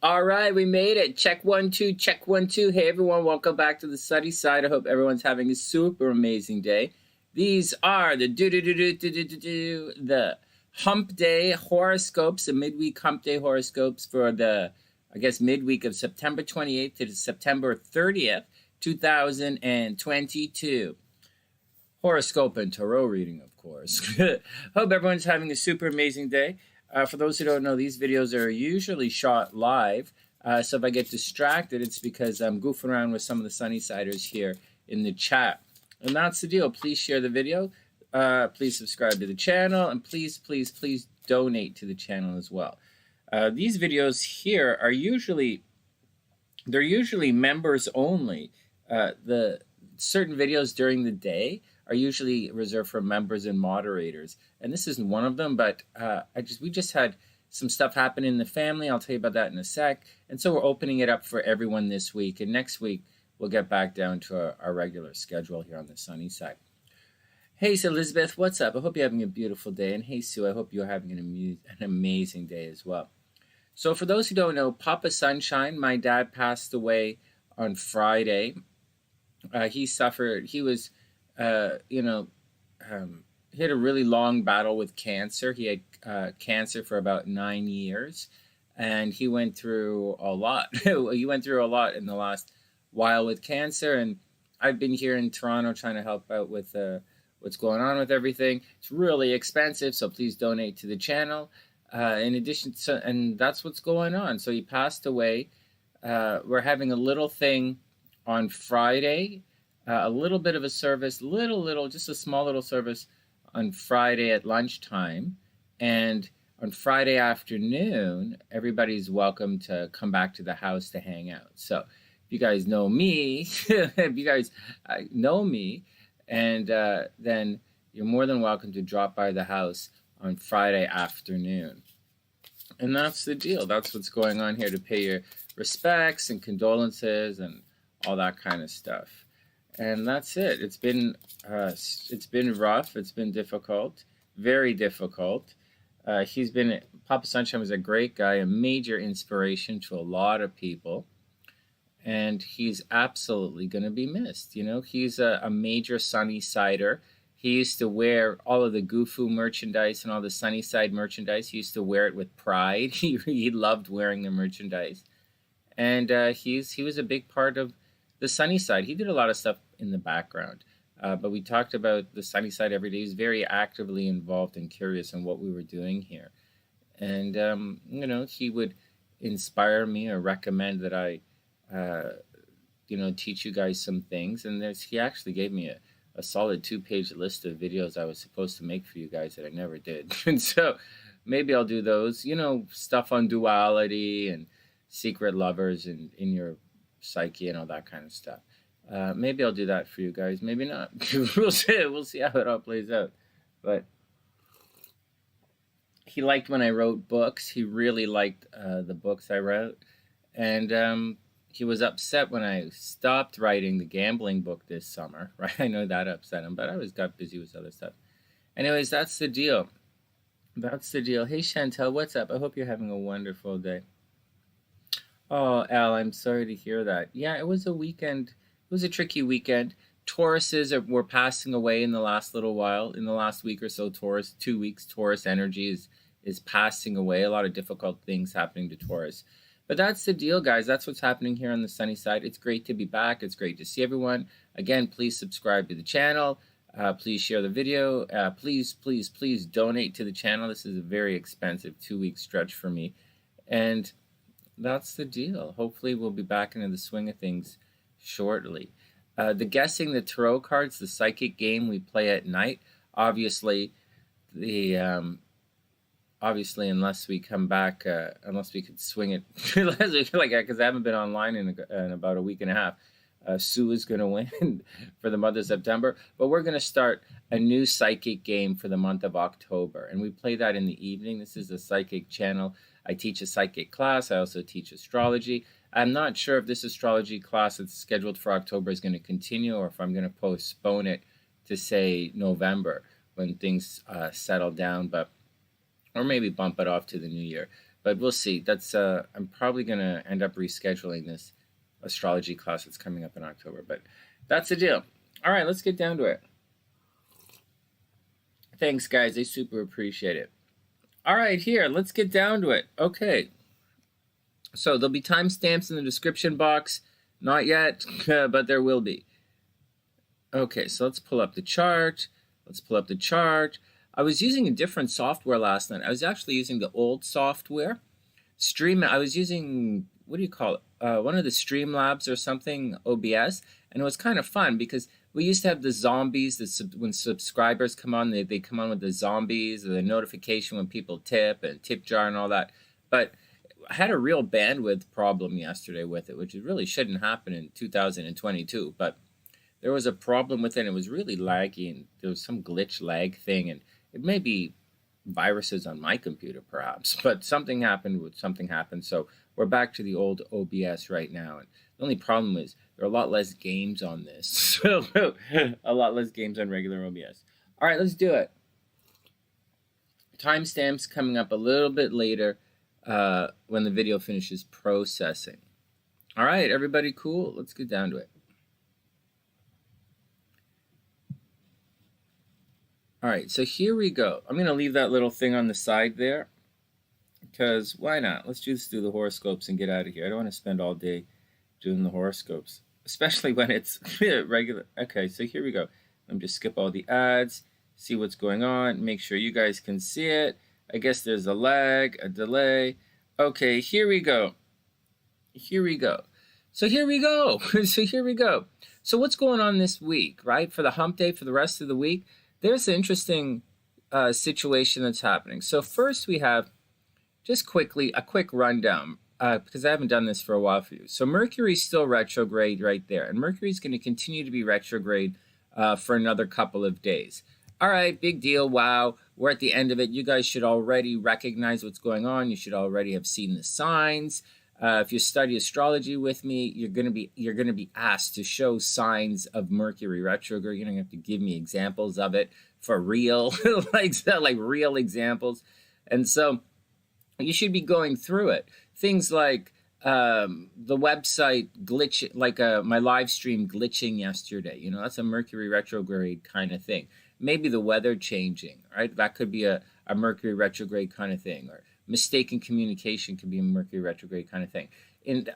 All right, we made it. Check 1 2, check 1 2. Hey everyone, welcome back to the Sunny Side. I hope everyone's having a super amazing day. These are the the Hump Day horoscopes, the midweek Hump Day horoscopes for the midweek of September 28th to September 30th, 2022. Horoscope and tarot reading, of course. Hope everyone's having a super amazing day. For those who don't know, these videos are usually shot live. So if I get distracted, it's because I'm goofing around with some of the Sunny-siders here in the chat. And that's the deal. Please share the video. Please subscribe to the channel. And please, please, please donate to the channel as well. These videos here are usually members only. The certain videos during the day are usually reserved for members and moderators, and this isn't one of them. But we just had some stuff happen in the family. I'll tell you about that in a sec. And so we're opening it up for everyone this week, and next week we'll get back down to our regular schedule here on the Sunny Side. Hey, so Elizabeth, what's up? I hope you're having a beautiful day. And hey, Sue, I hope you're having an amazing day as well. So for those who don't know, Papa Sunshine, my dad, passed away on Friday. He suffered. He was he had a really long battle with cancer. He had cancer for about 9 years, and he went through a lot. He went through a lot in the last while with cancer, and I've been here in Toronto trying to help out with what's going on with everything. It's really expensive, so please donate to the channel. In addition to, and that's what's going on. So he passed away. We're having a little thing on Friday. A little bit of a service, just a small little service on Friday at lunchtime. And on Friday afternoon, everybody's welcome to come back to the house to hang out. So if you guys know me, and then you're more than welcome to drop by the house on Friday afternoon. And that's the deal. That's what's going on here, to pay your respects and condolences and all that kind of stuff. And that's it. It's been rough. It's been difficult, very difficult. Papa Sunshine was a great guy, a major inspiration to a lot of people, and he's absolutely going to be missed. You know, he's a major Sunny-sider. He used to wear all of the Gufu merchandise and all the Sunny-side merchandise. He used to wear it with pride. He loved wearing the merchandise, and he was a big part of the Sunny Side. He did a lot of stuff in the background, but we talked about the Sunny Side every day. He was very actively involved and curious in what we were doing here. And, he would inspire me or recommend that I, teach you guys some things. And he actually gave me a solid 2-page list of videos I was supposed to make for you guys that I never did. And so maybe I'll do those, stuff on duality and secret lovers and in your psyche and all that kind of stuff. Maybe I'll do that for you guys. Maybe not. We'll see how it all plays out. But he liked when I wrote books. He really liked the books I wrote. And he was upset when I stopped writing the gambling book this summer. Right? I know that upset him, but I got busy with other stuff. Anyways, that's the deal. That's the deal. Hey, Chantel, what's up? I hope you're having a wonderful day. Oh, Al, I'm sorry to hear that. Yeah, it was a weekend. It was a tricky weekend. Tauruses were passing away in the last little while. In the last week or so, 2 weeks, Taurus energy is passing away. A lot of difficult things happening to Taurus. But that's the deal, guys. That's what's happening here on the Sunny Side. It's great to be back. It's great to see everyone. Again, please subscribe to the channel. Please share the video. Please, please, please donate to the channel. This is a very expensive 2-week stretch for me. And that's the deal. Hopefully we'll be back into the swing of things shortly. The guessing the tarot cards, the psychic game we play at night. Obviously, unless we come back, unless we could swing it, because I haven't been online in about a week and a half. Sue is going to win for the month of September, but we're going to start a new psychic game for the month of October, and we play that in the evening. This is a psychic channel. I teach a psychic class. I also teach astrology. I'm not sure if this astrology class that's scheduled for October is going to continue or if I'm going to postpone it to, say, November when things settle down, or maybe bump it off to the new year. But we'll see. That's I'm probably going to end up rescheduling this astrology class that's coming up in October. But that's the deal. All right, let's get down to it. Thanks, guys. I super appreciate it. All right, here, let's get down to it. Okay. So there'll be timestamps in the description box. Not yet, but there will be. Okay, so let's pull up the chart. I was using a different software last night. I was actually using the old software. I was using, what do you call it? One of the Streamlabs or something, OBS. And it was kind of fun because we used to have the zombies. When subscribers come on, they come on with the zombies, the notification when people tip and tip jar and all that. But I had a real bandwidth problem yesterday with it, which really shouldn't happen in 2022. But there was a problem with it. It was really laggy, and there was some glitch lag thing. And it may be viruses on my computer, perhaps. But something happened. So we're back to the old OBS right now. And the only problem is there are a lot less games on this. A lot less games on regular OBS. All right, let's do it. Timestamps coming up a little bit later when the video finishes processing. All right, everybody cool? Let's get down to it. All right, so here we go. I'm going to leave that little thing on the side there because why not? Let's just do the horoscopes and get out of here. I don't want to spend all day doing the horoscopes, especially when it's regular. Okay, so here we go. Let me just skip all the ads, see what's going on, make sure you guys can see it. I guess there's a lag, a delay. Okay, here we go. So here we go. So what's going on this week, right? For the hump day, for the rest of the week, there's an interesting situation that's happening. So first we have, just quickly, a quick rundown, because I haven't done this for a while for you. So Mercury's still retrograde right there, and Mercury's going to continue to be retrograde for another couple of days. All right, big deal, wow. We're at the end of it. You guys should already recognize what's going on. You should already have seen the signs. If you study astrology with me, you're gonna be asked to show signs of Mercury retrograde. You're gonna have to give me examples of it for real, like real examples. And so you should be going through it. Things like the website glitch, like my live stream glitching yesterday. You know, that's a Mercury retrograde kind of thing. Maybe the weather changing, right? That could be a Mercury retrograde kind of thing, or mistaken communication could be a Mercury retrograde kind of thing. In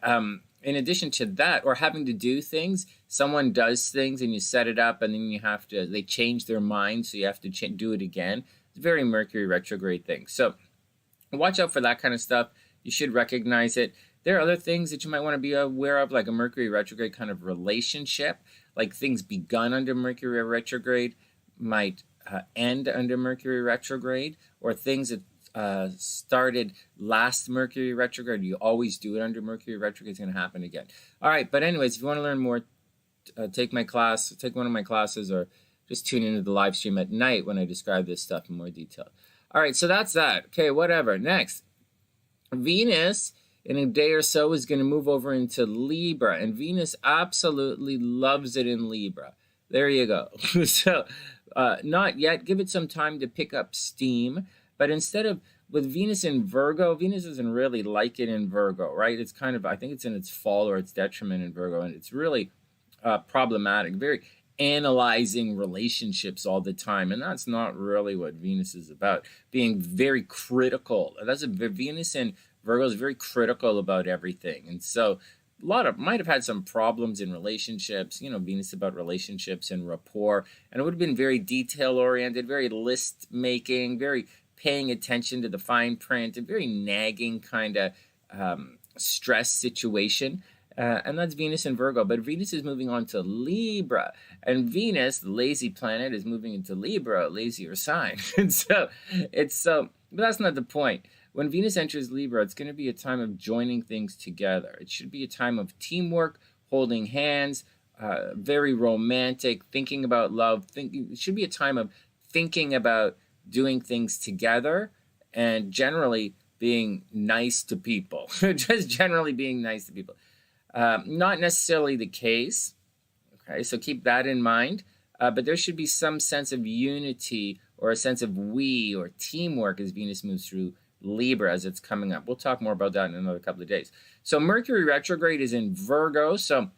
addition to that, or having to do things, someone does things and you set it up and then they change their mind, so you have to do it again. It's a very Mercury retrograde thing. So watch out for that kind of stuff. You should recognize it. There are other things that you might want to be aware of, like a Mercury retrograde kind of relationship, like things begun under Mercury retrograde might end under Mercury retrograde, or things that started last Mercury retrograde. You always do it under Mercury retrograde. It's going to happen again. All right, but anyways, if you want to learn more, take one of my classes, or just tune into the live stream at night when I describe this stuff in more detail. All right, so that's that. Okay, whatever. Next, Venus in a day or so is going to move over into Libra, and Venus absolutely loves it in Libra. There you go. So not yet. Give it some time to pick up steam. But instead of, with Venus in Virgo, Venus doesn't really like it in Virgo, right? It's kind of, I think it's in its fall or its detriment in Virgo, and it's really problematic, very analyzing relationships all the time. And that's not really what Venus is about, being very critical. Venus in Virgo is very critical about everything. And so might have had some problems in relationships. You know, Venus about relationships and rapport. And it would have been very detail-oriented, very list-making, very paying attention to the fine print, a very nagging kind of stress situation. And that's Venus in Virgo. But Venus is moving on to Libra. And Venus, the lazy planet, is moving into Libra, a lazier sign. And so but that's not the point. When Venus enters Libra, it's going to be a time of joining things together. It should be a time of teamwork, holding hands, very romantic, thinking about love. It should be a time of thinking about doing things together and generally being nice to people. Just generally being nice to people. Not necessarily the case. Okay, so keep that in mind. But there should be some sense of unity or a sense of we or teamwork as Venus moves through Libra as it's coming up. We'll talk more about that in another couple of days. So Mercury retrograde is in Virgo. So,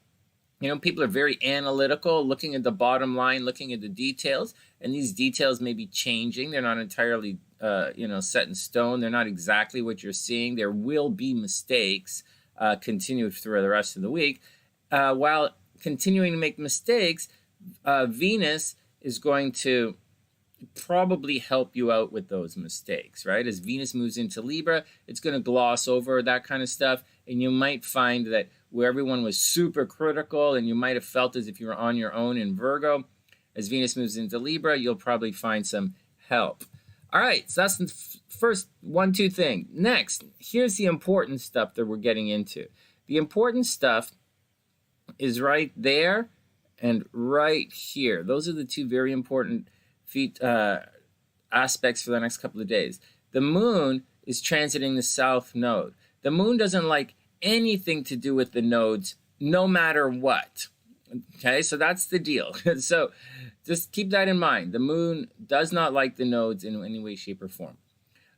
people are very analytical, looking at the bottom line, looking at the details, and these details may be changing. They're not entirely, set in stone. They're not exactly what you're seeing. There will be mistakes continued through the rest of the week. While continuing to make mistakes, Venus is going to probably help you out with those mistakes, right? As Venus moves into Libra, it's going to gloss over that kind of stuff, and you might find that where everyone was super critical and you might have felt as if you were on your own in Virgo, as Venus moves into Libra, you'll probably find some help. All right, so that's the first 1-2 thing. Next, here's the important stuff that we're getting into. The important stuff is right there and right here. Those are the two very important aspects for the next couple of days. The moon is transiting the south node. The moon doesn't like anything to do with the nodes, no matter what. Okay, so that's the deal. So just keep that in mind. The moon does not like the nodes in any way, shape, or form.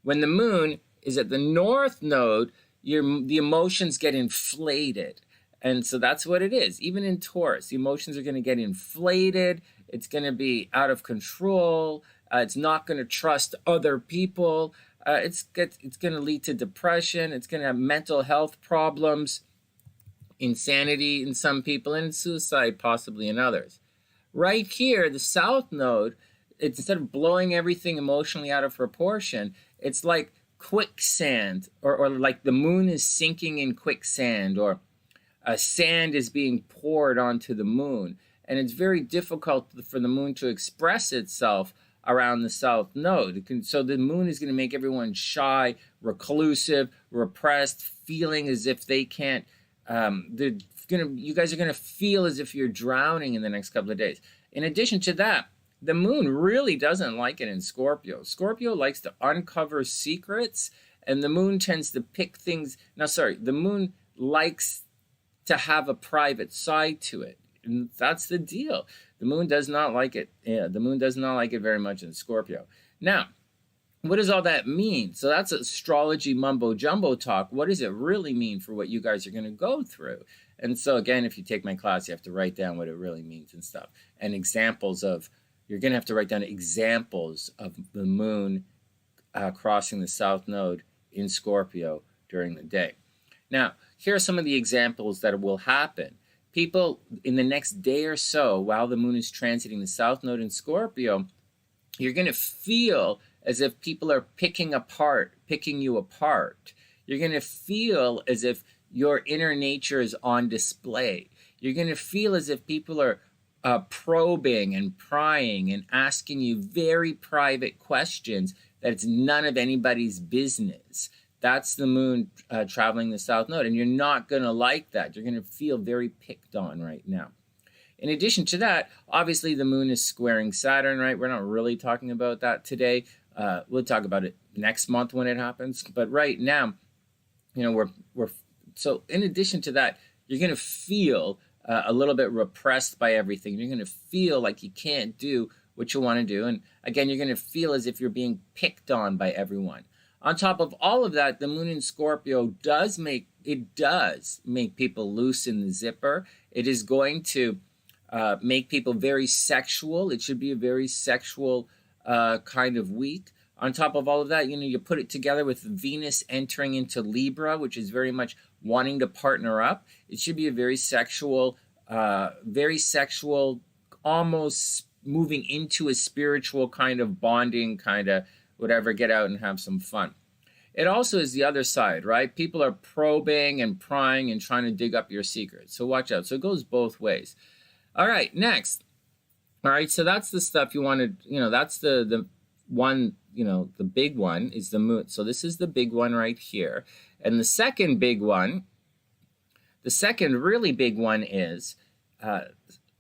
When the moon is at the north node, the emotions get inflated. And so that's what it is. Even in Taurus, the emotions are going to get inflated. It's going to be out of control. It's not going to trust other people. It's going to lead to depression. It's going to have mental health problems, insanity in some people, and suicide possibly in others. Right here, the south node, instead of blowing everything emotionally out of proportion, it's like quicksand, or like the moon is sinking in quicksand, or sand is being poured onto the moon. And it's very difficult for the moon to express itself around the south node. So the moon is going to make everyone shy, reclusive, repressed, feeling as if they can't. You guys are going to feel as if you're drowning in the next couple of days. In addition to that, the moon really doesn't like it in Scorpio. Scorpio likes to uncover secrets, and the moon tends to pick things. The moon likes to have a private side to it. And that's the deal. The moon does not like it. Yeah, the moon does not like it very much in Scorpio. Now, what does all that mean? So that's astrology mumbo jumbo talk. What does it really mean for what you guys are going to go through? And so again, if you take my class, you have to write down what it really means and stuff. And you're going to have to write down examples of the moon crossing the south node in Scorpio during the day. Now, here are some of the examples that will happen. People, in the next day or so, while the moon is transiting the south node in Scorpio, you're going to feel as if people are picking you apart. You're going to feel as if your inner nature is on display. You're going to feel as if people are probing and prying and asking you very private questions that it's none of anybody's business. That's the moon traveling the south node, and you're not going to like that. You're going to feel very picked on right now. In addition to that, obviously the moon is squaring Saturn, right? We're not really talking about that today. We'll talk about it next month when it happens. But right now, so in addition to that, you're going to feel a little bit repressed by everything. You're going to feel like you can't do what you want to do. And again, you're going to feel as if you're being picked on by everyone. On top of all of that, the moon in Scorpio does make people loose in the zipper. It is going to make people very sexual. It should be a very sexual kind of week. On top of all of that, you put it together with Venus entering into Libra, which is very much wanting to partner up. It should be a very sexual, almost moving into a spiritual kind of bonding, kind of whatever, get out and have some fun. It also is the other side, right? People are probing and prying and trying to dig up your secrets. So watch out. So it goes both ways. All right, next. All right, so that's the stuff you wanted, that's the one, the big one is the moon. So this is the big one right here. And the second really big one is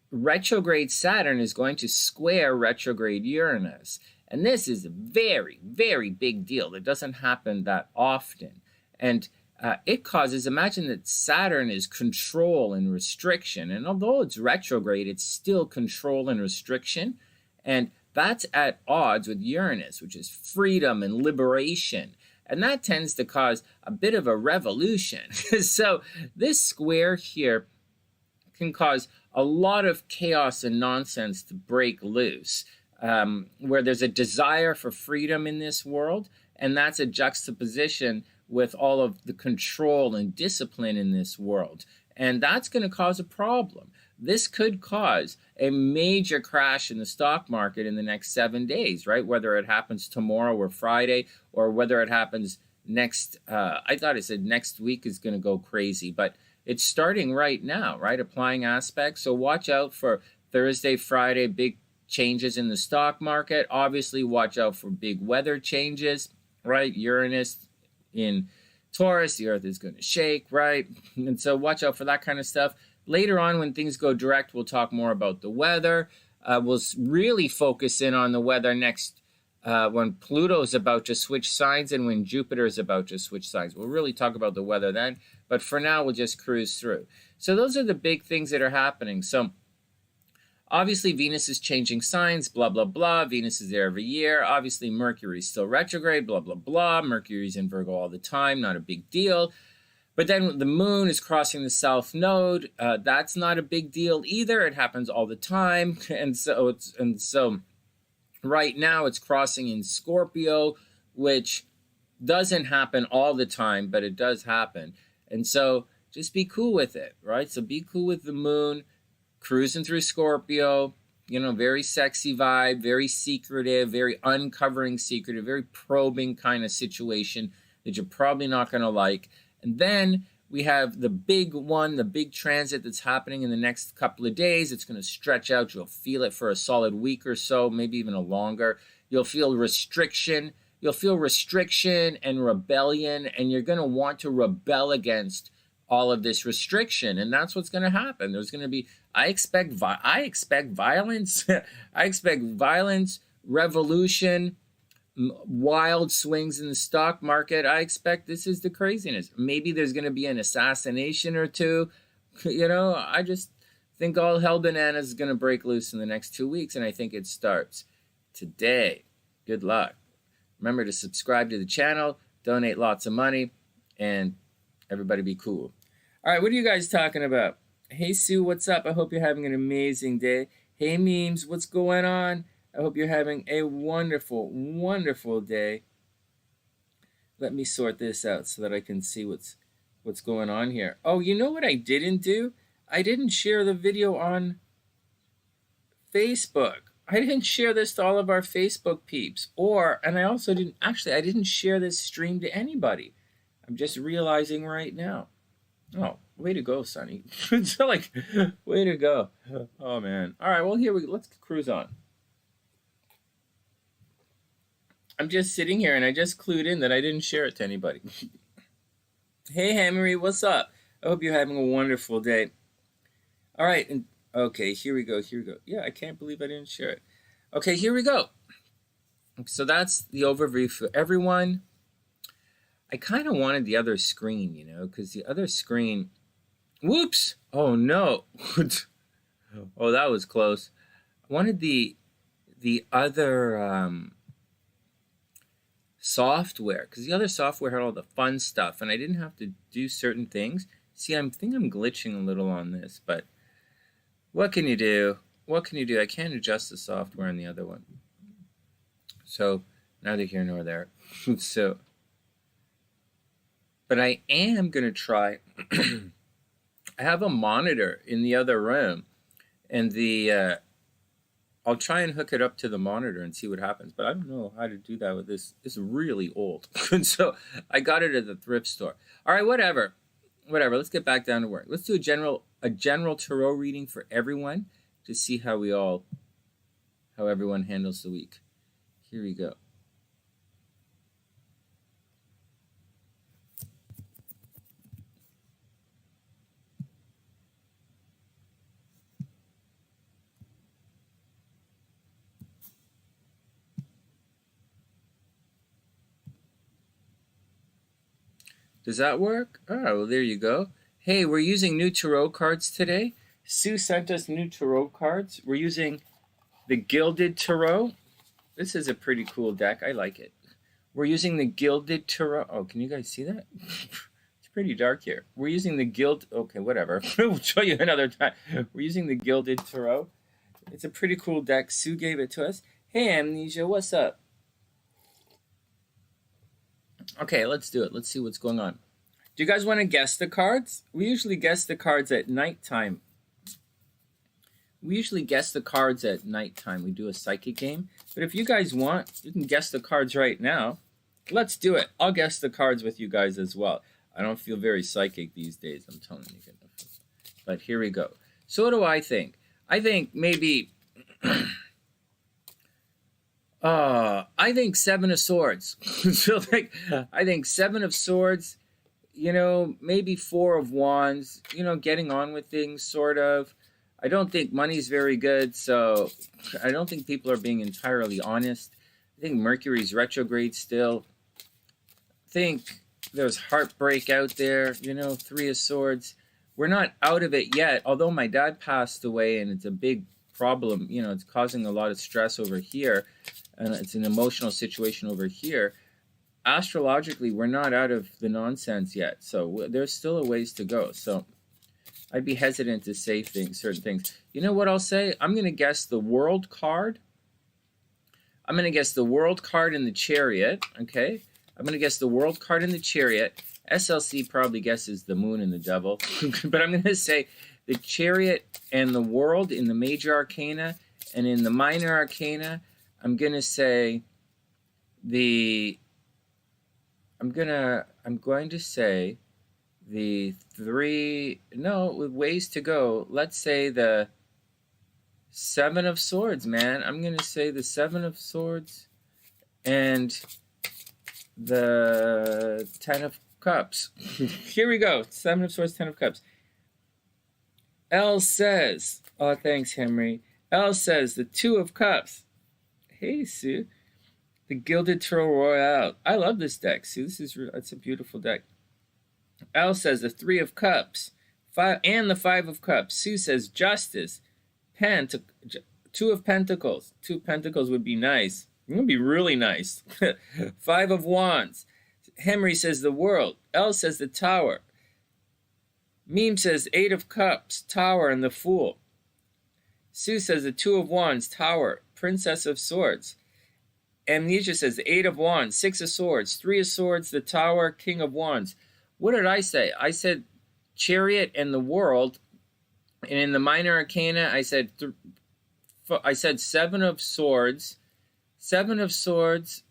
retrograde Saturn is going to square retrograde Uranus. And this is a very, very big deal. It doesn't happen that often. And it causes, imagine that Saturn is control and restriction. And although it's retrograde, it's still control and restriction. And that's at odds with Uranus, which is freedom and liberation. and that tends to cause a bit of a revolution. So this square here can cause a lot of chaos and nonsense to break loose, where there's a desire for freedom in this world, and that's a juxtaposition with all of the control and discipline in this world. And that's going to cause a problem. This could cause a major crash in the stock market in the next 7 days, right? Whether it happens tomorrow or Friday, or whether it happens next, I thought it said next week is going to go crazy, but it's starting right now, right? Applying aspects. So watch out for Thursday, Friday, big changes in the stock market. Obviously, watch out for big weather changes, right? Uranus in Taurus, the earth is going to shake, right? And so watch out for that kind of stuff. Later on, when things go direct, we'll talk more about the weather. We'll really focus in on the weather next when Pluto is about to switch signs and when Jupiter is about to switch signs. We'll really talk about the weather then. But for now, we'll just cruise through. So those are the big things that are happening. So obviously, Venus is changing signs, blah, blah, blah. Venus is there every year. Obviously, Mercury is still retrograde, blah, blah, blah. Mercury's in Virgo all the time, not a big deal. But then the moon is crossing the south node. That's not a big deal either. It happens all the time. And so right now it's crossing in Scorpio, which doesn't happen all the time, but it does happen. And so just be cool with it, right? So be cool with the moon cruising through Scorpio, you know, very sexy vibe, very secretive, very uncovering secretive, very probing kind of situation that you're probably not going to like. And then we have the big one, the big transit that's happening in the next couple of days. It's going to stretch out. You'll feel it for a solid week or so, maybe even a longer. You'll feel restriction. You'll feel restriction and rebellion, and you're going to want to rebel against all of this restriction, and that's what's going to happen. There's going to be, I expect violence. I expect violence, revolution, wild swings in the stock market. I expect this is the craziness. Maybe there's going to be an assassination or two. You know, I just think all hell bananas is going to break loose in the next 2 weeks, and I think it starts today. Good luck. Remember to subscribe to the channel, donate lots of money, and everybody be cool. All right, what are you guys talking about? Hey, Sue, what's up? I hope you're having an amazing day. Hey, Memes, what's going on? I hope you're having a wonderful, wonderful day. Let me sort this out so that I can see what's going on here. Oh, you know what I didn't do? I didn't share the video on Facebook. I didn't share this to all of our Facebook peeps. And I also I didn't share this stream to anybody. I'm just realizing right now. Oh, way to go, Sonny. It's like, way to go. Oh, man. All right, well, here we go. Let's cruise on. I'm just sitting here, and I just clued in that I didn't share it to anybody. Hey, Henry, what's up? I hope you're having a wonderful day. All right, and okay, here we go. Yeah, I can't believe I didn't share it. Okay, here we go. So that's the overview for everyone. I kind of wanted the other screen, you know, because the other screen, whoops, oh no. Oh, that was close. I wanted the other software, because the other software had all the fun stuff, and I didn't have to do certain things. See, I think I'm glitching a little on this, but what can you do? What can you do? I can't adjust the software on the other one. So, neither here nor there. So, but I am going to try. I have a monitor in the other room, and I'll try and hook it up to the monitor and see what happens. But I don't know how to do that with this. It's really old. And so I got it at the thrift store. All right, whatever. Let's get back down to work. Let's do a general tarot reading for everyone to see how everyone handles the week. Here we go. Does that work? Oh, well, there you go. Hey, we're using new tarot cards today. Sue sent us new tarot cards. We're using the Gilded Tarot. This is a pretty cool deck. I like it. We're using the Gilded Tarot. Oh, can you guys see that? It's pretty dark here. We're using the Okay, whatever. We'll show you another time. We're using the Gilded Tarot. It's a pretty cool deck. Sue gave it to us. Hey, Amnesia, what's up? Okay, let's do it. Let's see what's going on. Do you guys want to guess the cards? We usually guess the cards at nighttime. We do a psychic game. But if you guys want, you can guess the cards right now. Let's do it. I'll guess the cards with you guys as well. I don't feel very psychic these days, I'm telling you. But here we go. So what do I think? I think maybe... I think Seven of Swords. So I think Seven of Swords, maybe Four of Wands, getting on with things, sort of. I don't think money's very good, so I don't think people are being entirely honest. I think Mercury's retrograde still. I think there's heartbreak out there, Three of Swords. We're not out of it yet, although my dad passed away and it's a big problem. It's causing a lot of stress over here, and it's an emotional situation over here. Astrologically, we're not out of the nonsense yet, so there's still a ways to go. So I'd be hesitant to say certain things. You know what I'll say? I'm going to guess the World card. I'm going to guess the World card in the Chariot, okay? I'm going to guess the World card in the Chariot. SLC probably guesses the Moon and the Devil. But I'm going to say the Chariot and the World in the Major Arcana, and in the Minor Arcana, I'm going to say I'm going to say the three, no, with ways to go. Let's say the Seven of Swords, man. I'm going to say the Seven of Swords and the Ten of Cups. Here we go. Seven of Swords, Ten of Cups. L says, oh, thanks, Henry. L says the Two of Cups. Hey, Sue. The Gilded Tarot Royale. I love this deck, Sue. It's a beautiful deck. L says the Three of Cups. And the Five of Cups. Sue says Justice. Two of Pentacles. Two of Pentacles would be nice. It would be really nice. Five of Wands. Henry says the World. L says the Tower. Meme says Eight of Cups, Tower, and the Fool. Sue says the Two of Wands, Tower, Princess of Swords. Amnesia says the Eight of Wands, Six of Swords, Three of Swords, the Tower, King of Wands. What did I say? I said Chariot and the World. And in the Minor Arcana, I said Seven of Swords. Seven of Swords.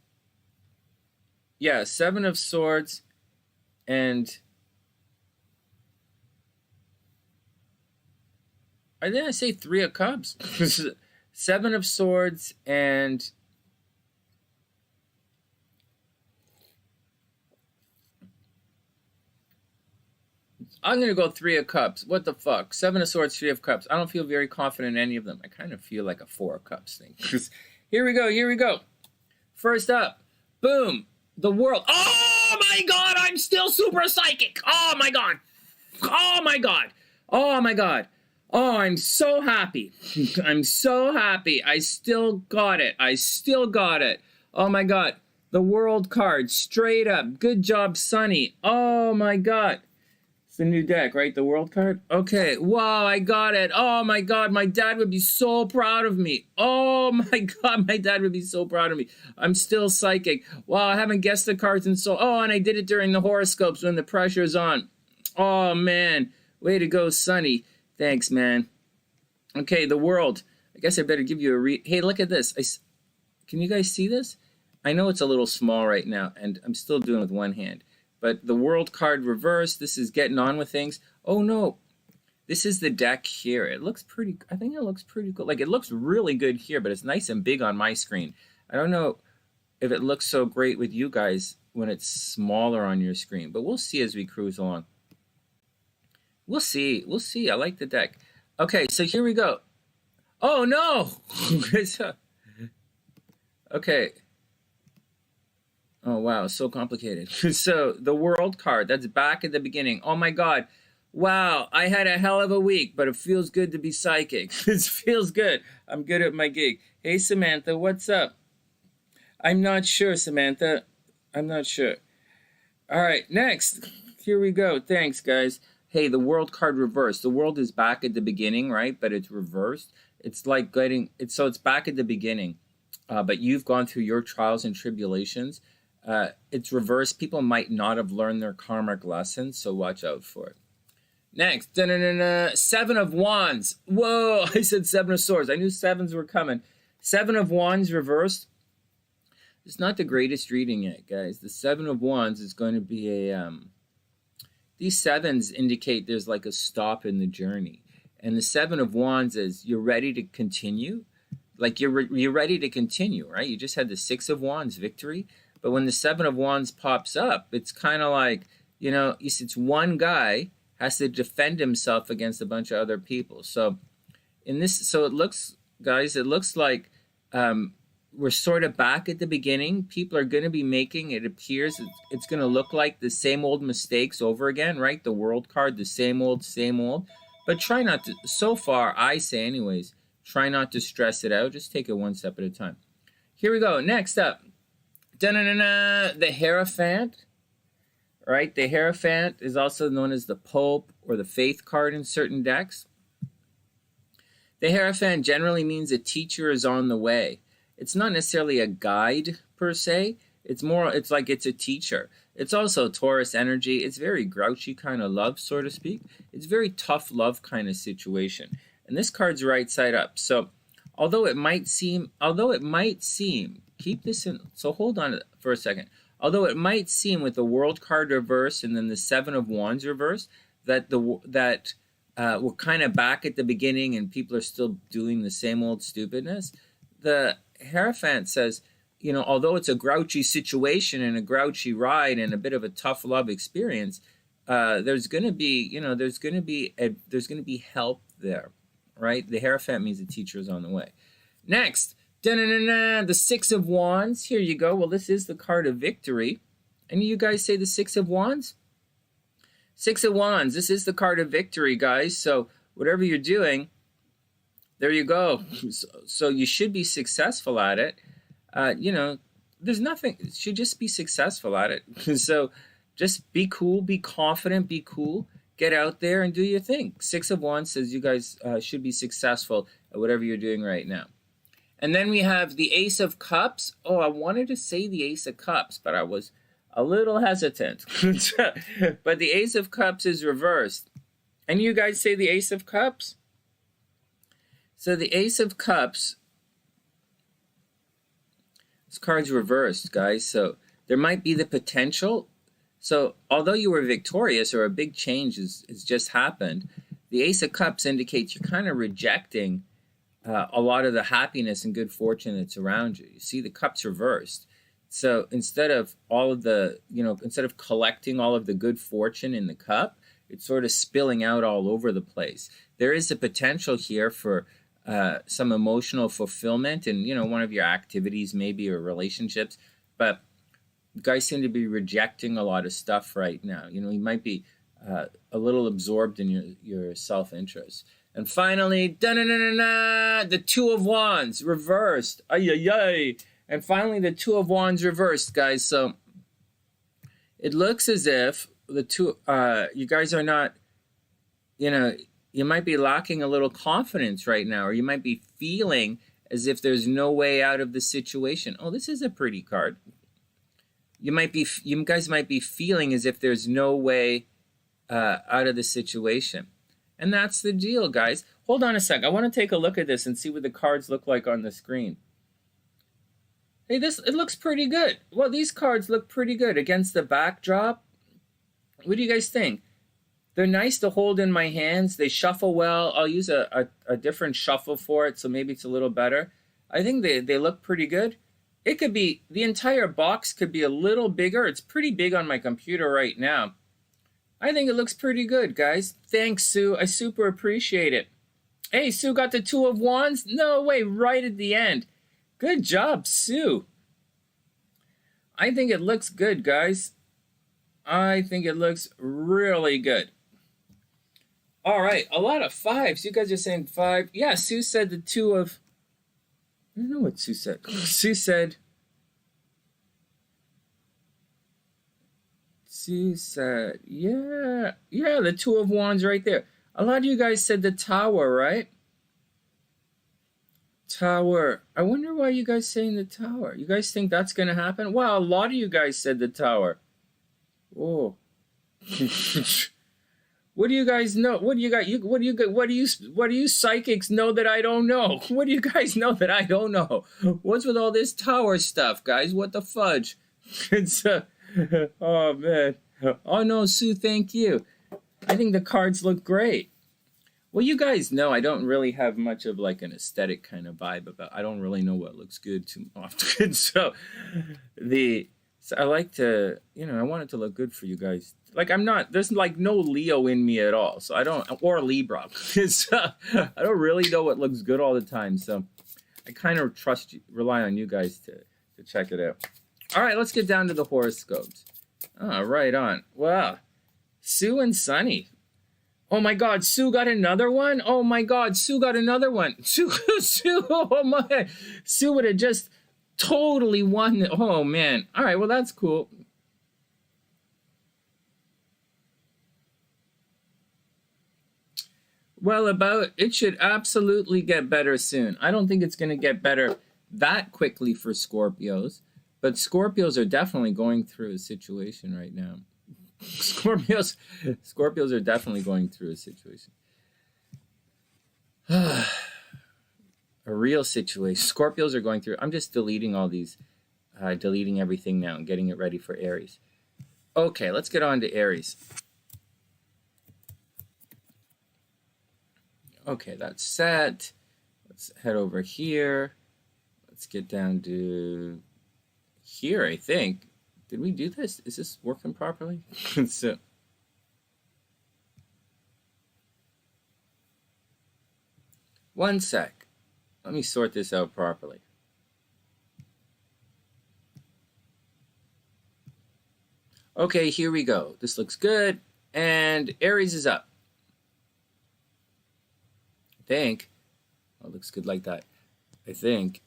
Yeah, Seven of Swords. And I didn't say Three of Cups. Seven of Swords and I'm going to go Three of Cups. What the fuck? Seven of Swords, Three of Cups. I don't feel very confident in any of them. I kind of feel like a Four of Cups thing. Here we go. First up, boom, the World. Oh my God, I'm still super psychic. Oh my God. Oh, I'm so happy. I'm so happy. I still got it. Oh my God. The World card, straight up. Good job, Sonny. Oh my God. It's the new deck, right? The World card? Okay. Wow, I got it. Oh my God. My dad would be so proud of me. Oh my God. My dad would be so proud of me. I'm still psychic. Wow, I haven't guessed the cards in so... Oh, and I did it during the horoscopes when the pressure's on. Oh, man. Way to go, Sonny. Thanks, man. Okay, the World. I guess I better give you a Hey, look at this. Can you guys see this? I know it's a little small right now, and I'm still doing it with one hand. But the World card reversed. This is getting on with things. Oh, no. This is the deck here. I think it looks pretty cool. Like, it looks really good here, but it's nice and big on my screen. I don't know if it looks so great with you guys when it's smaller on your screen, but we'll see as we cruise along. We'll see. I like the deck. Okay, so here we go. Oh, no! Okay. Oh, wow, so complicated. So, the World card, that's back at the beginning. Oh, my God. Wow, I had a hell of a week, but it feels good to be psychic. It feels good. I'm good at my gig. Hey, Samantha, what's up? I'm not sure, Samantha. I'm not sure. All right, next. Here we go. Thanks, guys. Hey, the world card reversed. The world is back at the beginning, right? But it's reversed. It's like it's back at the beginning. But you've gone through your trials and tribulations. It's reversed. People might not have learned their karmic lessons, so watch out for it. Next, Seven of Wands. Whoa, I said Seven of Swords. I knew sevens were coming. Seven of Wands reversed. It's not the greatest reading yet, guys. The Seven of Wands is going to be these sevens indicate there's like a stop in the journey. And the Seven of Wands is you're ready to continue. Like you're ready to continue, right? You just had the Six of Wands victory. But when the Seven of Wands pops up, it's kind of like, it's one guy has to defend himself against a bunch of other people. So it looks, guys, it looks like we're sort of back at the beginning. People are going to be making, it appears, it's going to look like the same old mistakes over again, right? The world card, the same old. But try not to, so far, I say anyways, try not to stress it out. Just take it one step at a time. Here we go. Next up, the Hierophant. Right, the Hierophant is also known as the Pope or the Faith card in certain decks. The Hierophant generally means a teacher is on the way. It's not necessarily a guide per se. It's like it's a teacher. It's also Taurus energy. It's very grouchy kind of love, so to speak. It's very tough love kind of situation. And this card's right side up. So although it might seem, keep this in, so hold on for a second. Although it might seem with the World card reverse and then the Seven of Wands reverse that we're kind of back at the beginning and people are still doing the same old stupidness, the Hierophant says, although it's a grouchy situation and a grouchy ride and a bit of a tough love experience, there's going to be help there, right? The Hierophant means the teacher is on the way. Next. The Six of Wands. Here you go. Well, this is the card of victory. Any of you guys say the Six of Wands? Six of Wands. This is the card of victory, guys. So whatever you're doing, there you go. So you should be successful at it. There's nothing. You should just be successful at it. So just be cool, be confident, be cool. Get out there and do your thing. Six of Wands says you guys should be successful at whatever you're doing right now. And then we have the Ace of Cups. Oh, I wanted to say the Ace of Cups, but I was a little hesitant. But the Ace of Cups is reversed. And you guys say the Ace of Cups? So the Ace of Cups, this card's reversed, guys. So there might be the potential. So although you were victorious or a big change has just happened, the Ace of Cups indicates you're kind of rejecting a lot of the happiness and good fortune that's around you. You see the cups reversed. So instead of collecting all of the good fortune in the cup, it's sort of spilling out all over the place. There is a potential here for some emotional fulfillment in, one of your activities maybe or relationships. But you guys seem to be rejecting a lot of stuff right now. You might be a little absorbed in your self-interest. And finally, the Two of Wands reversed. And finally, the Two of Wands reversed, guys. So it looks as if you guys are not, you might be lacking a little confidence right now, or you might be feeling as if there's no way out of the situation. Oh, this is a pretty card. You guys might be feeling as if there's no way out of the situation. And that's the deal, guys. Hold on a sec. I want to take a look at this and see what the cards look like on the screen. Hey, it looks pretty good. Well, these cards look pretty good against the backdrop. What do you guys think? They're nice to hold in my hands. They shuffle well. I'll use a different shuffle for it, so maybe it's a little better. I think they look pretty good. It could be, the entire box could be a little bigger. It's pretty big on my computer right now. I think it looks pretty good, guys. Thanks, Sue. I super appreciate it. Hey, Sue got the Two of Wands? No way, right at the end. Good job, Sue. I think it looks good, guys. I think it looks really good. All right, a lot of fives. You guys are saying five. Yeah, Sue said the Two of... I don't know what Sue said. Sue said... Sue said, yeah, the Two of Wands right there. A lot of you guys said the Tower, right? Tower. I wonder why you guys saying the Tower. You guys think that's gonna happen? Wow, a lot of you guys said the Tower. Oh. What do you guys know? What do you psychics know that I don't know? What do you guys know that I don't know? What's with all this Tower stuff, guys? What the fudge? It's oh man. Oh no, Sue, thank you. I think the cards look great. Well, you guys know I don't really have much of like an aesthetic kind of vibe about. I don't really know what looks good too often. So I like to, I want it to look good for you guys. Like there's like no Leo in me at all. So I don't, or Libra. So I don't really know what looks good all the time. So I kind of rely on you guys to check it out. All right, let's get down to the horoscopes. Oh, right on. Wow. Sue and Sonny. Oh my God, Sue got another one? Oh my God, Sue got another one. Sue, oh my. Sue would have just totally won. Oh man. All right, well, that's cool. Well, it should absolutely get better soon. I don't think it's going to get better that quickly for Scorpios, but Scorpios are definitely going through a situation right now. Scorpios are definitely going through a situation. A real situation. Scorpios are going through. I'm just deleting all these, deleting everything now and getting it ready for Aries. Okay, let's get on to Aries. Okay, that's set. Let's head over here. Let's get down to here, I think. Did we do this? Is this working properly? So, one sec. Let me sort this out properly. Okay, here we go. This looks good. And Aries is up. I think. Oh, it looks good like that. I think.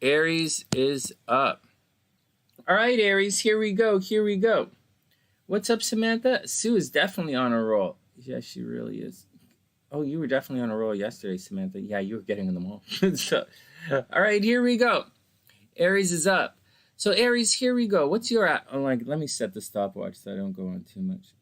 Aries is up. All right, Aries, here we go. What's up, Samantha? Sue is definitely on a roll. Yeah, she really is. Oh, you were definitely on a roll yesterday, Samantha. Yeah, you were getting them all. So, all right, here we go. Aries is up. So, Aries, here we go. What's your... let me set the stopwatch so I don't go on too much.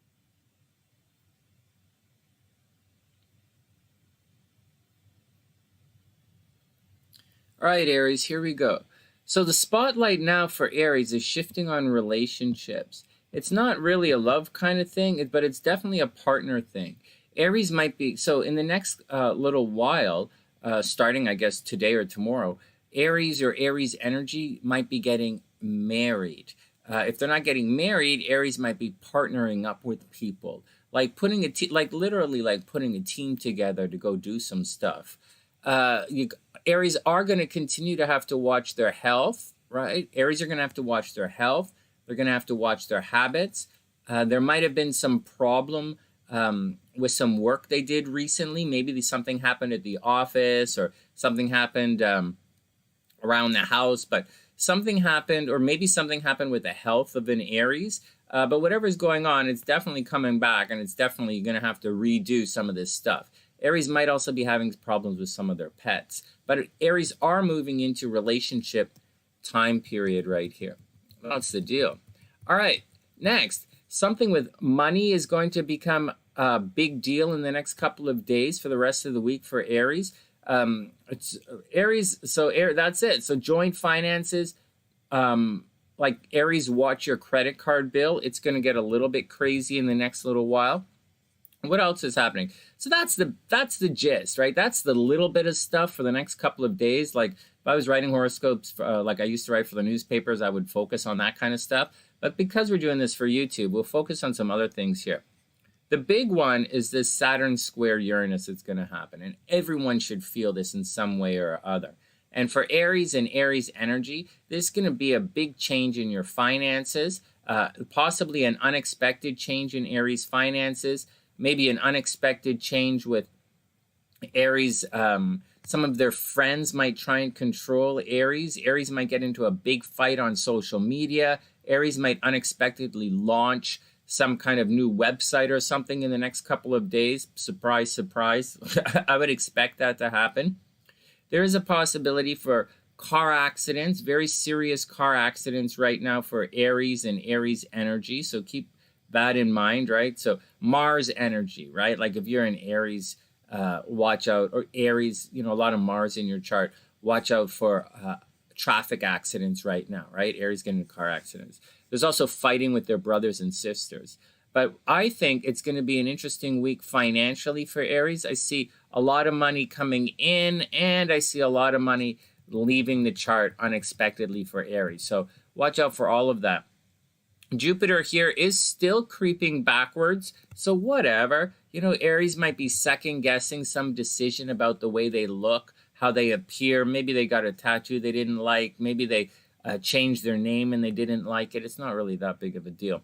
All right, Aries, here we go. So the spotlight now for Aries is shifting on relationships. It's not really a love kind of thing, but it's definitely a partner thing. Aries might be, so in the next little while, starting I guess today or tomorrow, Aries or Aries energy might be getting married. If they're not getting married, Aries might be partnering up with people, like putting literally like putting a team together to go do some stuff. Aries are going to continue to have to watch their health, right? Aries are going to have to watch their health. They're going to have to watch their habits. There might have been some problem with some work they did recently. Maybe something happened at the office or something happened around the house, but something happened, or maybe something happened with the health of an Aries. But whatever's going on, it's definitely coming back, and it's definitely going to have to redo some of this stuff. Aries might also be having problems with some of their pets. But Aries are moving into relationship time period right here. That's the deal. All right, next. Something with money is going to become a big deal in the next couple of days for the rest of the week for Aries. It's Aries, so that's it. So joint finances, like Aries, watch your credit card bill. It's going to get a little bit crazy in the next little while. What else is happening? So that's the gist, right? That's the little bit of stuff for the next couple of days. Like if I was writing horoscopes, like I used to write for the newspapers, I would focus on that kind of stuff. But because we're doing this for YouTube, we'll focus on some other things here. The big one is this Saturn square Uranus that's going to happen. And everyone should feel this in some way or other. And for Aries and Aries energy, this is going to be a big change in your finances, possibly an unexpected change in Aries finances. Maybe an unexpected change with Aries. Some of their friends might try and control Aries. Aries might get into a big fight on social media. Aries might unexpectedly launch some kind of new website or something in the next couple of days. Surprise, surprise. I would expect that to happen. There is a possibility for car accidents, very serious car accidents right now for Aries and Aries energy. So keep that in mind, right? So Mars energy, right? Like if you're in Aries, watch out, or Aries, a lot of Mars in your chart, watch out for traffic accidents right now, right? Aries getting into car accidents. There's also fighting with their brothers and sisters. But I think it's going to be an interesting week financially for Aries. I see a lot of money coming in, and I see a lot of money leaving the chart unexpectedly for Aries. So watch out for all of that. Jupiter here is still creeping backwards. So whatever, Aries might be second guessing some decision about the way they look, how they appear. Maybe they got a tattoo they didn't like. Maybe they changed their name and they didn't like it. It's not really that big of a deal.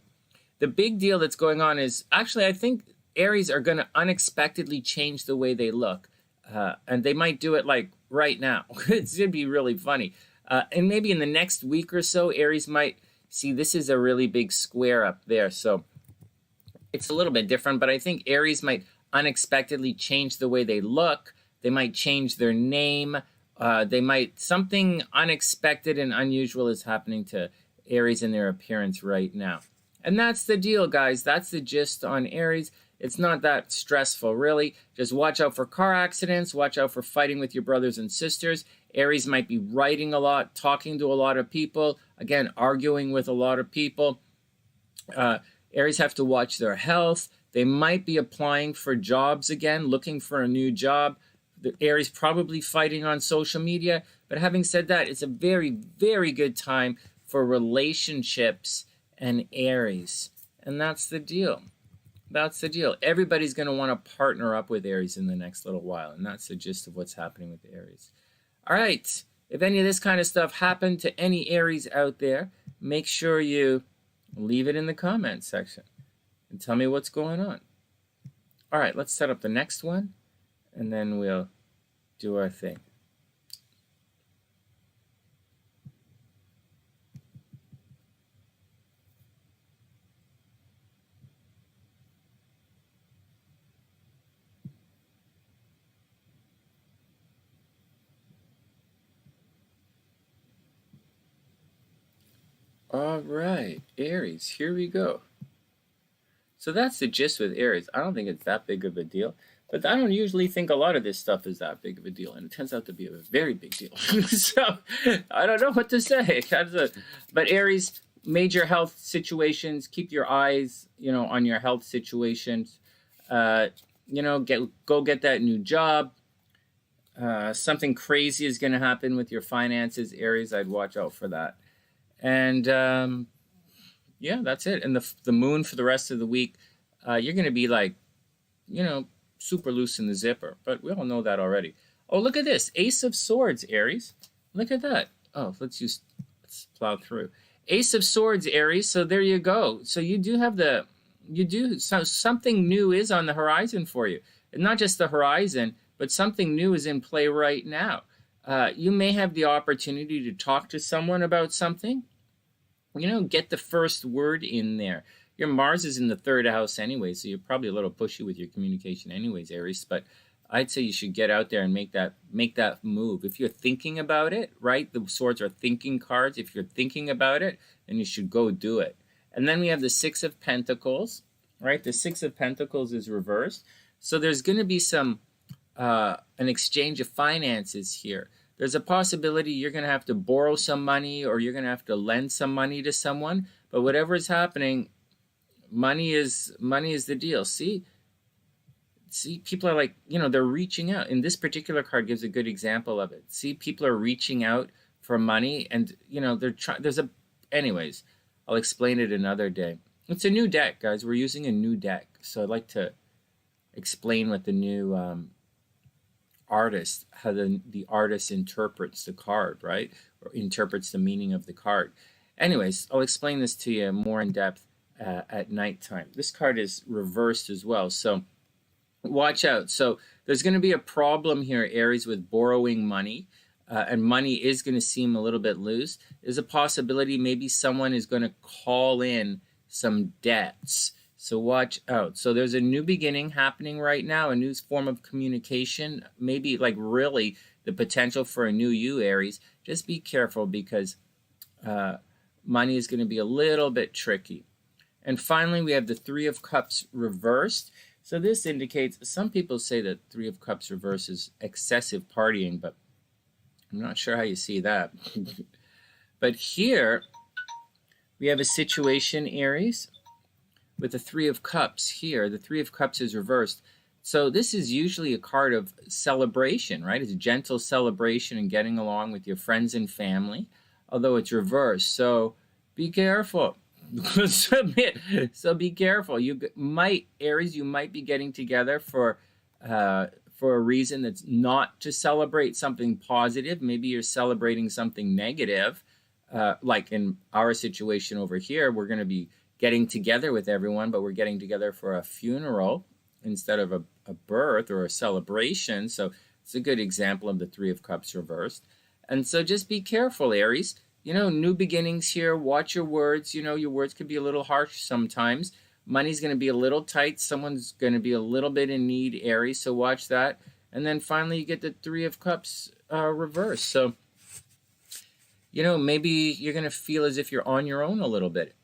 The big deal that's going on is, actually, I think Aries are going to unexpectedly change the way they look. And they might do it like right now. It's going to be really funny. And maybe in the next week or so, Aries might see this is a really big square up there. So it's a little bit different, but I think Aries might unexpectedly change the way they look. They might change their name. Something unexpected and unusual is happening to Aries in their appearance right now. And that's the deal, guys. That's the gist on Aries. It's not that stressful, really. Just watch out for car accidents. Watch out for fighting with your brothers and sisters. Aries might be writing a lot, talking to a lot of people. Again, arguing with a lot of people. Aries have to watch their health. They might be applying for jobs again, looking for a new job. The Aries probably fighting on social media. But having said that, it's a very, very good time for relationships and Aries. And that's the deal. That's the deal. Everybody's going to want to partner up with Aries in the next little while. And that's the gist of what's happening with Aries. All right. If any of this kind of stuff happened to any Aries out there, make sure you leave it in the comments section and tell me what's going on. All right. Let's set up the next one, and then we'll do our thing. All right, Aries, here we go. So that's the gist with Aries. I don't think it's that big of a deal, but I don't usually think a lot of this stuff is that big of a deal, and it turns out to be a very big deal. So I don't know what to say. But Aries, major health situations, keep your eyes, on your health situations. Go get that new job. Something crazy is going to happen with your finances, Aries. I'd watch out for that. And yeah, that's it. And the moon for the rest of the week, you're going to be like, super loose in the zipper. But we all know that already. Oh, look at this. Ace of Swords, Aries. Look at that. Oh, let's plow through. Ace of Swords, Aries. So there you go. So something new is on the horizon for you. And not just the horizon, but something new is in play right now. You may have the opportunity to talk to someone about something. Get the first word in there. Your Mars is in the third house anyway, so you're probably a little pushy with your communication anyways, Aries. But I'd say you should get out there and make that move. If you're thinking about it, right? The swords are thinking cards. If you're thinking about it, then you should go do it. And then we have the Six of Pentacles, right? The Six of Pentacles is reversed. So there's going to be an exchange of finances here. There's a possibility you're going to have to borrow some money, or you're going to have to lend some money to someone. But whatever is happening, money is the deal. See, people are like, they're reaching out. And this particular card gives a good example of it. See, people are reaching out for money, and they're trying. Anyways, I'll explain it another day. It's a new deck, guys. We're using a new deck, so I'd like to explain what the new artist, how the artist interprets the card, right? Or interprets the meaning of the card. Anyways, I'll explain this to you more in depth at nighttime. This card is reversed as well, so watch out. So there's going to be a problem here, Aries, with borrowing money, and money is going to seem a little bit loose. There's a possibility maybe someone is going to call in some debts. So watch out. So there's a new beginning happening right now, a new form of communication, maybe like really the potential for a new you, Aries. Just be careful because money is going to be a little bit tricky. And finally, we have the Three of Cups reversed. So this indicates, some people say that Three of Cups reversed is excessive partying, but I'm not sure how you see that. But here, we have a situation, Aries, with the Three of Cups here. The Three of Cups is reversed. So this is usually a card of celebration, right? It's a gentle celebration and getting along with your friends and family, although it's reversed. So be careful. So be careful. You might, Aries, you might be getting together for a reason that's not to celebrate something positive. Maybe you're celebrating something negative. Like in our situation over here, we're going to be getting together with everyone, but we're getting together for a funeral instead of a birth or a celebration. So it's a good example of the Three of Cups reversed. And so just be careful, Aries. New beginnings here. Watch your words. Your words could be a little harsh sometimes. Money's going to be a little tight. Someone's going to be a little bit in need, Aries. So watch that. And then finally, you get the Three of Cups reversed. So, maybe you're going to feel as if you're on your own a little bit.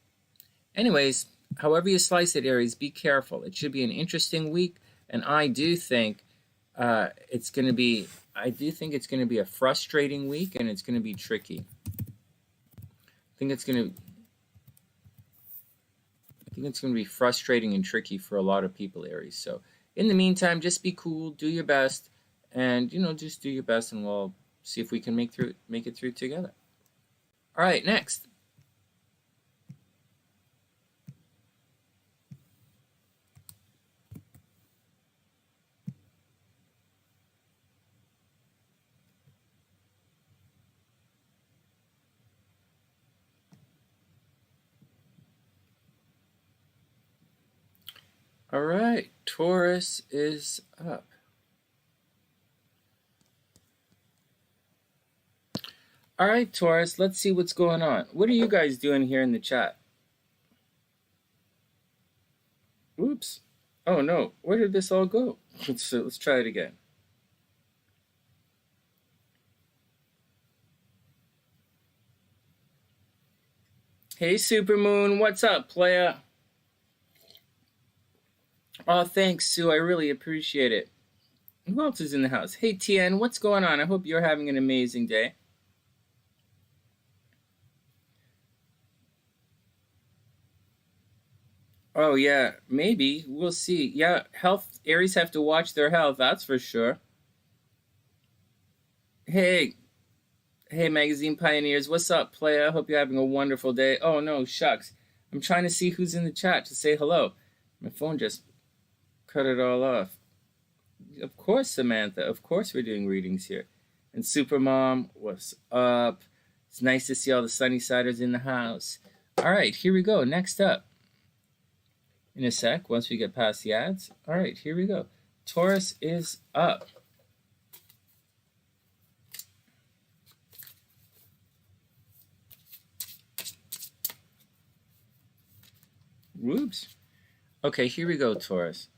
Anyways, however you slice it, Aries, be careful. It should be an interesting week. And I do think it's going to be a frustrating week, and it's going to be tricky. I think it's going to be frustrating and tricky for a lot of people, Aries. So in the meantime, just be cool, do your best, and just do your best, and we'll see if we can make it through together. All right, next. All right, Taurus is up. All right, Taurus, let's see what's going on. What are you guys doing here in the chat? Oops. Oh, no. Where did this all go? Let's try it again. Hey, Supermoon. What's up, playa? Oh, thanks, Sue. I really appreciate it. Who else is in the house? Hey, Tien, what's going on? I hope you're having an amazing day. Oh, yeah, maybe. We'll see. Yeah, health. Aries have to watch their health, that's for sure. Hey, Magazine Pioneers. What's up, playa? Hope you're having a wonderful day. Oh, no, shucks. I'm trying to see who's in the chat to say hello. My phone just cut it all off. Of course, Samantha. Of course we're doing readings here. And Supermom, what's up? It's nice to see all the SunnySiders in the house. All right, here we go. Next up. In a sec, once we get past the ads. All right, here we go. Taurus is up. Whoops. Okay, here we go, Taurus.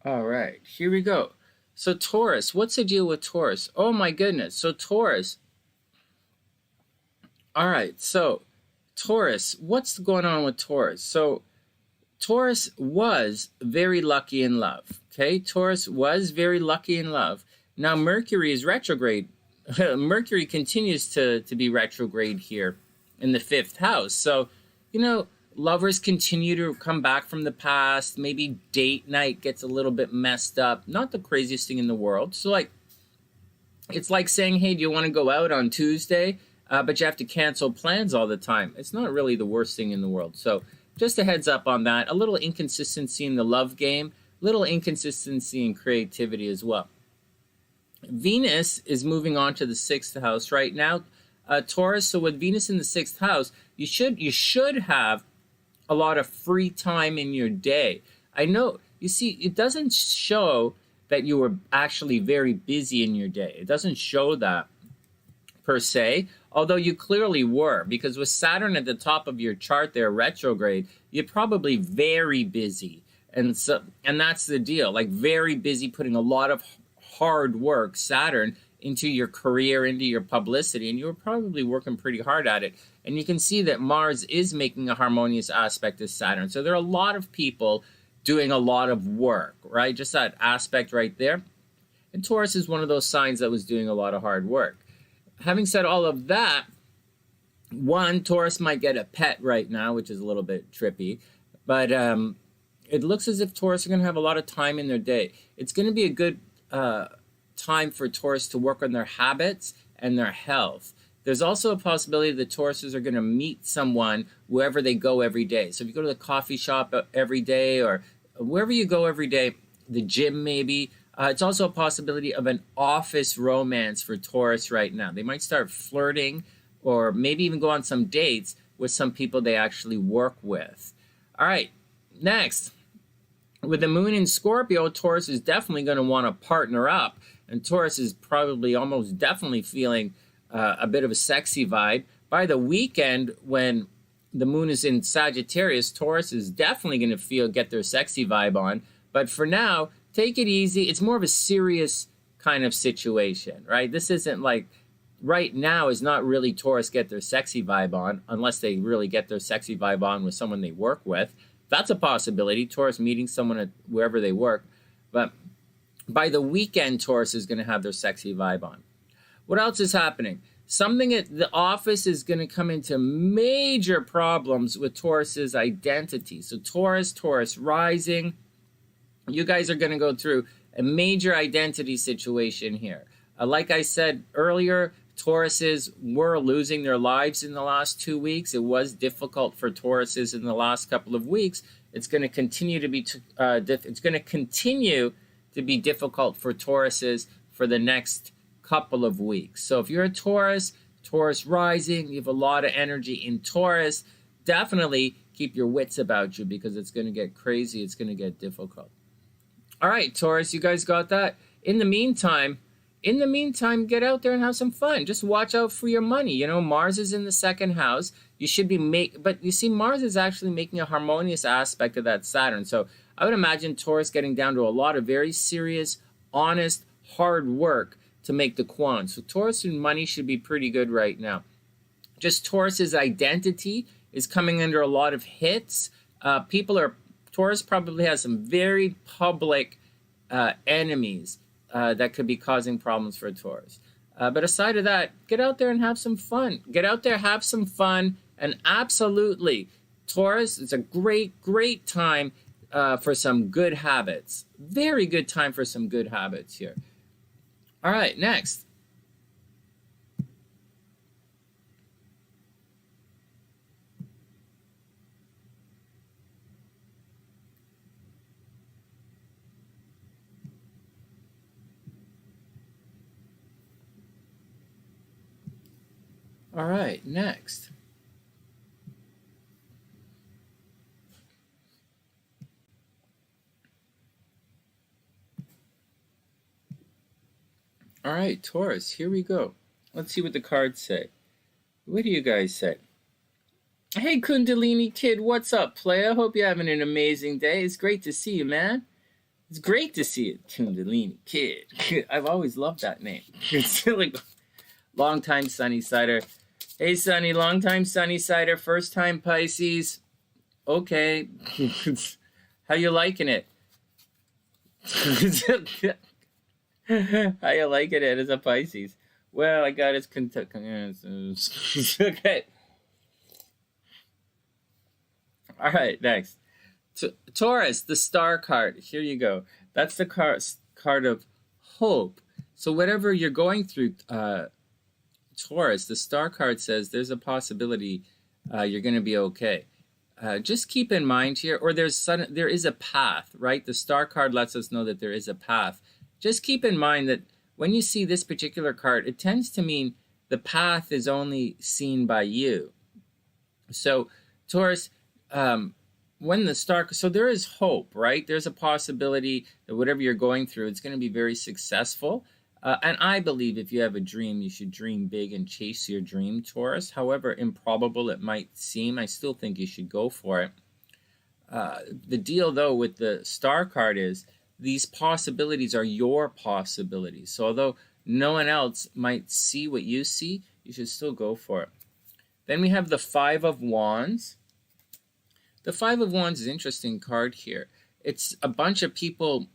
All right, here we go. So Taurus, what's the deal with Taurus? Oh my goodness. So Taurus. All right, so Taurus, what's going on with Taurus? So Taurus was very lucky in love. Okay, Taurus was very lucky in love. Now Mercury is retrograde. Mercury continues to be retrograde here in the 5th house. So, lovers continue to come back from the past. Maybe date night gets a little bit messed up. Not the craziest thing in the world. So, it's like saying, hey, do you want to go out on Tuesday? But you have to cancel plans all the time. It's not really the worst thing in the world. So, just a heads up on that. A little inconsistency in the love game. Little inconsistency in creativity as well. Venus is moving on to the 6th house right now. Taurus, so with Venus in the 6th house, you should have a lot of free time in your day. I know, you see, it doesn't show that you were actually very busy in your day. It doesn't show that per se, although you clearly were, because with Saturn at the top of your chart there, retrograde, you're probably very busy. And that's the deal, like very busy, putting a lot of hard work, Saturn, into your career, into your publicity, and you were probably working pretty hard at it. And you can see that Mars is making a harmonious aspect to Saturn. So there are a lot of people doing a lot of work, right? Just that aspect right there. And Taurus is one of those signs that was doing a lot of hard work. Having said all of that, one, Taurus might get a pet right now, which is a little bit trippy, but it looks as if Taurus are going to have a lot of time in their day. It's going to be a good time for Taurus to work on their habits and their health. There's also a possibility that Tauruses are going to meet someone wherever they go every day. So if you go to the coffee shop every day, or wherever you go every day, the gym maybe, it's also a possibility of an office romance for Taurus right now. They might start flirting or maybe even go on some dates with some people they actually work with. All right, next. With the moon in Scorpio, Taurus is definitely going to want to partner up. And Taurus is probably almost definitely feeling a bit of a sexy vibe. By the weekend, when the moon is in Sagittarius, Taurus is definitely going to get their sexy vibe on. But for now, take it easy. It's more of a serious kind of situation, right? This isn't like, right now is not really Taurus get their sexy vibe on, unless they really get their sexy vibe on with someone they work with. That's a possibility, Taurus meeting someone at wherever they work. But by the weekend, Taurus is going to have their sexy vibe on. What else is happening? Something at the office is going to come into major problems with Taurus's identity. So Taurus rising, you guys are going to go through a major identity situation here. Like I said earlier, Tauruses were losing their lives in the last 2 weeks. It was difficult for Tauruses in the last couple of weeks. It's going to continue to be difficult for Tauruses for the next couple of weeks. So if you're a Taurus rising, you have a lot of energy in Taurus, definitely keep your wits about you, because it's going to get crazy. It's going to get difficult. All right, Taurus, you guys got that? In the meantime, get out there and have some fun. Just watch out for your money. You know, Mars is in the second house. You should be but you see, Mars is actually making a harmonious aspect of that Saturn. So I would imagine Taurus getting down to a lot of very serious, honest, hard work to make the quant. So Taurus and money should be pretty good right now. Just Taurus's identity is coming under a lot of hits. Taurus probably has some very public enemies that could be causing problems for Taurus. But aside of that, get out there and have some fun. Get out there, have some fun, and absolutely, Taurus, it's a great, great time for some good habits. Very good time for some good habits here. All right, next. All right, next. All right, Taurus, here we go. Let's see what the cards say. What do you guys say? Hey, Kundalini Kid, what's up, playa? Hope you're having an amazing day. It's great to see you, man. It's great to see you, Kundalini Kid. I've always loved that name. It's like long-time SunnySider. Hey, Sonny, long-time SunnySider, first-time Pisces. Okay. How you liking it? How you liking it as a Pisces? Well, I got his okay. All right, next. Taurus, the star card. Here you go. That's the card of hope. So whatever you're going through, Taurus, the star card says there's a possibility you're going to be okay. Just keep in mind here, or there is a path, right? The star card lets us know that there is a path. Just keep in mind that when you see this particular card, it tends to mean the path is only seen by you. So, Taurus, when the star, so there is hope, right? There's a possibility that whatever you're going through, it's going to be very successful. And I believe if you have a dream, you should dream big and chase your dream, Taurus. However improbable it might seem, I still think you should go for it. The deal, though, with the star card is these possibilities are your possibilities. So although no one else might see what you see, you should still go for it. Then we have the Five of Wands. The Five of Wands is an interesting card here. It's a bunch of people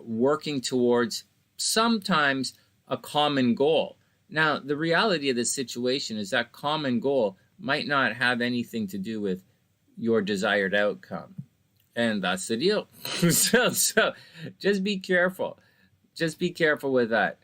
working towards sometimes a common goal. Now, the reality of this situation is that common goal might not have anything to do with your desired outcome. And that's the deal. So just be careful. Just be careful with that.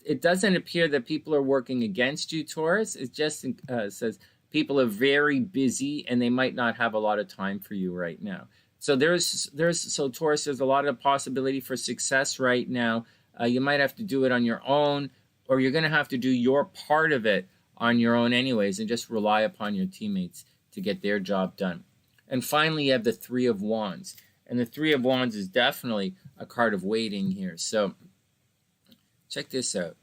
It doesn't appear that people are working against you, Taurus. It just says people are very busy and they might not have a lot of time for you right now. So so Taurus, there's a lot of possibility for success right now. You might have to do it on your own, or you're going to have to do your part of it on your own anyways and just rely upon your teammates to get their job done. And finally, you have the Three of Wands. And the Three of Wands is definitely a card of waiting here. So check this out.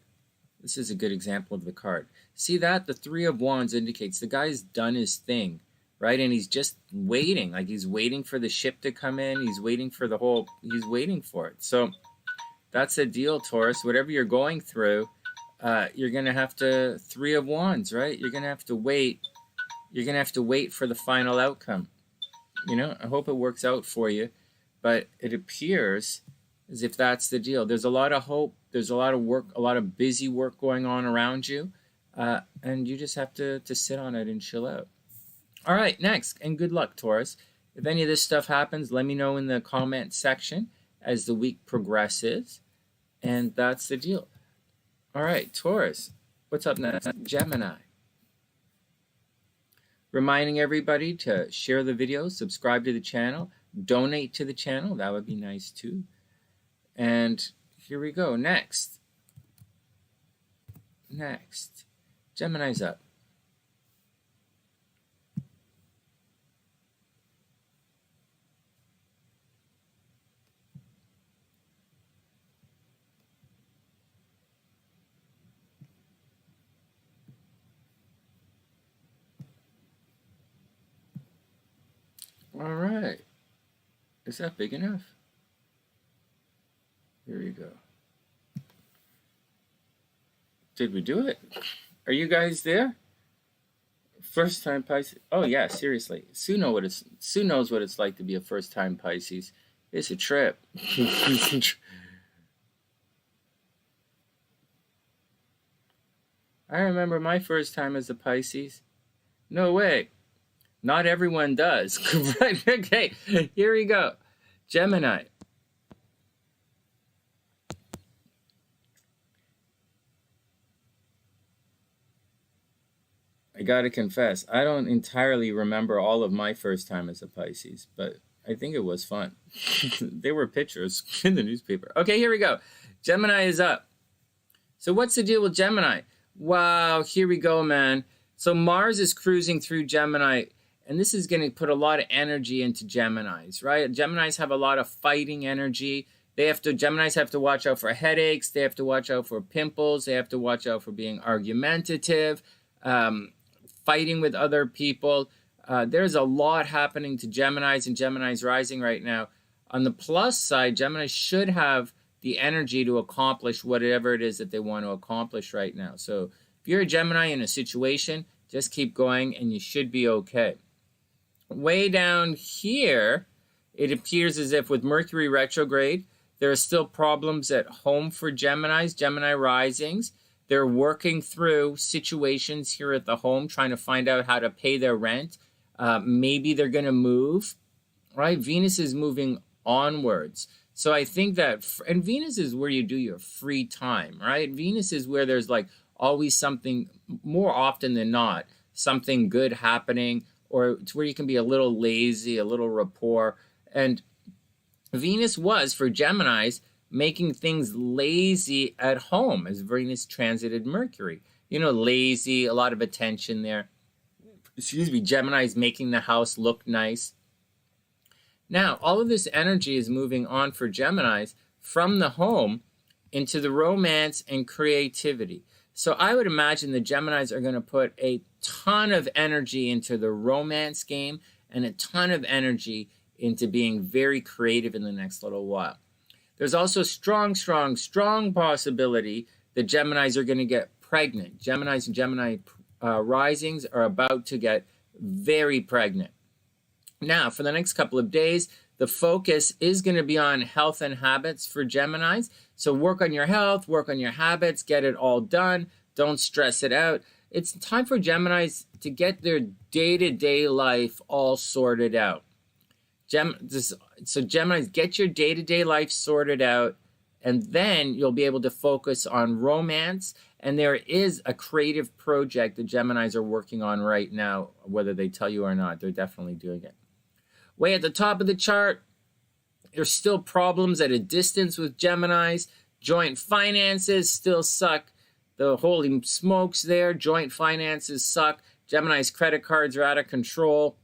This is a good example of the card. See that? The Three of Wands indicates the guy's done his thing, right? And he's just waiting. Like he's waiting for the ship to come in. He's waiting for he's waiting for it. So that's the deal, Taurus. Whatever you're going through, you're going to have to, Three of Wands, right? You're going to have to wait. You're going to have to wait for the final outcome. You know, I hope it works out for you. But it appears as if that's the deal. There's a lot of hope. There's a lot of work, a lot of busy work going on around you. And you just have to sit on it and chill out. All right, next. And good luck, Taurus. If any of this stuff happens, let me know in the comment section as the week progresses. And that's the deal. All right, Taurus. What's up next? Gemini. Reminding everybody to share the video, subscribe to the channel, donate to the channel. That would be nice too. And here we go. Next. Gemini's up. All right. Is that big enough? Here you go. Did we do it? Are you guys there? First time Pisces. Oh yeah, seriously. Sue knows what it's like to be a first time Pisces. It's a trip. I remember my first time as a Pisces. No way. Not everyone does. Right? Okay, here we go. Gemini. I gotta confess, I don't entirely remember all of my first time as a Pisces, but I think it was fun. There were pictures in the newspaper. Okay, here we go. Gemini is up. So what's the deal with Gemini? Wow, here we go, man. So Mars is cruising through Gemini, and this is going to put a lot of energy into Geminis, right? Geminis have a lot of fighting energy. Geminis have to watch out for headaches. They have to watch out for pimples. They have to watch out for being argumentative, fighting with other people. There's a lot happening to Geminis and Geminis rising right now. On the plus side, Gemini should have the energy to accomplish whatever it is that they want to accomplish right now. So if you're a Gemini in a situation, just keep going and you should be okay. Way down here, it appears as if with Mercury retrograde, there are still problems at home for Geminis, Gemini risings. They're working through situations here at the home, trying to find out how to pay their rent. Maybe they're going to move, right? Venus is moving onwards. So I think that, and Venus is where you do your free time, right? Venus is where there's like always something, more often than not, something good happening, or it's where you can be a little lazy, a little rapport. And Venus was, for Geminis, making things lazy at home as Venus transited Mercury. You know, lazy, a lot of attention there. Excuse me, Gemini's making the house look nice. Now, all of this energy is moving on for Geminis from the home into the romance and creativity. So I would imagine the Geminis are going to put a ton of energy into the romance game and a ton of energy into being very creative in the next little while. There's also strong possibility that Geminis are going to get pregnant. Geminis and Gemini risings are about to get very pregnant. Now, for the next couple of days, the focus is going to be on health and habits for Geminis. So work on your health, work on your habits, get it all done. Don't stress it out. It's time for Geminis to get their day-to-day life all sorted out. So Geminis, get your day-to-day life sorted out, and then you'll be able to focus on romance. And there is a creative project the Geminis are working on right now, whether they tell you or not. They're definitely doing it. Way at the top of the chart, there's still problems at a distance with Geminis. Joint finances still suck. The holy smokes there. Joint finances suck. Gemini's credit cards are out of control.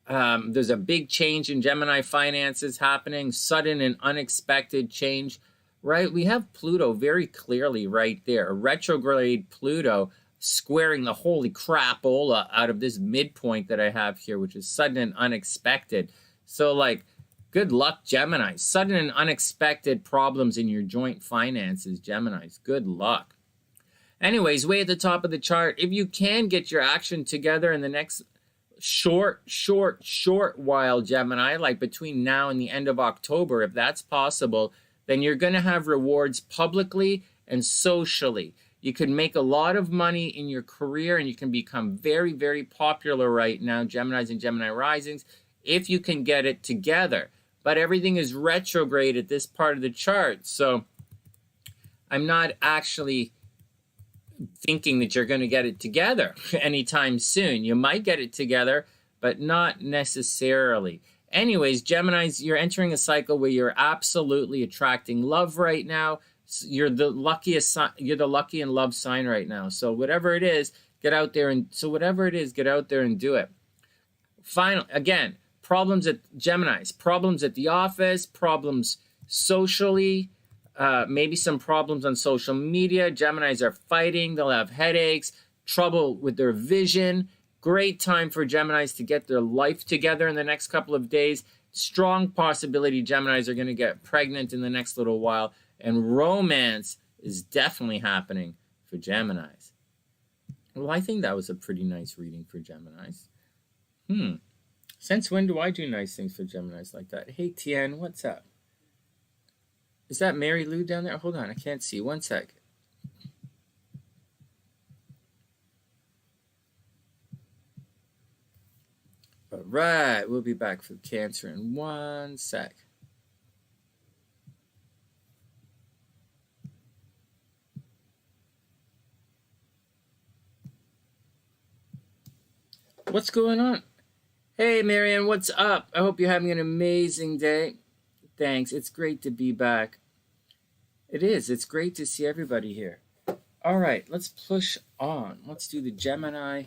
There's a big change in Gemini finances happening. Sudden and unexpected change. Right? We have Pluto very clearly right there. A retrograde Pluto squaring the holy crapola out of this midpoint that I have here, which is sudden and unexpected. So, like, good luck, Gemini. Sudden and unexpected problems in your joint finances, Geminis. Good luck. Anyways, way at the top of the chart, if you can get your action together in the next short while, Gemini, like between now and the end of October, if that's possible, then you're going to have rewards publicly and socially. You can make a lot of money in your career, and you can become very, very popular right now, Geminis and Gemini risings, if you can get it together. But everything is retrograde at this part of the chart, so I'm not actually thinking that you're going to get it together anytime soon. You might get it together, but not necessarily. Anyways, Geminis, you're entering a cycle where you're absolutely attracting love right now. You're the luckiest, you're the lucky and love sign right now. So whatever it is, get out there and do it. Final, again, problems at Geminis, problems at the office, problems socially, maybe some problems on social media. Geminis are fighting. They'll have headaches, trouble with their vision. Great time for Geminis to get their life together in the next couple of days. Strong possibility Geminis are going to get pregnant in the next little while. And romance is definitely happening for Geminis. Well, I think that was a pretty nice reading for Geminis. Since when do I do nice things for Geminis like that? Hey, Tien, what's up? Is that Mary Lou down there? Hold on, I can't see. One sec. All right, we'll be back for Cancer in 1 sec. What's going on? Hey, Marianne, what's up? I hope you're having an amazing day. Thanks. It's great to be back. It is. It's great to see everybody here. All right, let's push on. Let's do the Gemini.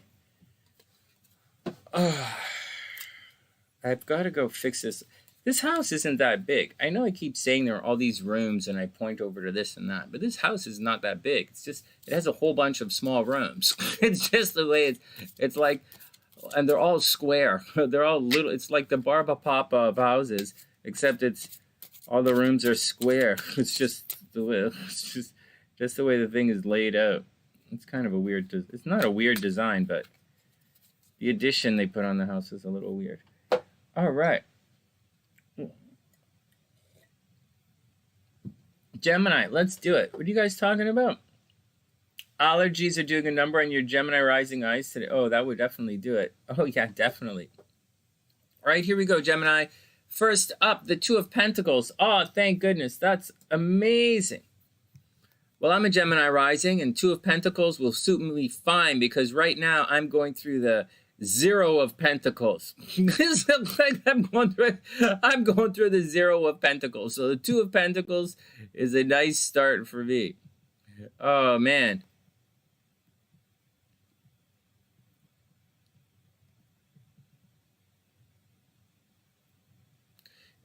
I've got to go fix this. This house isn't that big. I know I keep saying there are all these rooms and I point over to this and that, but this house is not that big. It's just, it has a whole bunch of small rooms. It's just the way it's like, and they're all square. They're all little. It's like the Barba Papa of houses, except it's all the rooms are square. It's just the way. It's just the way the thing is laid out. It's kind of a weird. It's not a weird design, but the addition they put on the house is a little weird. All right, Gemini. Let's do it. What are you guys talking about? Allergies are doing a number on your Gemini rising eyes today. Oh, that would definitely do it. Oh, yeah, definitely. All right, here we go, Gemini. First up, the Two of Pentacles. Oh, thank goodness. That's amazing. Well, I'm a Gemini rising, and Two of Pentacles will suit me fine because right now I'm going through the Zero of Pentacles. This looks like I'm going through the Zero of Pentacles. So the Two of Pentacles is a nice start for me. Oh, man.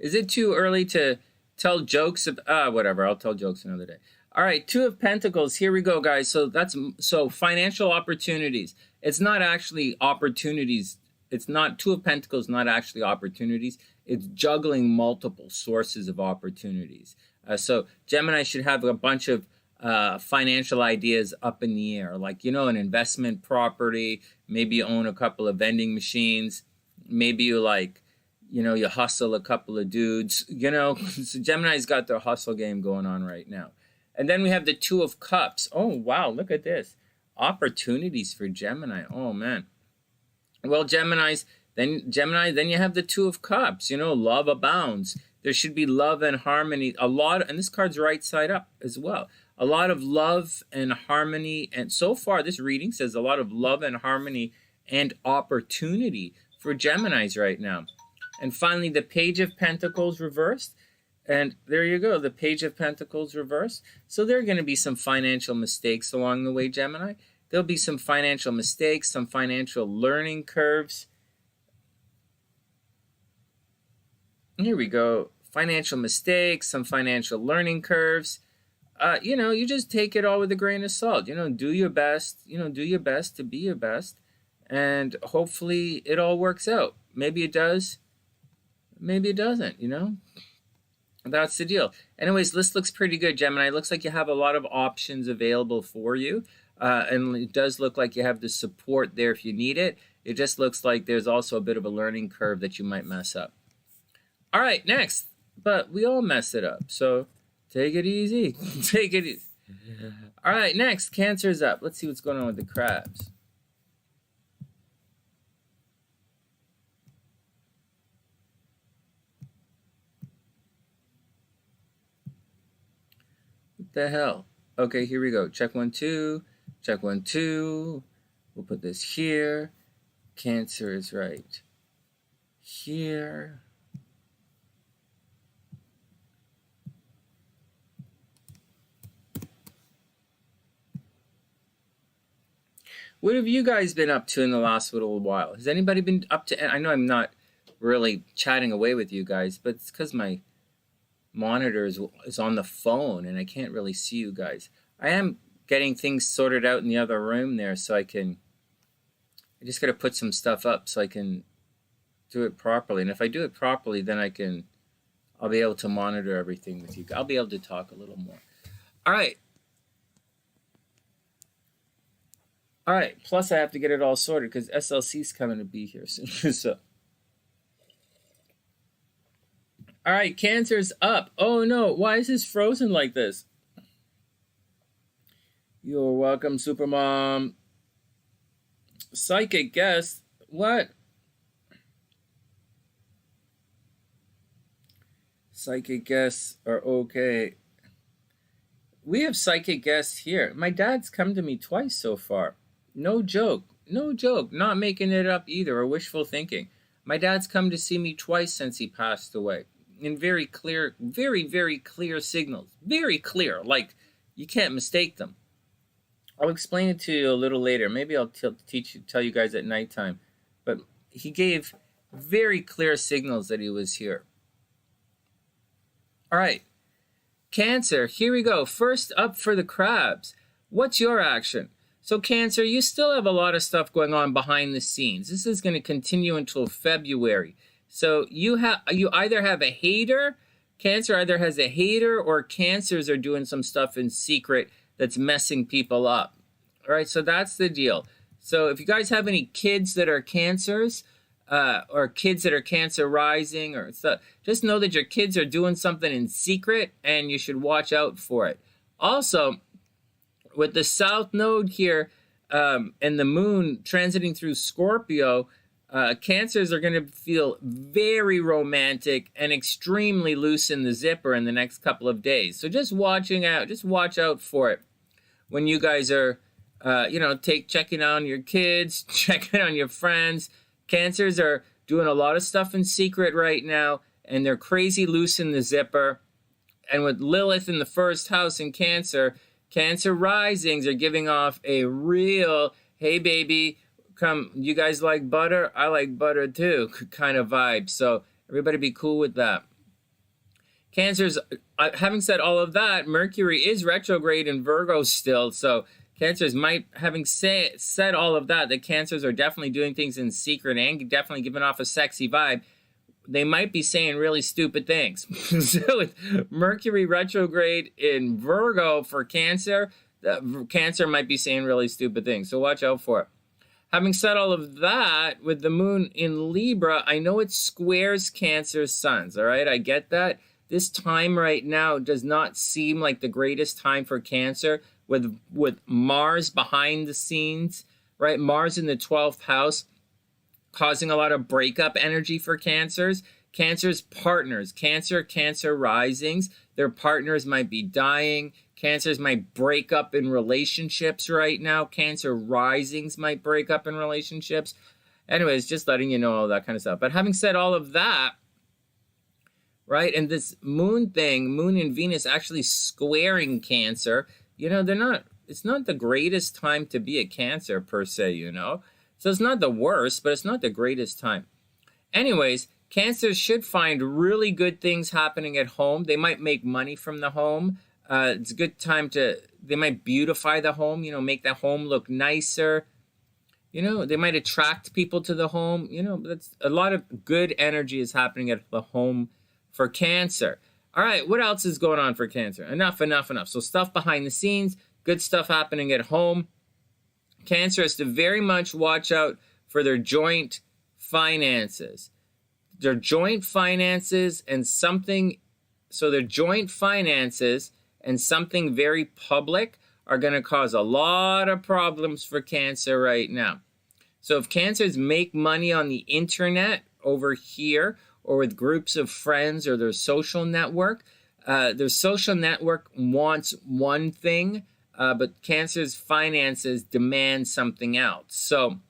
Is it too early to tell jokes? Whatever. I'll tell jokes another day. All right, Two of Pentacles. Here we go, guys. So financial opportunities. It's not actually opportunities. It's not Two of Pentacles, not actually opportunities. It's juggling multiple sources of opportunities. So Gemini should have a bunch of financial ideas up in the air, like, you know, an investment property. Maybe you own a couple of vending machines. Maybe you you hustle a couple of dudes, you know. So Gemini's got their hustle game going on right now. And then we have the Two of Cups. Oh, wow, look at this. Opportunities for Gemini. Oh, man. Well, Gemini, then you have the Two of Cups. You know, love abounds. There should be love and harmony. And this card's right side up as well. A lot of love and harmony. And so far, this reading says a lot of love and harmony and opportunity for Geminis right now. And finally, the Page of Pentacles reversed. And there you go, the Page of Pentacles reversed. So there are going to be some financial mistakes along the way, Gemini. There'll be some financial mistakes, some financial learning curves. Here we go. Financial mistakes, some financial learning curves. You know, you just take it all with a grain of salt. You know, do your best. You know, do your best to be your best. And hopefully it all works out. Maybe it does. Maybe it doesn't, you know. That's the deal. Anyways, this looks pretty good, Gemini. It looks like you have a lot of options available for you. And it does look like you have the support there if you need it. It just looks like there's also a bit of a learning curve that you might mess up. All right, next. But we all mess it up. So take it easy. Take it easy. All right, next. Cancer's up. Let's see what's going on with the crabs. What the hell? Okay, here we go. Check 1, 2. Check 1, 2. We'll put this here. Cancer is right here. What have you guys been up to in the last little while? Has anybody been up to... I know I'm not really chatting away with you guys, but it's because my monitor is on the phone and I can't really see you guys. I am getting things sorted out in the other room there so I just got to put some stuff up so I can do it properly. And if I do it properly, then I'll be able to monitor everything with you. I'll be able to talk a little more. All right. All right. Plus I have to get it all sorted because SLC's coming to be here soon. So. All right, Cancer's up. Oh no, why is this frozen like this? You're welcome, Supermom. Psychic guest. What? Psychic guests are okay. We have psychic guests here. My dad's come to me twice so far. No joke. No joke. Not making it up either or wishful thinking. My dad's come to see me twice since he passed away. In very clear, very, very clear signals. Very clear. Like, you can't mistake them. I'll explain it to you a little later. Maybe I'll tell you guys at nighttime. But he gave very clear signals that he was here. All right. Cancer, here we go. First up for the crabs. What's your action? So Cancer, you still have a lot of stuff going on behind the scenes. This is going to continue until February. So you either have a hater, Cancer either has a hater, or Cancers are doing some stuff in secret that's messing people up. All right, so that's the deal. So if you guys have any kids that are Cancers, or kids that are Cancer rising, or stuff, just know that your kids are doing something in secret, and you should watch out for it. Also, with the South Node here, and the Moon transiting through Scorpio, Cancers are going to feel very romantic and extremely loose in the zipper in the next couple of days. So just watch out for it when you guys are, checking on your kids, checking on your friends. Cancers are doing a lot of stuff in secret right now, and they're crazy loose in the zipper. And with Lilith in the first house in Cancer, Cancer risings are giving off a real, hey baby, come, you guys like butter? I like butter too, kind of vibe. So everybody be cool with that. Cancers, having said all of that, Mercury is retrograde in Virgo still. So Cancers might, having said all of that, the Cancers are definitely doing things in secret and definitely giving off a sexy vibe. They might be saying really stupid things. So with Mercury retrograde in Virgo for Cancer, Cancer might be saying really stupid things. So watch out for it. Having said all of that, with the moon in Libra, I know it squares Cancer's suns, all right? I get that. This time right now does not seem like the greatest time for Cancer with Mars behind the scenes, right? Mars in the 12th house, causing a lot of breakup energy for Cancers. Cancer's partners, Cancer risings, their partners might be dying. Cancers might break up in relationships right now. Cancer risings might break up in relationships. Anyways, just letting you know all that kind of stuff. But having said all of that, right, and this moon thing, moon and Venus actually squaring Cancer, you know, it's not the greatest time to be a Cancer per se, you know. So it's not the worst, but it's not the greatest time. Anyways, Cancers should find really good things happening at home. They might make money from the home. It's a good time they might beautify the home, you know, make the home look nicer. You know, they might attract people to the home. You know, that's a lot of good energy is happening at the home for Cancer. All right, what else is going on for Cancer? Enough. So stuff behind the scenes, good stuff happening at home. Cancer has to very much watch out for their joint finances. Their joint finances and something very public are going to cause a lot of problems for Cancer right now. So if Cancers make money on the internet over here or with groups of friends or their social network wants one thing, but Cancer's finances demand something else. So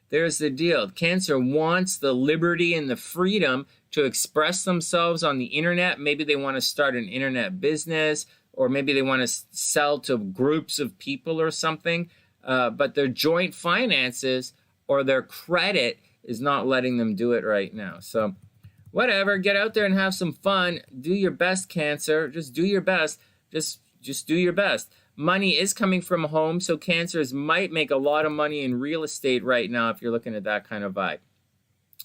there's the deal. Cancer wants the liberty and the freedom to express themselves on the internet. Maybe they want to start an internet business, or maybe they want to sell to groups of people or something. But their joint finances or their credit is not letting them do it right now. So whatever, get out there and have some fun. Do your best, Cancer. Just do your best. Just do your best. Money is coming from home, so Cancers might make a lot of money in real estate right now if you're looking at that kind of vibe.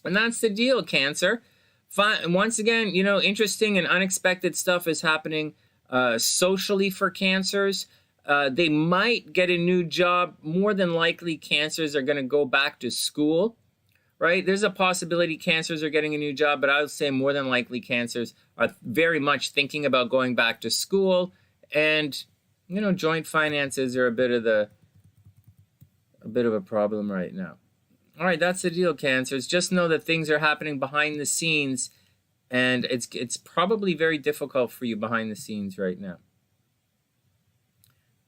And that's the deal, Cancer. Once again, you know, interesting and unexpected stuff is happening socially for Cancers. They might get a new job. More than likely, Cancers are going to go back to school, right? There's a possibility Cancers are getting a new job, but I would say more than likely Cancers are very much thinking about going back to school. And you know, joint finances are a bit of a problem right now. All right, that's the deal, Cancers. Just know that things are happening behind the scenes, and it's probably very difficult for you behind the scenes right now.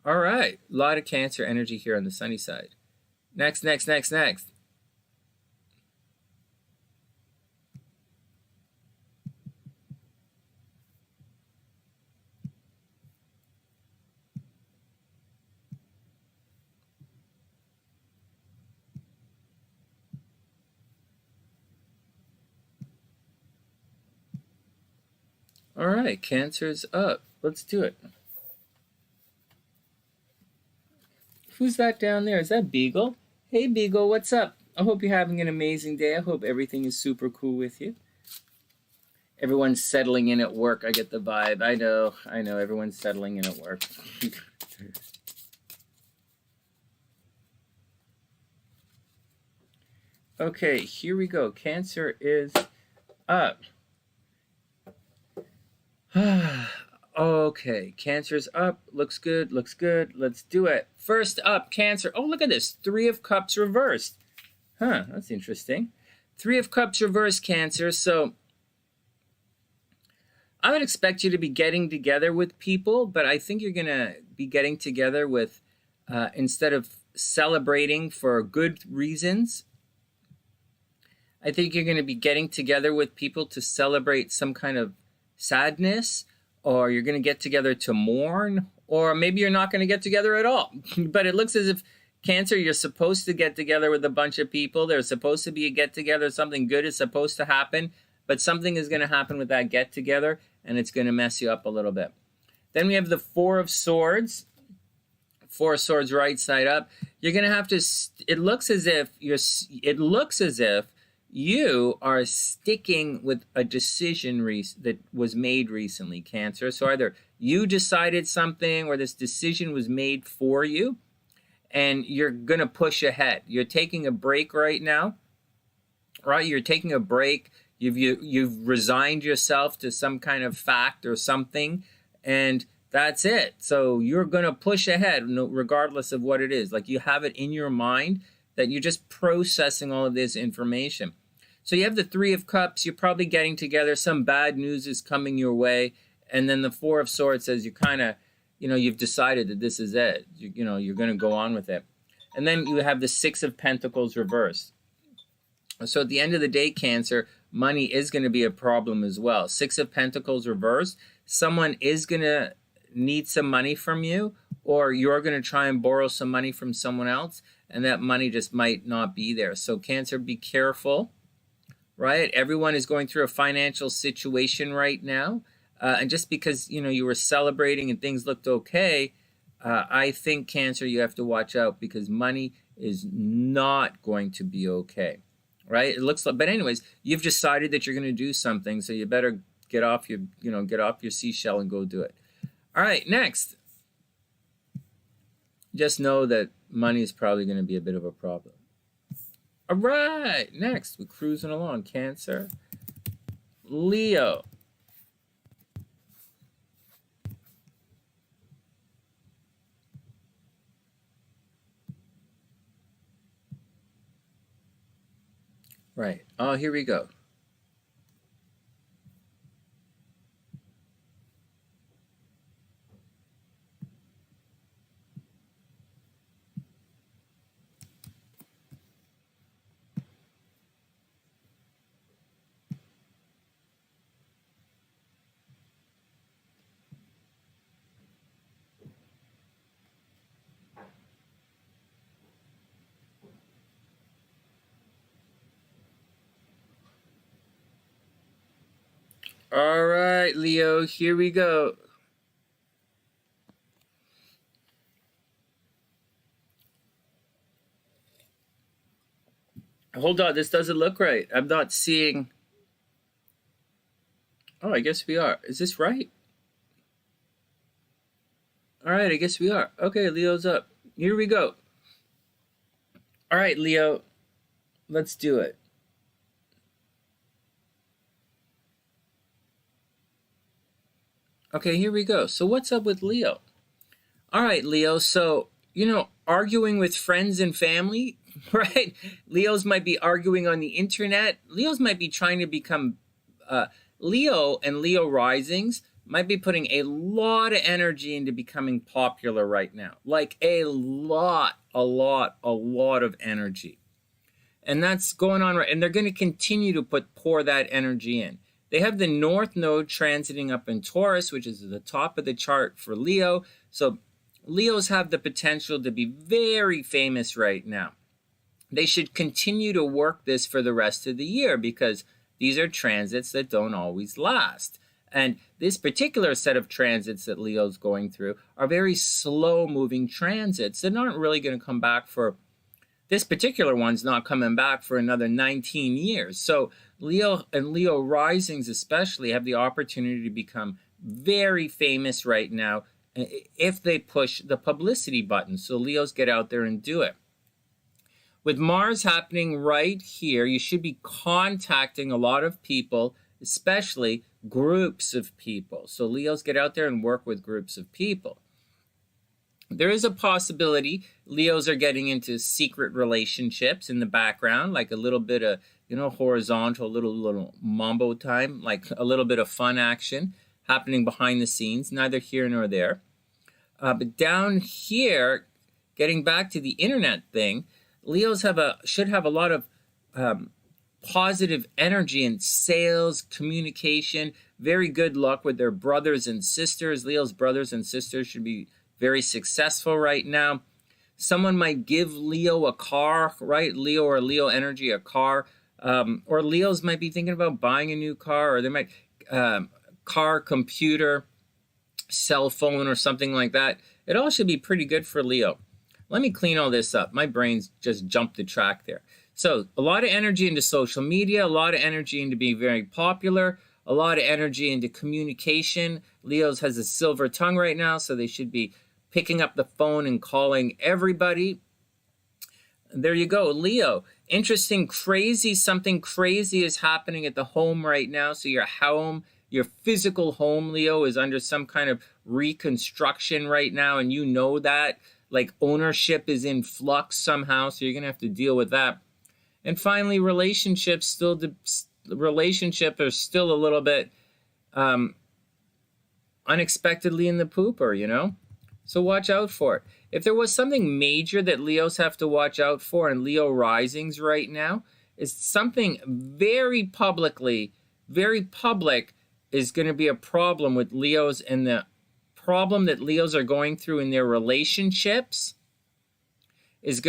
All right, a lot of Cancer energy here on the sunny side. Next. All right, Cancer's up. Let's do it. Who's that down there? Is that Beagle? Hey, Beagle, what's up? I hope you're having an amazing day. I hope everything is super cool with you. Everyone's settling in at work. I get the vibe. I know. Everyone's settling in at work. Okay, here we go. Cancer is up. Okay, Cancer's up. Looks good. Let's do it. First up, Cancer. Oh, look at this. 3 of Cups reversed. Huh, that's interesting. 3 of Cups reversed, Cancer. So I would expect you to be getting together with people, but I think you're going to be getting together with, instead of celebrating for good reasons, I think you're going to be getting together with people to celebrate some kind of sadness, or you're going to get together to mourn, or maybe you're not going to get together at all. But it looks as if, Cancer, you're supposed to get together with a bunch of people. There's supposed to be a get-together. Something good is supposed to happen, but something is going to happen with that get-together, and it's going to mess you up a little bit. Then we have the Four of Swords. Four of Swords right side up. You're going to have to, it looks as if you are sticking with a decision that was made recently, Cancer. So either you decided something or this decision was made for you, and you're going to push ahead. You're taking a break right now, right? You're taking a break. You've resigned yourself to some kind of fact or something, and that's it. So you're going to push ahead regardless of what it is. Like, you have it in your mind that you're just processing all of this information. So you have the Three of Cups. You're probably getting together. Some bad news is coming your way. And then the Four of Swords says you kind of, you've decided that this is it. You're going to go on with it. And then you have the Six of Pentacles reversed. So at the end of the day, Cancer, money is going to be a problem as well. Six of Pentacles reversed. Someone is going to need some money from you, or you're going to try and borrow some money from someone else, and that money just might not be there. So Cancer, be careful, right? Everyone is going through a financial situation right now. And just because, you were celebrating and things looked okay, I think, Cancer, you have to watch out, because money is not going to be okay, right? It looks like, but anyways, you've decided that you're going to do something, so you better get off your seashell and go do it. All right, next. Just know that money is probably going to be a bit of a problem. All right, next, we're cruising along, Cancer. Leo. Right. Oh, here we go. All right, Leo, here we go. Hold on, this doesn't look right. I'm not seeing. Oh, I guess we are. Is this right? All right, I guess we are. Okay, Leo's up. Here we go. All right, Leo, let's do it. Okay, here we go. So what's up with Leo? All right, Leo. So, arguing with friends and family, right? Leos might be arguing on the internet. Leos might be trying to become, Leo and Leo risings might be putting a lot of energy into becoming popular right now. Like a lot of energy. And that's going on right. And they're going to continue to pour that energy in. They have the North Node transiting up in Taurus, which is at the top of the chart for Leo. So Leos have the potential to be very famous right now. They should continue to work this for the rest of the year, because these are transits that don't always last. And this particular set of transits that Leo's going through are very slow-moving transits that aren't really going to come back for. This particular one's not coming back for another 19 years. So Leo and Leo risings especially have the opportunity to become very famous right now if they push the publicity button. So Leos, get out there and do it. With Mars happening right here, you should be contacting a lot of people, especially groups of people. So Leos, get out there and work with groups of people. There is a possibility Leos are getting into secret relationships in the background, like a little bit of, horizontal, little mambo time, like a little bit of fun action happening behind the scenes, neither here nor there. But down here, getting back to the internet thing, Leos should have a lot of positive energy in sales, communication, very good luck with their brothers and sisters. Leo's brothers and sisters should be very successful right now. Someone might give Leo a car, right? Leo or Leo energy, a car. Or Leos might be thinking about buying a new car, or they might car, computer, cell phone, or something like that. It all should be pretty good for Leo. Let me clean all this up. My brain's just jumped the track there. So a lot of energy into social media, a lot of energy into being very popular, a lot of energy into communication. Leo's has a silver tongue right now, so they should be picking up the phone and calling everybody. There you go, Leo. Interesting, crazy, something crazy is happening at the home right now. So your home, your physical home, Leo, is under some kind of reconstruction right now, and you know that. Like ownership is in flux somehow, so you're going to have to deal with that. And finally, relationships are still a little bit unexpectedly in the pooper, you know? So watch out for it. If there was something major that Leos have to watch out for, and Leo risings right now, is something very public is going to be a problem with Leos, and the problem that Leos are going through in their relationships is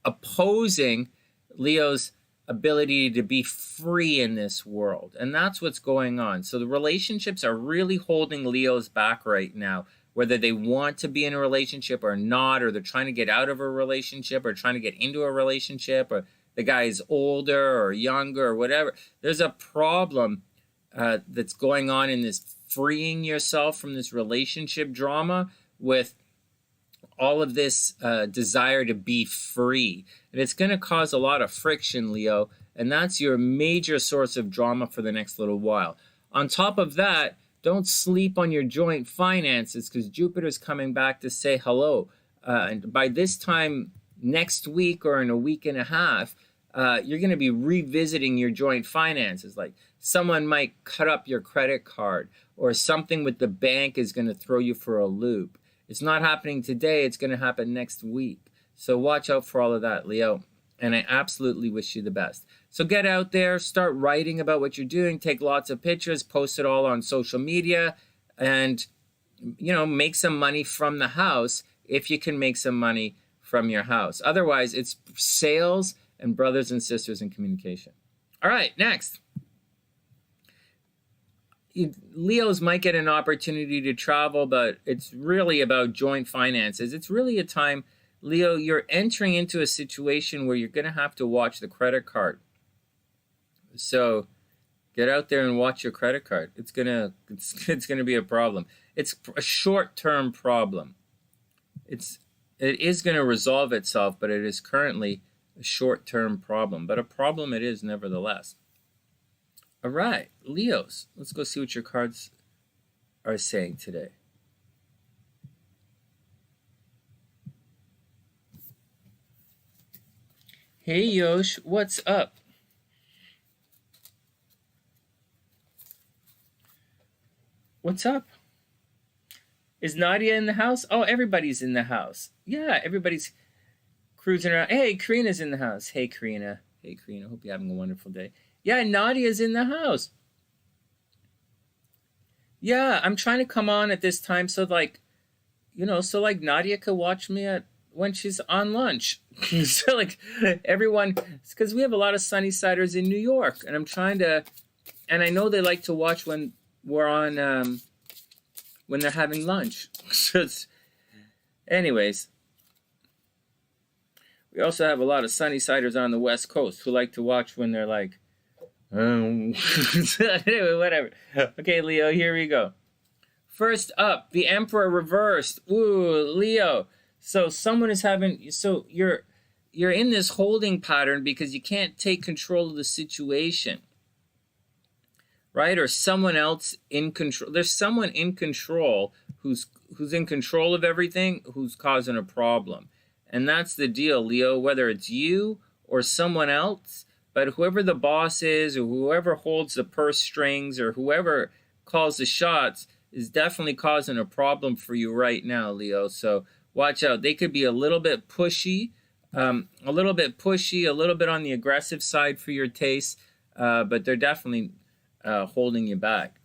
opposing Leo's ability to be free in this world. And that's what's going on. So the relationships are really holding Leos back right now, whether they want to be in a relationship or not, or they're trying to get out of a relationship or trying to get into a relationship, or the guy is older or younger or whatever. There's a problem that's going on in this freeing yourself from this relationship drama with all of this desire to be free. And it's going to cause a lot of friction, Leo, and that's your major source of drama for the next little while. On top of that, don't sleep on your joint finances, because Jupiter's coming back to say hello. And by this time next week or in a week and a half, you're going to be revisiting your joint finances. Like someone might cut up your credit card, or something with the bank is going to throw you for a loop. It's not happening today. It's going to happen next week. So watch out for all of that, Leo. And I absolutely wish you the best. So get out there, start writing about what you're doing, take lots of pictures, post it all on social media, and, you know, make some money from the house if you can make some money from your house. Otherwise, it's sales and brothers and sisters in communication. All right, next. Leos might get an opportunity to travel, but it's really about joint finances. It's really a time, Leo, you're entering into a situation where you're going to have to watch the credit card. So get out there and watch your credit card. It's gonna be a problem. It's a short-term problem. It is going to resolve itself, but it is currently a short-term problem. But a problem it is nevertheless. All right, Leos, let's go see what your cards are saying today. Hey, Yosh, what's up? What's up? Is Nadia in the house? Oh, everybody's in the house. Yeah, everybody's cruising around. Hey, Karina's in the house. Hey, Karina. Hey, Karina. Hope you're having a wonderful day. Yeah, Nadia's in the house. Yeah, I'm trying to come on at this time so Nadia could watch me when she's on lunch. So everyone, because we have a lot of Sunnysiders in New York, and I'm trying to, and I know they like to watch when we're on, when they're having lunch. So anyways, we also have a lot of Sunnysiders on the West Coast who like to watch when they're like, anyway, whatever. Okay, Leo, here we go. First up, the Emperor reversed. Ooh, Leo. So someone is having, so you're in this holding pattern because you can't take control of the situation, right? Or someone else in control. There's someone in control who's in control of everything, who's causing a problem. And that's the deal, Leo, whether it's you or someone else. But whoever the boss is, or whoever holds the purse strings, or whoever calls the shots is definitely causing a problem for you right now, Leo. So watch out. They could be a little bit pushy, a little bit on the aggressive side for your taste, but they're definitely holding you back.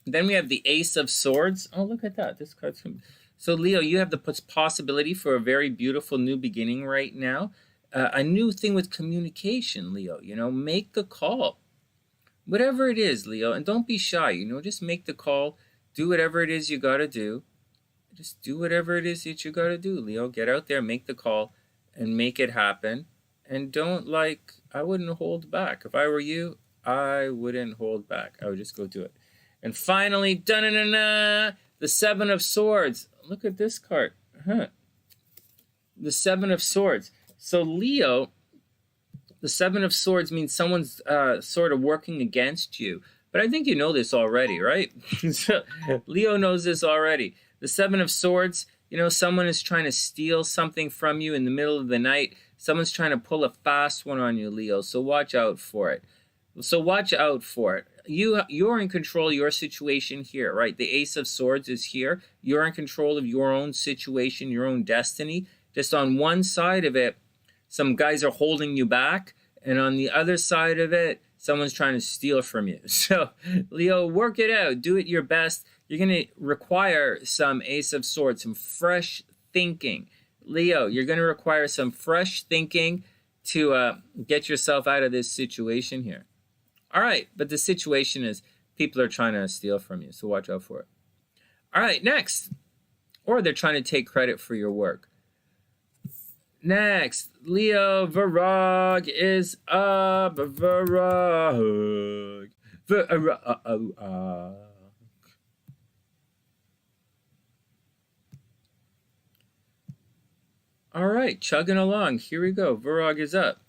Then we have the Ace of Swords. Oh, look at that. This card's from... So, Leo, you have the possibility for a very beautiful new beginning right now. A new thing with communication, Leo. You know, make the call. Whatever it is, Leo, and don't be shy, you know, just make the call, do whatever it is you got to do. Just do whatever it is that you got to do, Leo. Get out there, make the call, and make it happen. And don't, like, I wouldn't hold back. If I were you, I wouldn't hold back. I would just go do it. And finally, da-na-na-na, the Seven of Swords. Look at this card. The Seven of Swords. So, Leo, the Seven of Swords means someone's sort of working against you. But I think you know this already, right? So, Leo knows this already. The Seven of Swords, you know, someone is trying to steal something from you in the middle of the night. Someone's trying to pull a fast one on you, Leo. So watch out for it. So watch out for it. You're in control of your situation here, right? The Ace of Swords is here. You're in control of your own situation, your own destiny. Just on one side of it, some guys are holding you back. And on the other side of it, someone's trying to steal from you. So, Leo, work it out. Do it your best. You're going to require some Ace of Swords, some fresh thinking. Leo, you're going to require some fresh thinking to get yourself out of this situation here. All right, but the situation is people are trying to steal from you, so watch out for it. All right, next. Or they're trying to take credit for your work. Next, Leo, Virog is up. Virog. All right, chugging along. Here we go. Virog is up.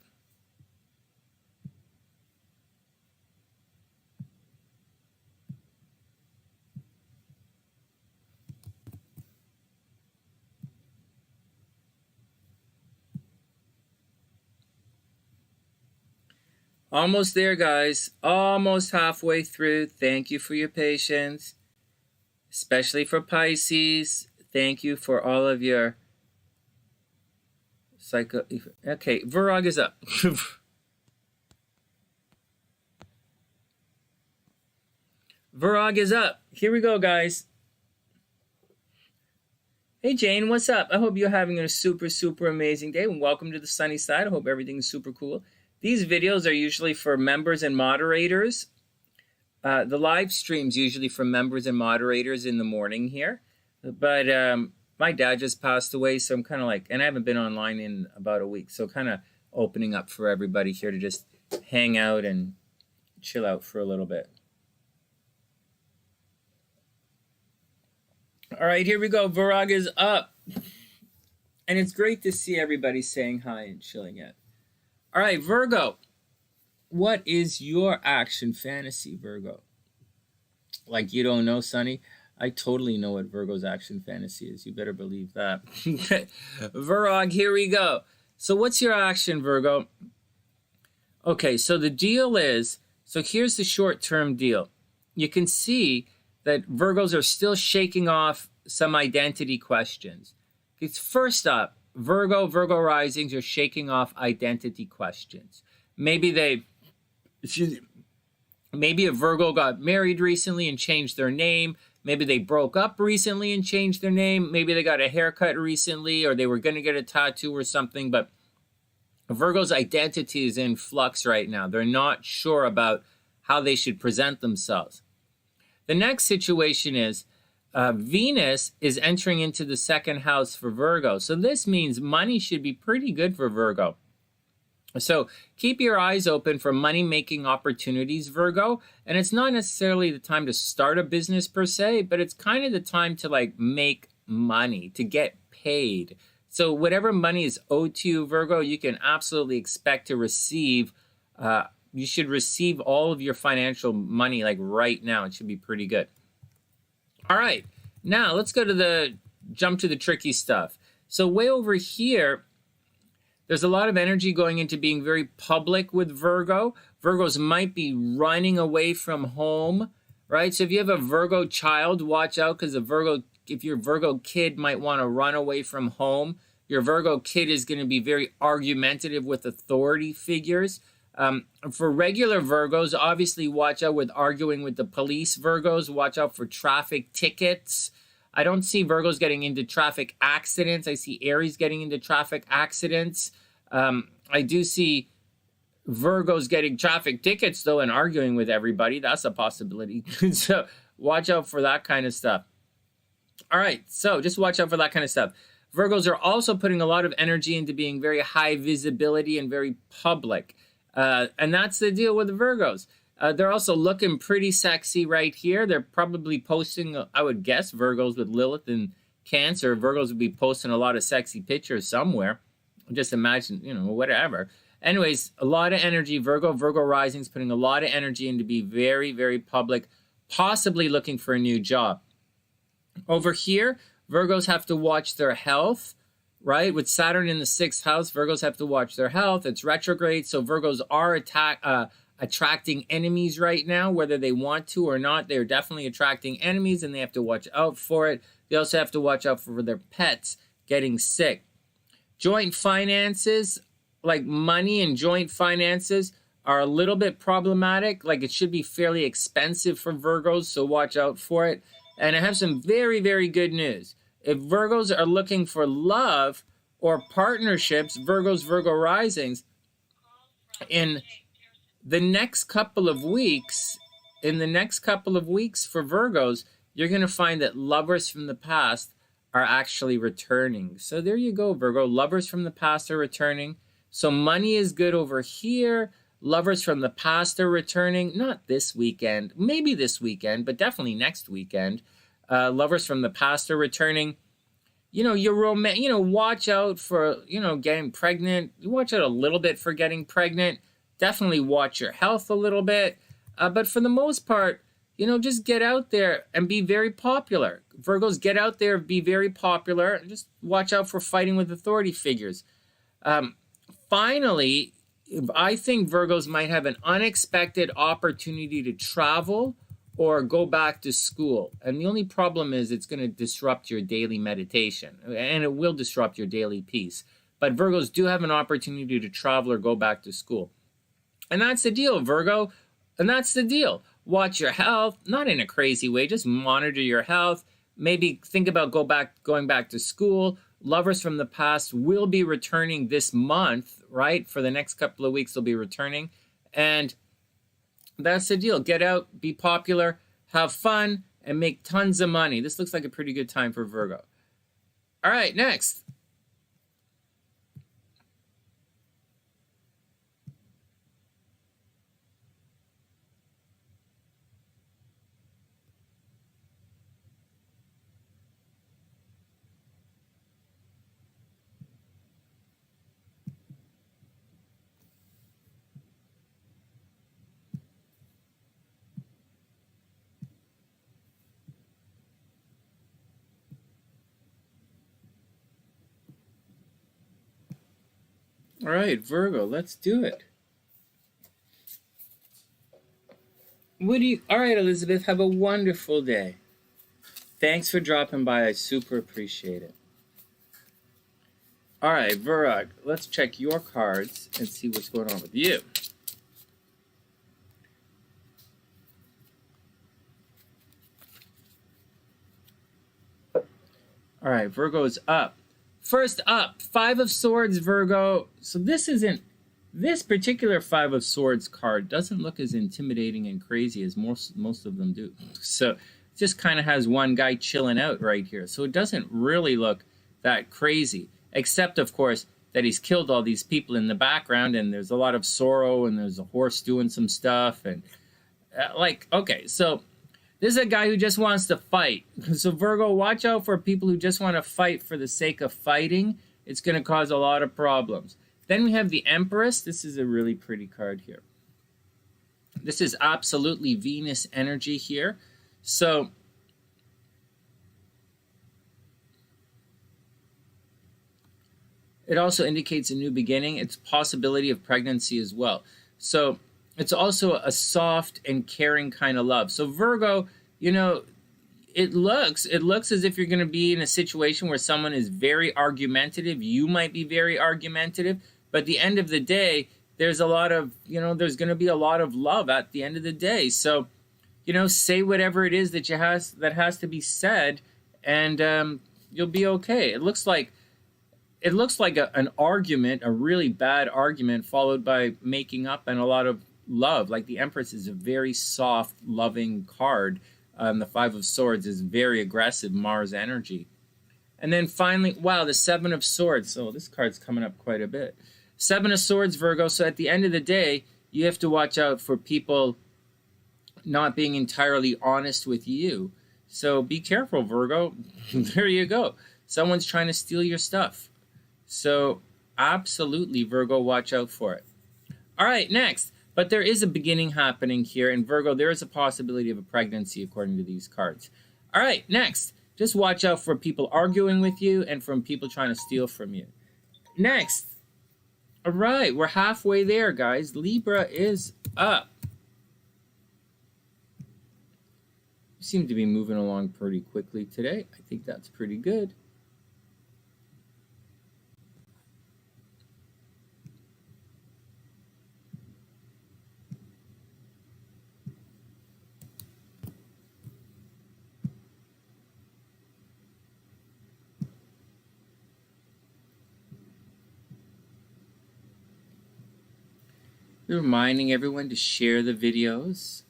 Almost there, guys. Almost halfway through. Thank you for your patience, especially for Pisces. Thank you for all of your Okay, Virog is up. Virog is up. Here we go, guys. Hey, Jane, what's up? I hope you're having a super, super amazing day. Welcome to the sunny side. I hope everything's super cool. These videos are usually for members and moderators. The live stream's usually for members and moderators in the morning here. But my dad just passed away, so I'm kind of like, and I haven't been online in about a week, so kind of opening up for everybody here to just hang out and chill out for a little bit. All right, here we go. Virog is up. And it's great to see everybody saying hi and chilling out. All right, Virgo. What is your action fantasy, Virgo? Like you don't know, Sonny? I totally know what Virgo's action fantasy is. You better believe that. Virog, here we go. So what's your action, Virgo? Okay, so the deal is, so here's the short-term deal. You can see that Virgos are still shaking off some identity questions. It's first up, Virgo risings are shaking off identity questions. Maybe a Virgo got married recently and changed their name. Maybe they broke up recently and changed their name. Maybe they got a haircut recently, or they were going to get a tattoo or something. But Virgo's identity is in flux right now. They're not sure about how they should present themselves. The next situation is Venus is entering into the second house for Virgo. So this means money should be pretty good for Virgo. So keep your eyes open for money-making opportunities, Virgo. And it's not necessarily the time to start a business per se, but it's kind of the time to like make money, to get paid. So whatever money is owed to you, Virgo, you can absolutely expect to receive. You should receive all of your financial money like right now. It should be pretty good. All right, now let's go to jump to the tricky stuff. So way over here, there's a lot of energy going into being very public with Virgo. Virgos might be running away from home, right? So if you have a Virgo child, watch out, because if your Virgo kid might want to run away from home. Your Virgo kid is going to be very argumentative with authority figures. For regular Virgos, obviously watch out with arguing with the police. Virgos, watch out for traffic tickets. I don't see Virgos getting into traffic accidents. I see Aries getting into traffic accidents. I do see Virgo's getting traffic tickets, though, and arguing with everybody. That's a possibility. So watch out for that kind of stuff. All right, so just watch out for that kind of stuff. Virgos are also putting a lot of energy into being very high visibility and very public. And that's the deal with the Virgos. They're also looking pretty sexy right here. They're probably posting, I would guess, Virgos with Lilith and Cancer. Virgos would be posting a lot of sexy pictures somewhere. Just imagine, you know, whatever. Anyways, a lot of energy. Virgo rising's putting a lot of energy into be very, very public, possibly looking for a new job. Over here, Virgos have to watch their health, right? With Saturn in the 6th house, Virgos have to watch their health. It's retrograde, so Virgos are attracting enemies right now, whether they want to or not. They're definitely attracting enemies, and they have to watch out for it. They also have to watch out for their pets getting sick. Joint finances, like money and joint finances, are a little bit problematic. Like, it should be fairly expensive for Virgos, so watch out for it. And I have some very, very good news. If Virgos are looking for love or partnerships, Virgo risings, in the next couple of weeks, for Virgos, you're going to find that lovers from the past are actually returning. So there you go, Virgo. Lovers from the past are returning. So money is good over here. Lovers from the past are returning. Not this weekend. Maybe this weekend, but definitely next weekend. Lovers from the past are returning. You know, watch out for, getting pregnant. Watch out a little bit for getting pregnant. Definitely watch your health a little bit. But for the most part, just get out there and be very popular. Virgos, get out there, be very popular. Just watch out for fighting with authority figures. Finally, I think Virgos might have an unexpected opportunity to travel or go back to school. And the only problem is it's going to disrupt your daily meditation, and it will disrupt your daily peace. But Virgos do have an opportunity to travel or go back to school. And that's the deal, Virgo. And that's the deal. Watch your health, not in a crazy way, just monitor your health. Maybe think about going back to school. Lovers from the past will be returning this month, right? For the next couple of weeks, they'll be returning. And that's the deal. Get out, be popular, have fun, and make tons of money. This looks like a pretty good time for Virgo. All right, next. All right, Virgo, let's do it. All right, Elizabeth, have a wonderful day. Thanks for dropping by. I super appreciate it. All right, Virog, let's check your cards and see what's going on with you. All right, Virgo is up. First up, 5 of Swords, Virgo. So this particular 5 of Swords card doesn't look as intimidating and crazy as most of them do. So it just kind of has one guy chilling out right here. So it doesn't really look that crazy, except, of course, that he's killed all these people in the background, and there's a lot of sorrow, and there's a horse doing some stuff. And okay, so this is a guy who just wants to fight. So Virgo, watch out for people who just want to fight for the sake of fighting. It's going to cause a lot of problems. Then we have the Empress. This is a really pretty card here. This is absolutely Venus energy here. So it also indicates a new beginning. It's possibility of pregnancy as well. So it's also a soft and caring kind of love. So Virgo, it looks as if you're going to be in a situation where someone is very argumentative. You might be very argumentative, but at the end of the day, there's a lot of, there's going to be a lot of love at the end of the day. So, say whatever it is that has to be said, and you'll be okay. It looks like it looks like an argument, a really bad argument, followed by making up and a lot of love. Like the Empress is a very soft, loving card. The Five of Swords is very aggressive Mars energy. And then finally, wow, the Seven of Swords. So this card's coming up quite a bit. Seven of Swords, Virgo. So at the end of the day, you have to watch out for people not being entirely honest with you. So be careful, Virgo. There you go. Someone's trying to steal your stuff. So absolutely, Virgo, watch out for it. All right, next. But there is a beginning happening here. And Virgo, there is a possibility of a pregnancy according to these cards. All right, next. Just watch out for people arguing with you and from people trying to steal from you. Next. All right, we're halfway there, guys. Libra is up. You seem to be moving along pretty quickly today. I think that's pretty good. Reminding everyone to share the videos.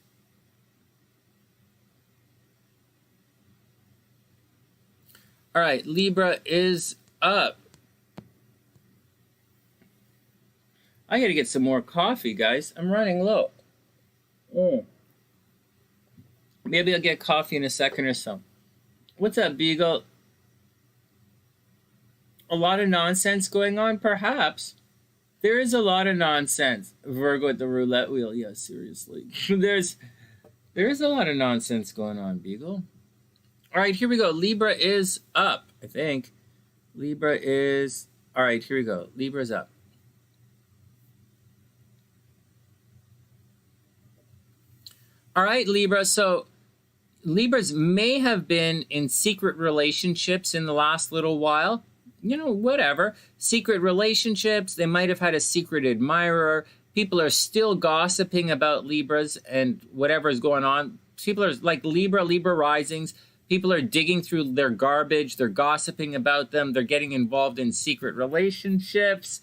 All right, Libra is up. I gotta get some more coffee, guys. I'm running low. Maybe I'll get coffee in a second or so. What's up, Beagle? A lot of nonsense going on, perhaps. There is a lot of nonsense. Virgo at the roulette wheel. Yeah, seriously. There is a lot of nonsense going on, Beagle. All right, here we go. Libra is up, I think. Libra is... All right, here we go. Libra's up. All right, Libra. So Libras may have been in secret relationships in the last little while. You know, whatever. Secret relationships. They might have had a secret admirer. People are still gossiping about Libras and whatever is going on. People are like Libra risings. People are digging through their garbage. They're gossiping about them. They're getting involved in secret relationships.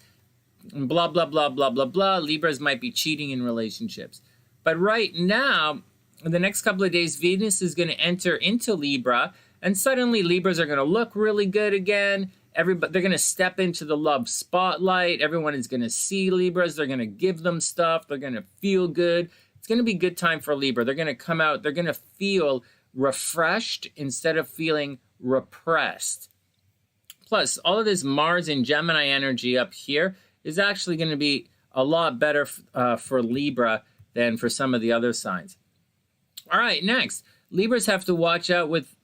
Blah, blah, blah, blah, blah, blah. Libras might be cheating in relationships. But right now, in the next couple of days, Venus is going to enter into Libra. And suddenly Libras are going to look really good again. They're going to step into the love spotlight. Everyone is going to see Libras. They're going to give them stuff. They're going to feel good. It's going to be a good time for Libra. They're going to come out. They're going to feel refreshed instead of feeling repressed. Plus, all of this Mars and Gemini energy up here is actually going to be a lot better for Libra than for some of the other signs. All right, next. Libras have to watch out with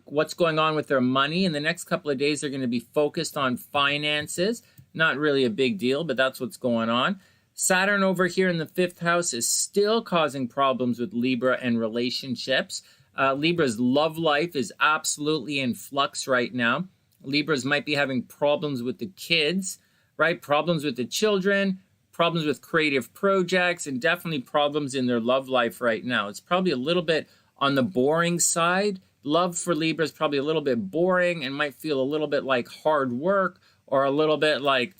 what's going on with their money. In the next couple of days, they're going to be focused on finances. Not really a big deal, but that's what's going on. Saturn over here in the 5th house is still causing problems with Libra and relationships. Libra's love life is absolutely in flux right now. Libras might be having problems with the kids, right? Problems with the children, problems with creative projects, and definitely problems in their love life right now. It's probably a little bit on the boring side. Love for Libra is probably a little bit boring and might feel a little bit like hard work or a little bit like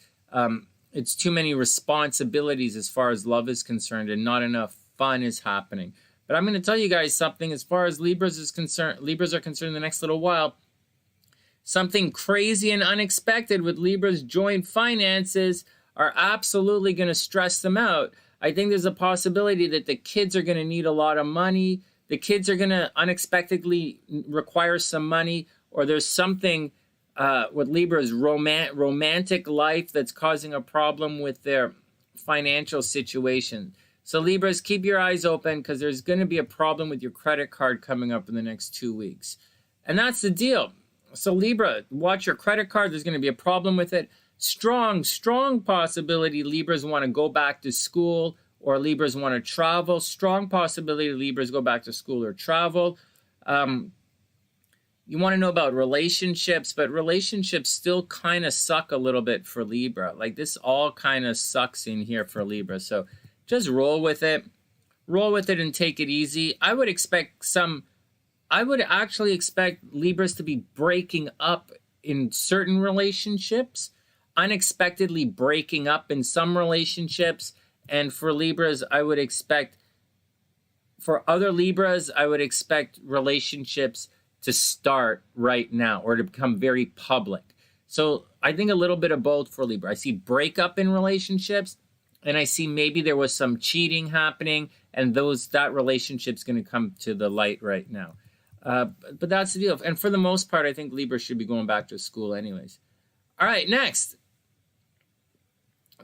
it's too many responsibilities as far as love is concerned and not enough fun is happening. But I'm going to tell you guys something as far as Libras are concerned in the next little while. Something crazy and unexpected with Libras joint finances are absolutely going to stress them out. I think there's a possibility that the kids are going to need a lot of money. The kids are going to unexpectedly require some money, or there's something with Libra's romantic life that's causing a problem with their financial situation. So Libras, keep your eyes open because there's going to be a problem with your credit card coming up in the next 2 weeks. And that's the deal. So Libra, watch your credit card. There's going to be a problem with it. Strong possibility Libras want to go back to school or Libras want to travel. Strong possibility Libras go back to school or travel. You want to know about relationships, but relationships still kind of suck a little bit for Libra. Like this all kind of sucks in here for Libra. So just roll with it. Roll with it and take it easy. I would actually expect Libras to be breaking up in certain relationships. unexpectedly breaking up in some relationships. And for Libras, I would expect, for other Libras, I would expect relationships to start right now or to become very public. So I think a little bit of both for Libra. I see breakup in relationships, and I see maybe there was some cheating happening, and that relationship's going to come to the light right now. But that's the deal. And for the most part, I think Libra should be going back to school anyways. All right, next.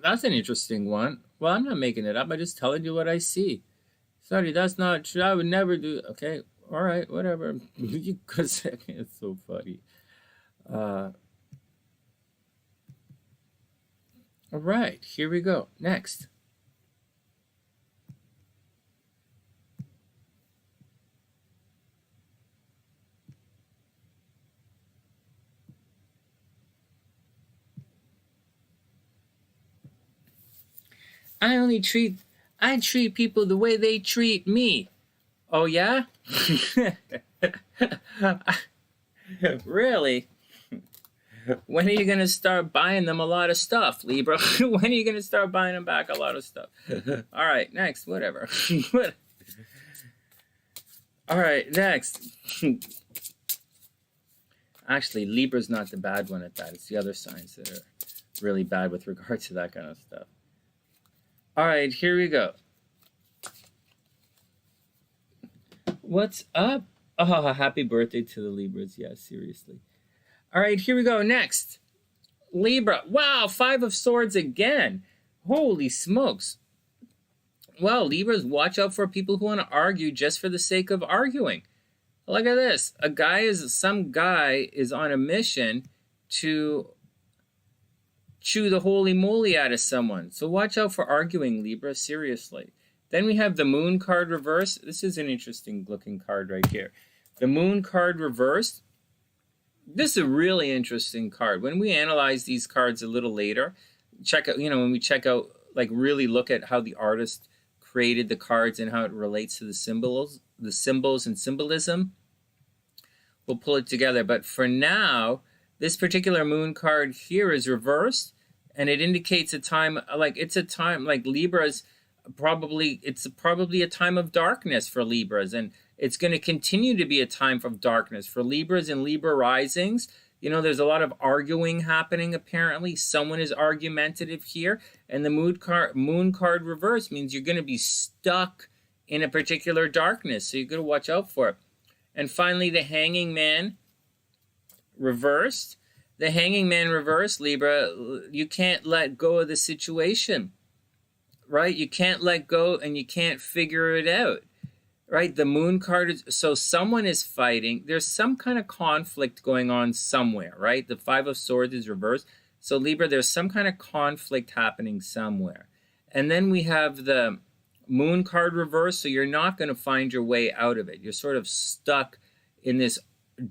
That's an interesting one. Well, I'm not making it up. I'm just telling you what I see. Sorry, that's not true. I would never do. Okay, all right, whatever. It's so funny. All right, here we go. Next. I treat people the way they treat me. Oh, yeah? Really? When are you going to start buying them a lot of stuff, Libra? When are you going to start buying them back a lot of stuff? All right, next, whatever. All right, next. Actually, Libra's not the bad one at that. It's the other signs that are really bad with regard to that kind of stuff. All right, here we go. What's up? Oh, happy birthday to the Libras. Yeah, seriously. All right, here we go. Next. Libra. Wow, 5 of Swords again. Holy smokes. Well, Libras, watch out for people who want to argue just for the sake of arguing. Look at this. Some guy is on a mission to chew the holy moly out of someone. So watch out for arguing, Libra, seriously. Then we have the Moon card reversed. This is an interesting looking card right here. The Moon card reversed. This is a really interesting card. When we analyze these cards a little later, when we check out, like really look at how the artist created the cards and how it relates to the symbols and symbolism, we'll pull it together. But for now, this particular Moon card here is reversed, and it indicates a time, like Libras, it's probably a time of darkness for Libras, and it's going to continue to be a time of darkness for Libras and Libra risings. There's a lot of arguing happening, apparently. Someone is argumentative here, and the Moon card reverse means you're going to be stuck in a particular darkness, so you've got to watch out for it. And finally, the Hanging Man reversed. The Hanging Man reversed, Libra, you can't let go of the situation, right? You can't let go and you can't figure it out, right? The Moon card is, so someone is fighting. There's some kind of conflict going on somewhere, right? The 5 of Swords is reversed. So Libra, there's some kind of conflict happening somewhere. And then we have the Moon card reversed, so you're not going to find your way out of it. You're sort of stuck in this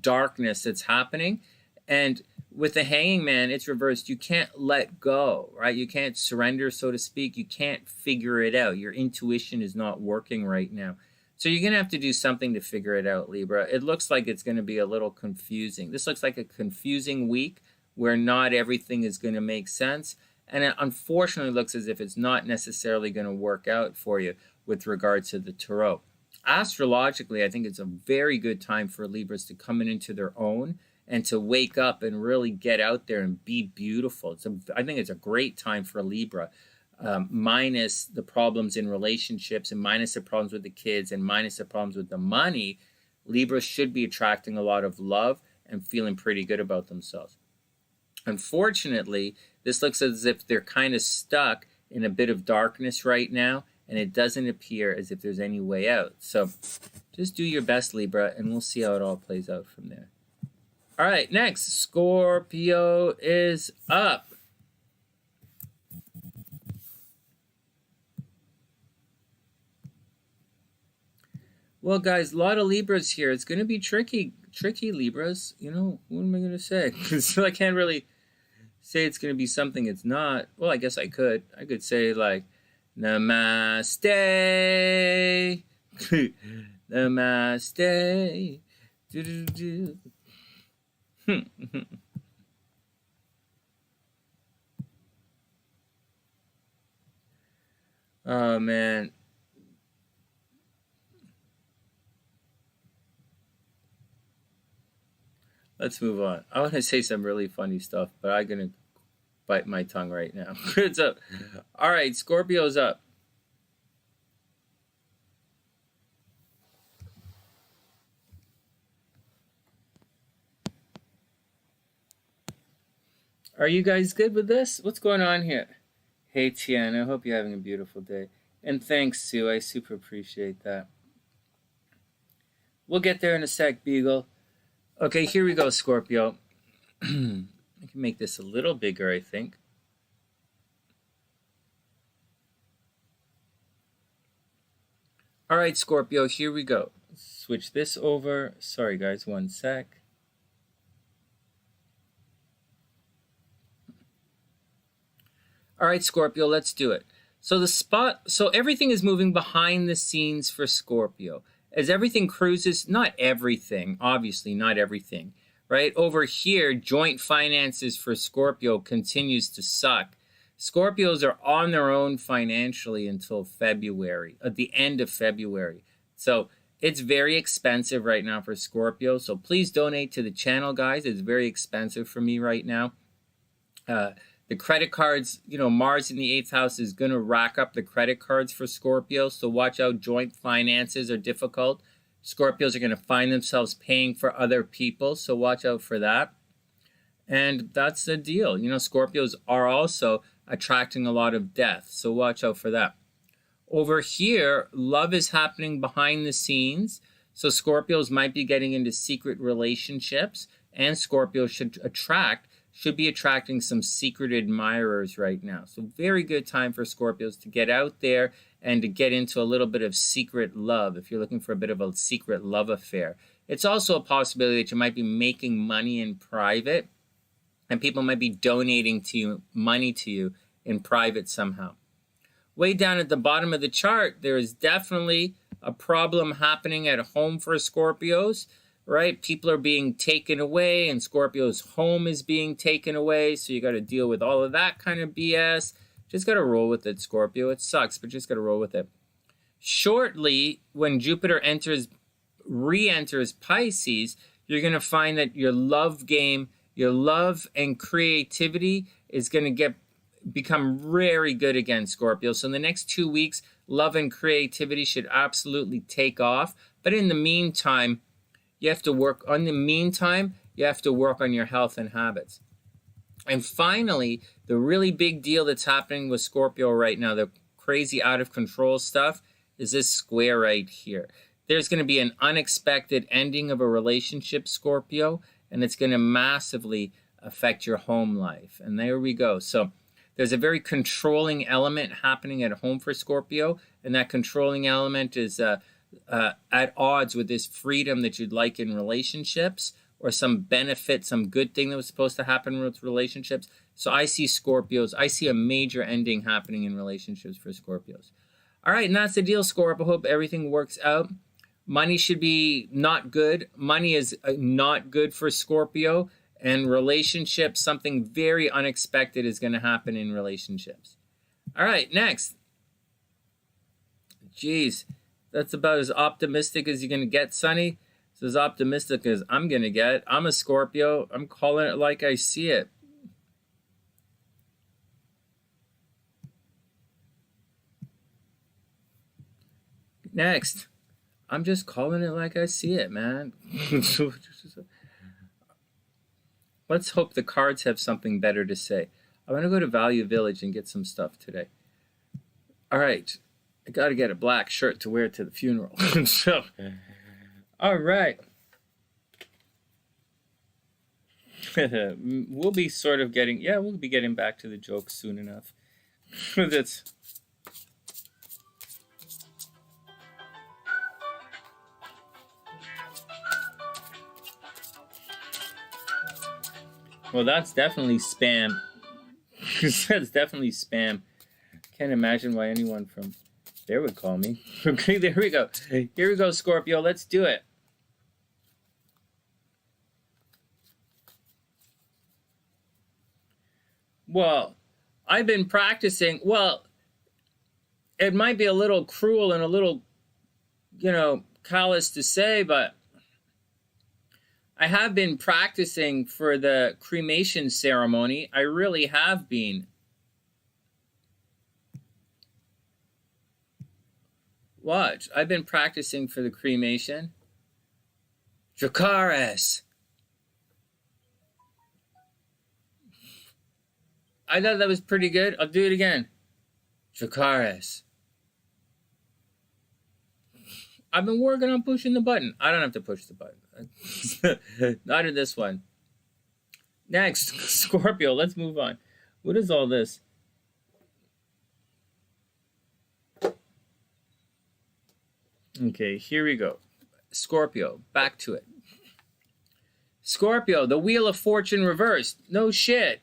darkness that's happening. And with the Hanging Man, it's reversed. You can't let go, right? You can't surrender, so to speak. You can't figure it out. Your intuition is not working right now. So you're going to have to do something to figure it out, Libra. It looks like it's going to be a little confusing. This looks like a confusing week where not everything is going to make sense. And it unfortunately looks as if it's not necessarily going to work out for you with regard to the Tarot. Astrologically, I think it's a very good time for Libras to come into their own and to wake up and really get out there and be beautiful. I think it's a great time for Libra, minus the problems in relationships and minus the problems with the kids and minus the problems with the money. Libra should be attracting a lot of love and feeling pretty good about themselves. Unfortunately, this looks as if they're kind of stuck in a bit of darkness right now, and it doesn't appear as if there's any way out. So just do your best, Libra, and we'll see how it all plays out from there. All right, next, Scorpio is up. Well, guys, a lot of Libras here. It's going to be tricky, Libras. What am I going to say? So I can't really say it's going to be something it's not. Well, I guess I could. I could say, like, Namaste. Namaste. Do-do-do. Oh, man. Let's move on. I want to say some really funny stuff, but I'm going to bite my tongue right now. It's up. All right, Scorpio's up. Are you guys good with this? What's going on here? Hey, Tian, I hope you're having a beautiful day. And thanks, Sue. I super appreciate that. We'll get there in a sec, Beagle. Okay, here we go, Scorpio. I can make this a little bigger, I think. All right, Scorpio, here we go. Switch this over. Sorry, guys, one sec. All right, Scorpio, let's do it. So everything is moving behind the scenes for Scorpio. As everything cruises, not everything, obviously not everything, right? Over here, joint finances for Scorpio continues to suck. Scorpios are on their own financially until February, at the end of February. So it's very expensive right now for Scorpio. So please donate to the channel, guys. It's very expensive for me right now. The credit cards, Mars in the 8th house is going to rack up the credit cards for Scorpio. So watch out. Joint finances are difficult. Scorpios are going to find themselves paying for other people. So watch out for that. And that's the deal. Scorpios are also attracting a lot of death. So watch out for that. Over here, love is happening behind the scenes. So Scorpios might be getting into secret relationships. And Scorpios should be attracting some secret admirers right now. So very good time for Scorpios to get out there and to get into a little bit of secret love if you're looking for a bit of a secret love affair. It's also a possibility that you might be making money in private and people might be donating money to you in private somehow. Way down at the bottom of the chart, there is definitely a problem happening at home for Scorpios. Right? People are being taken away and Scorpio's home is being taken away. So you got to deal with all of that kind of BS. Just got to roll with it, Scorpio. It sucks, but just got to roll with it. Shortly, when Jupiter re-enters Pisces, you're going to find that your love game, your love and creativity is going to become very good again, Scorpio. So in the next 2 weeks, love and creativity should absolutely take off. But in the meantime, you have to work on your health and habits. And finally, the really big deal that's happening with Scorpio right now, the crazy out of control stuff, is this square right here. There's going to be an unexpected ending of a relationship, Scorpio, and it's going to massively affect your home life. And there we go. So there's a very controlling element happening at home for Scorpio, and that controlling element is at odds with this freedom that you'd like in relationships or some benefit, some good thing that was supposed to happen with relationships. So I see a major ending happening in relationships for Scorpios. All right, and that's the deal, Scorpio. I hope everything works out. Money should be not good. Money is not good for Scorpio. And relationships, something very unexpected is going to happen in relationships. All right, next. Jeez. That's about as optimistic as you're going to get, Sonny. It's as optimistic as I'm going to get. I'm a Scorpio. I'm calling it like I see it. Next. I'm just calling it like I see it, man. Let's hope the cards have something better to say. I'm going to go to Value Village and get some stuff today. All right. I got to get a black shirt to wear to the funeral. So, all right. We'll be getting back to the jokes soon enough. Well, that's definitely spam. That's definitely spam. Can't imagine why anyone from there would call me. Okay, there we go. Here we go, Scorpio. Let's do it. Well, I've been practicing. Well, it might be a little cruel and a little, callous to say, but I have been practicing for the cremation ceremony. I really have been. Watch. I've been practicing for the cremation. Dracarys. I thought that was pretty good. I'll do it again. Dracarys. I've been working on pushing the button. I don't have to push the button. Not in this one. Next, Scorpio. Let's move on. What is all this? Okay, here we go. Scorpio, back to it. Scorpio, the Wheel of Fortune reversed. No shit.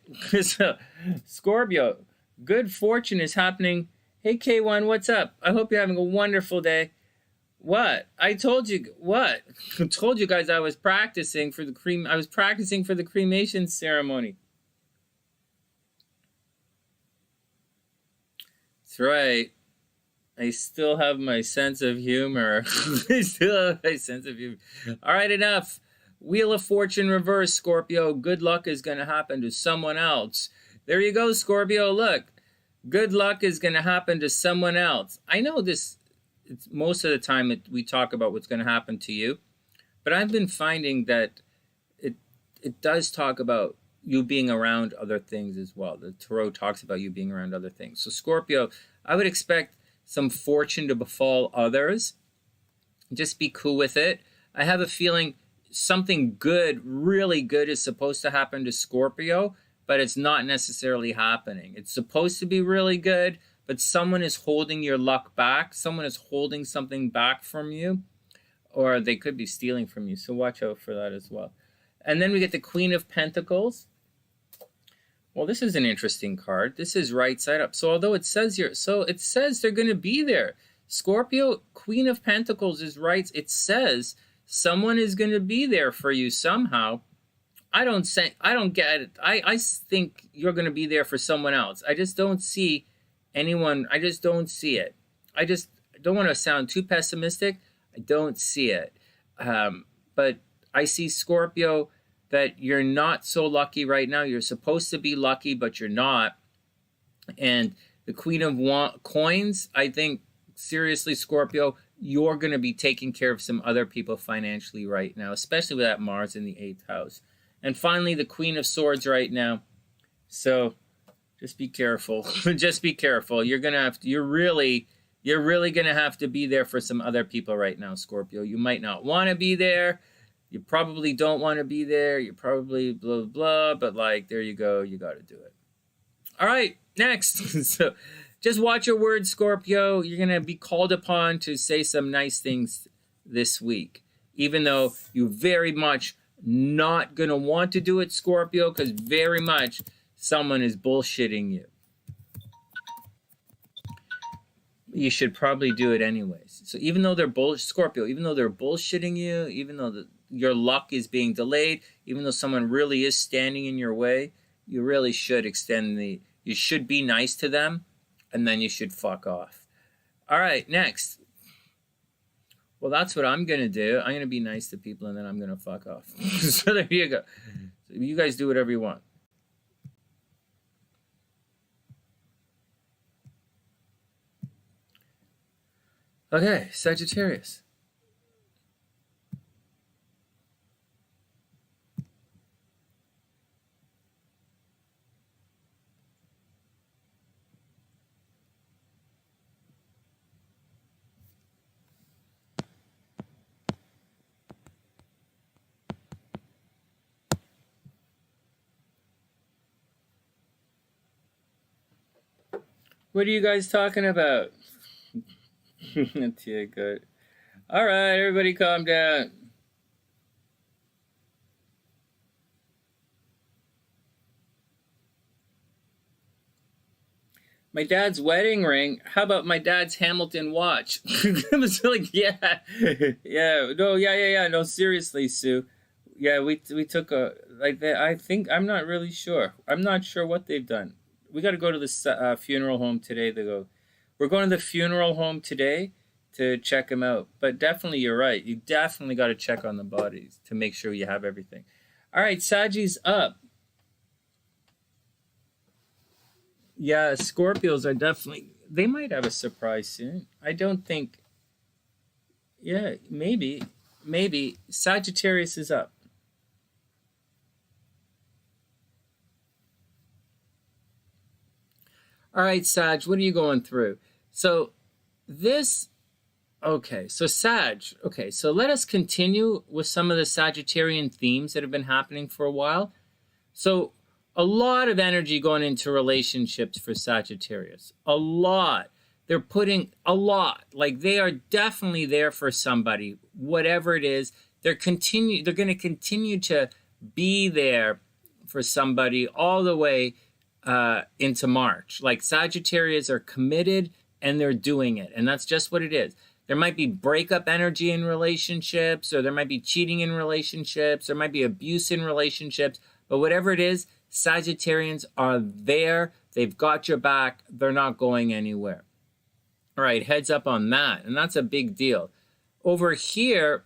Scorpio, good fortune is happening. Hey, K1, what's up? I hope you're having a wonderful day. What? I told you, what? I told you guys I was practicing for the cremation ceremony. That's right. I still have my sense of humor. All right, enough. Wheel of Fortune reverse, Scorpio. Good luck is going to happen to someone else. There you go, Scorpio. Look, good luck is going to happen to someone else. I know this, most of the time we talk about what's going to happen to you, but I've been finding that it does talk about you being around other things as well. The tarot talks about you being around other things. So, Scorpio, I would expect some fortune to befall others. Just be cool with it. I have a feeling something good, really good, is supposed to happen to Scorpio, but it's not necessarily happening. It's supposed to be really good, but someone is holding your luck back. Someone is holding something back from you, or they could be stealing from you. So watch out for that as well. And then we get the Queen of Pentacles. Well, this is an interesting card. This is right side up. So although it says here, so it says they're going to be there. Scorpio, Queen of Pentacles is right. It says someone is going to be there for you somehow. I don't get it. I think you're going to be there for someone else. I just don't see anyone. I just don't see it. I just don't want to sound too pessimistic. I don't see it. But I see, Scorpio, that you're not so lucky right now. You're supposed to be lucky, but you're not. And the Queen of Coins, I think, seriously, Scorpio, you're going to be taking care of some other people financially right now, especially with that Mars in the 8th house. And finally, the Queen of Swords right now. So just be careful. Just be careful. You're really going to have to be there for some other people right now, Scorpio. You might not want to be there. You probably don't want to be there. You're probably blah, blah, but like, there you go. You got to do it. All right, next. So just watch your words, Scorpio. You're going to be called upon to say some nice things this week, even though you very much not going to want to do it, Scorpio, because very much someone is bullshitting you. You should probably do it anyways. So even though they're Scorpio, even though they're bullshitting you, even though your luck is being delayed, even though someone really is standing in your way, you really should you should be nice to them, and then you should fuck off. All right, next. Well, that's what I'm going to do. I'm going to be nice to people, and then I'm going to fuck off. So there you go. So you guys do whatever you want. Okay, Sagittarius. What are you guys talking about? Yeah, good. All right, everybody calm down. My dad's wedding ring. How about my dad's Hamilton watch? I was like, yeah. No, seriously, Sue. Yeah, we took a, like, I think, I'm not really sure. I'm not sure what they've done. We got to go to the funeral home today to go. We're going to the funeral home today to check him out. But definitely, you're right. You definitely got to check on the bodies to make sure you have everything. All right, Saggi's up. Yeah, Scorpios are definitely, they might have a surprise soon. I don't think, yeah, maybe Sagittarius is up. All right, Sag, what are you going through? So this, okay, so Sag, okay, so let us continue with some of the Sagittarian themes that have been happening for a while. So a lot of energy going into relationships for Sagittarius. A lot. They're putting a lot. Like, they are definitely there for somebody, whatever it is. They're going to continue to be there for somebody all the way into March. Like, Sagittarius are committed and they're doing it. And that's just what it is. There might be breakup energy in relationships, or there might be cheating in relationships, there might be abuse in relationships. But whatever it is, Sagittarians are there. They've got your back. They're not going anywhere. All right, heads up on that. And that's a big deal. Over here,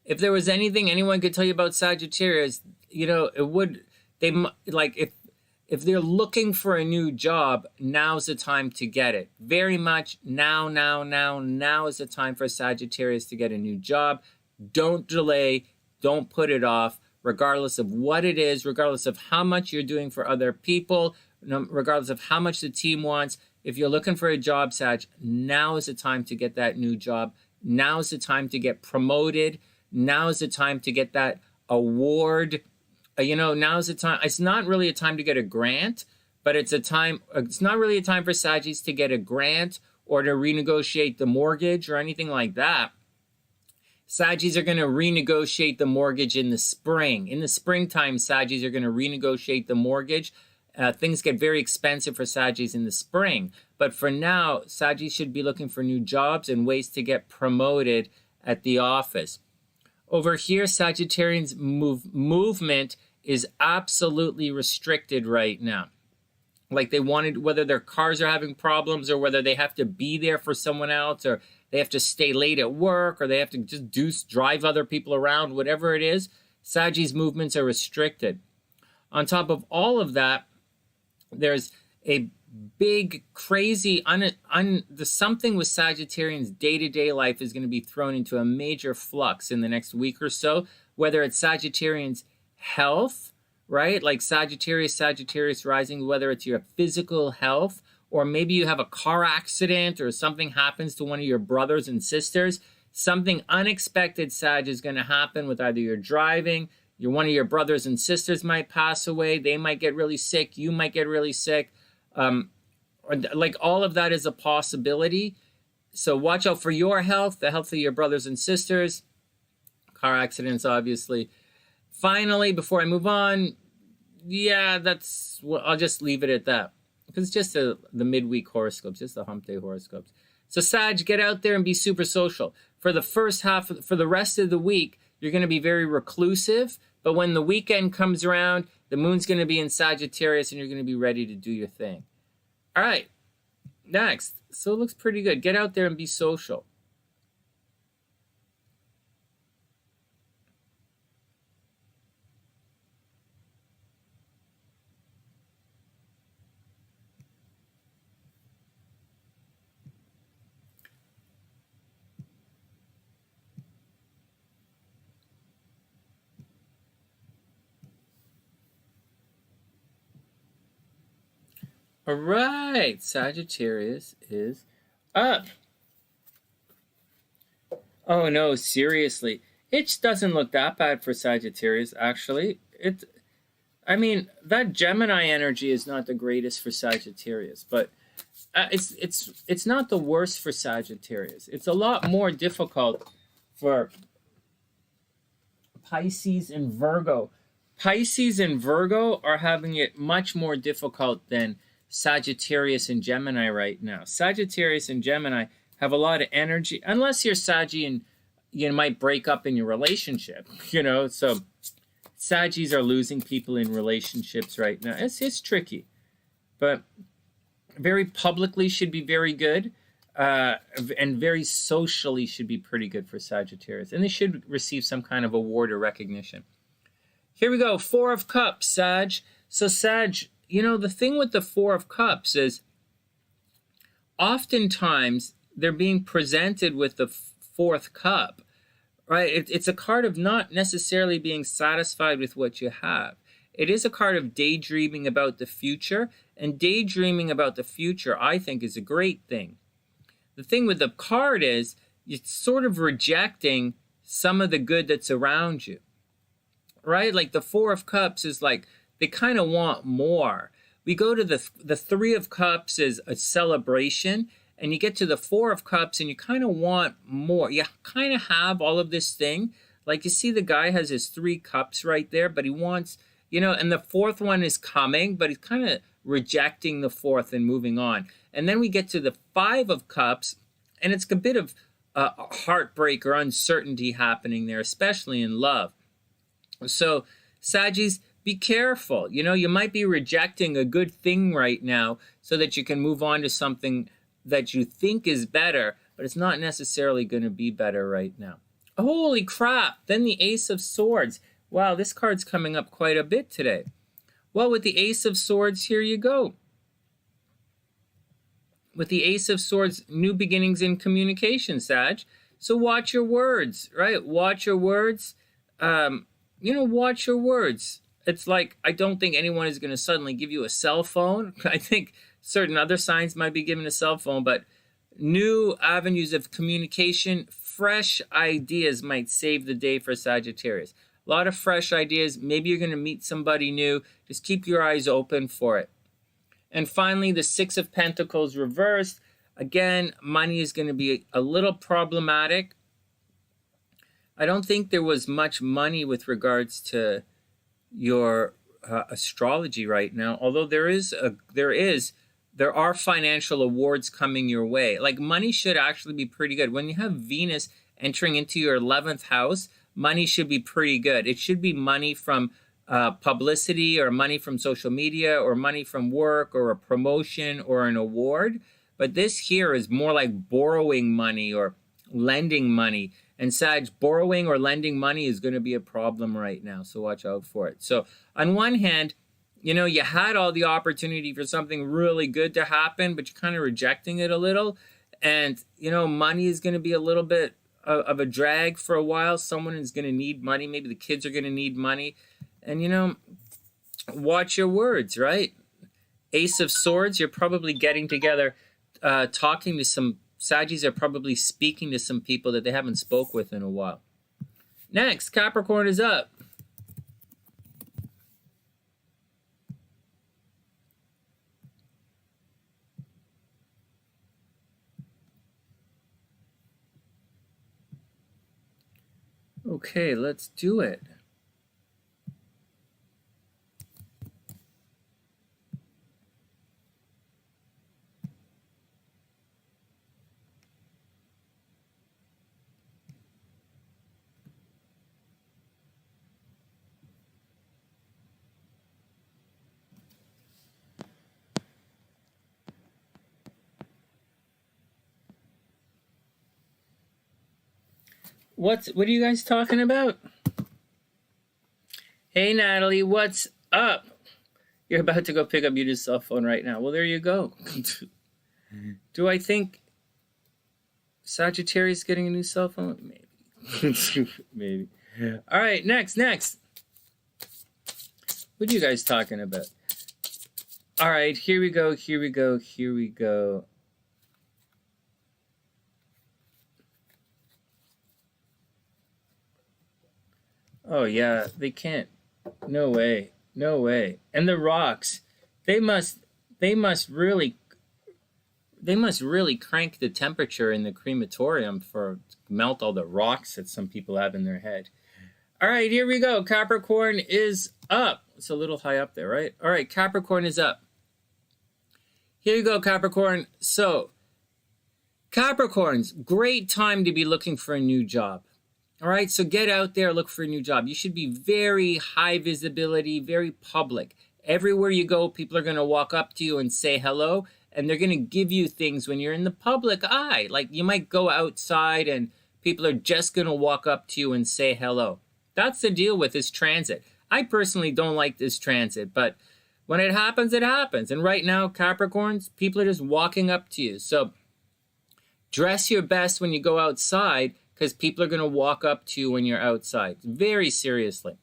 if there was anything anyone could tell you about Sagittarius, you know, it would, they, like, if they're looking for a new job, now's the time to get it. Very much now is the time for Sagittarius to get a new job. Don't delay. Don't put it off. Regardless of what it is, regardless of how much you're doing for other people, regardless of how much the team wants, if you're looking for a job, Sag, now is the time to get that new job. Now is the time to get promoted. Now is the time to get that award. You know, now is the time. It's not really a time to get a grant, but it's a time. It's not really a time for Saggies to get a grant or to renegotiate the mortgage or anything like that. Saggies are going to renegotiate the mortgage in the spring. In the springtime, Saggies are going to renegotiate the mortgage. Things get very expensive for Saggies in the spring. But for now, Saggies should be looking for new jobs and ways to get promoted at the office. Over here, Sagittarians' movement is absolutely restricted right now. Like, they wanted, whether their cars are having problems or whether they have to be there for someone else, or they have to stay late at work, or they have to just drive other people around, whatever it is, Saggies' movements are restricted. On top of all of that, there's a big, crazy, the something with Sagittarians' day-to-day life is going to be thrown into a major flux in the next week or so, whether it's Sagittarians' health, right? Like Sagittarius rising, whether it's your physical health, or maybe you have a car accident or something happens to one of your brothers and sisters. Something unexpected, Sag, is going to happen with either your driving, one of your brothers and sisters might pass away, they might get really sick, you might get really sick. Or like, all of that is a possibility. So watch out for your health, the health of your brothers and sisters, car accidents, obviously. Finally, before I move on, yeah, I'll just leave it at that. Because it's just the midweek horoscopes, just the hump day horoscopes. So Sag, get out there and be super social. For the first half, for the rest of the week, you're going to be very reclusive. But when the weekend comes around, the moon's going to be in Sagittarius and you're going to be ready to do your thing. All right, next. So it looks pretty good. Get out there and be social. All right, Sagittarius is up. Oh no, seriously. It doesn't look that bad for Sagittarius, actually. I mean, that Gemini energy is not the greatest for Sagittarius, but it's not the worst for Sagittarius. It's a lot more difficult for Pisces and Virgo. Pisces and Virgo are having it much more difficult than Sagittarius and Gemini right now. Sagittarius and Gemini have a lot of energy, unless you're Saggy and you might break up in your relationship, you know. So Saggies are losing people in relationships right now. It's tricky. But Very publicly should be very good. And very socially should be pretty good for Sagittarius. And they should receive some kind of award or recognition. Here we go. 4 of Cups, Sag. So Sag, you know, the thing with the 4 of Cups is oftentimes they're being presented with the 4th cup, right? It's a card of not necessarily being satisfied with what you have. It is a card of daydreaming about the future, and daydreaming about the future, I think, is a great thing. The thing with the card is it's sort of rejecting some of the good that's around you, right? Like the 4 of Cups is like they kind of want more. We go to the 3 of Cups is a celebration, and you get to the 4 of Cups and you kind of want more. You kind of have all of this thing. Like you see the guy has his 3 cups right there, but he wants, you know, and the 4th one is coming, but he's kind of rejecting the 4th and moving on. And then we get to the 5 of Cups, and it's a bit of heartbreak or uncertainty happening there, especially in love. So, Saggies, be careful. You know, you might be rejecting a good thing right now so that you can move on to something that you think is better, but it's not necessarily going to be better right now. Holy crap! Then the Ace of Swords. Wow, this card's coming up quite a bit today. Well, with the Ace of Swords, here you go. With the Ace of Swords, new beginnings in communication, Sag. So watch your words, right? Watch your words. You know, watch your words. It's like, I don't think anyone is going to suddenly give you a cell phone. I think certain other signs might be given a cell phone, but new avenues of communication, fresh ideas might save the day for Sagittarius. A lot of fresh ideas. Maybe you're going to meet somebody new. Just keep your eyes open for it. And finally, the 6 of Pentacles reversed. Again, money is going to be a little problematic. I don't think there was much money with regards to your astrology right now, although there are financial awards coming your way. Like money should actually be pretty good. When you have Venus entering into your 11th house, money should be pretty good. It should be money from publicity or money from social media or money from work or a promotion or an award. But this here is more like borrowing money or lending money. And Sag, borrowing or lending money is going to be a problem right now. So watch out for it. So on one hand, you know, you had all the opportunity for something really good to happen, but you're kind of rejecting it a little. And, you know, money is going to be a little bit of a drag for a while. Someone is going to need money. Maybe the kids are going to need money. And, you know, watch your words, right? Ace of Swords, you're probably getting together, talking to some Saggies are probably speaking to some people that they haven't spoke with in a while. Next, Capricorn is up. Okay, let's do it. What are you guys talking about? Hey, Natalie, what's up? You're about to go pick up your cell phone right now. Well, there you go. Do I think Sagittarius getting a new cell phone? Maybe. Maybe. All right, next. What are you guys talking about? All right, here we go. Oh yeah, they can't. No way. And the rocks, they must really crank the temperature in the crematorium for melt all the rocks that some people have in their head. All right, here we go. Capricorn is up. It's a little high up there, right? All right, Capricorn is up. Here you go, Capricorn. So, Capricorns, great time to be looking for a new job. All right, so get out there, look for a new job. You should be very high visibility, very public. Everywhere you go, people are going to walk up to you and say hello, and they're going to give you things when you're in the public eye. Like you might go outside and people are just going to walk up to you and say hello. That's the deal with this transit. I personally don't like this transit, but when it happens, it happens. And right now, Capricorns, people are just walking up to you. So dress your best when you go outside because people are going to walk up to you when you're outside. Very seriously.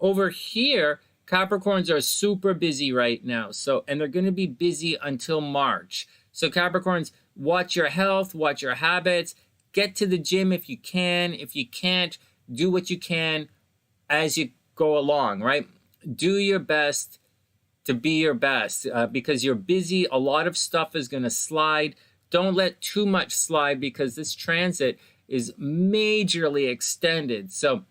Over here, Capricorns are super busy right now. And they're going to be busy until March. So Capricorns, watch your health, watch your habits, get to the gym if you can. If you can't, do what you can as you go along, right? Do your best to be your best because you're busy. A lot of stuff is going to slide. Don't let too much slide because this transit is majorly extended. So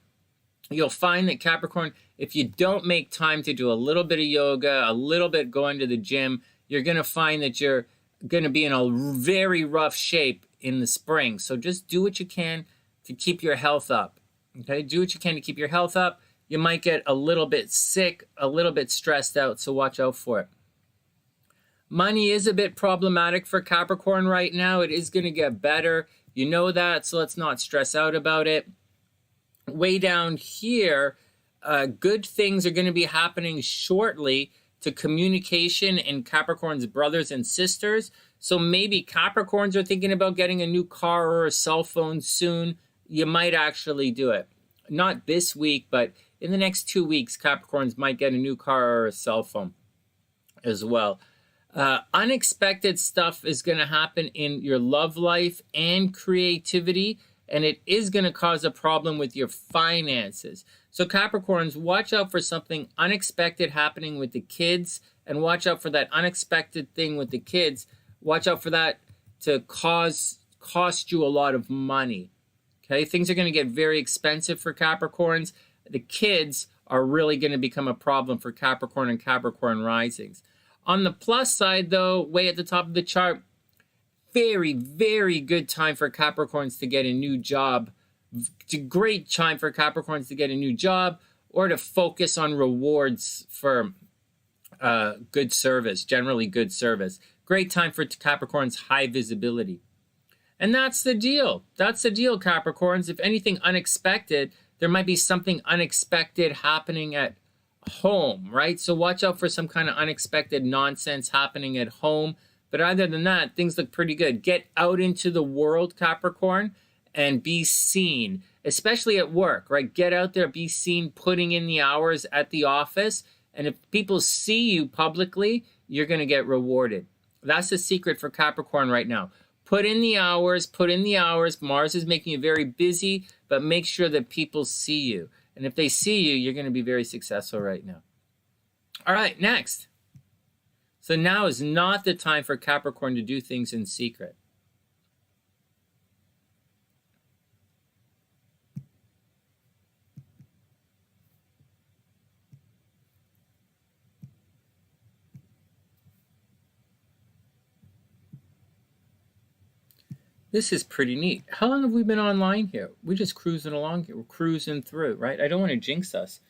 you'll find that Capricorn, if you don't make time to do a little bit of yoga, a little bit going to the gym, you're going to find that you're going to be in a very rough shape in the spring. So just do what you can to keep your health up. Okay, do what you can to keep your health up. You might get a little bit sick, a little bit stressed out, so watch out for it. Money is a bit problematic for Capricorn right now. It is going to get better. You know that, so let's not stress out about it. Way down here, good things are going to be happening shortly to communication and Capricorn's brothers and sisters. So maybe Capricorns are thinking about getting a new car or a cell phone soon. You might actually do it. Not this week, but in the next 2 weeks, Capricorns might get a new car or a cell phone as well. Unexpected stuff is going to happen in your love life and creativity, and it is going to cause a problem with your finances. So Capricorns, watch out for something unexpected happening with the kids, and watch out for that unexpected thing with the kids. Watch out for that to cost you a lot of money. Okay, things are going to get very expensive for Capricorns. The kids are really going to become a problem for Capricorn and Capricorn risings. On the plus side, though, way at the top of the chart, very, very good time for Capricorns to get a new job. It's a great time for Capricorns to get a new job or to focus on rewards for good service, generally good service. Great time for Capricorns' high visibility. And that's the deal. That's the deal, Capricorns. If anything unexpected, there might be something unexpected happening at home, right? So watch out for some kind of unexpected nonsense happening at home. But other than that, things look pretty good. Get out into the world, Capricorn, and be seen, especially at work, right? Get out there, be seen, putting in the hours at the office. And if people see you publicly, you're going to get rewarded. That's the secret for Capricorn right now. Put in the hours, put in the hours. Mars is making you very busy, but make sure that people see you. And if they see you, you're going to be very successful right now. All right, next. So now is not the time for Capricorn to do things in secret. This is pretty neat. How long have we been online here? We're just cruising along here. We're cruising through, right? I don't want to jinx us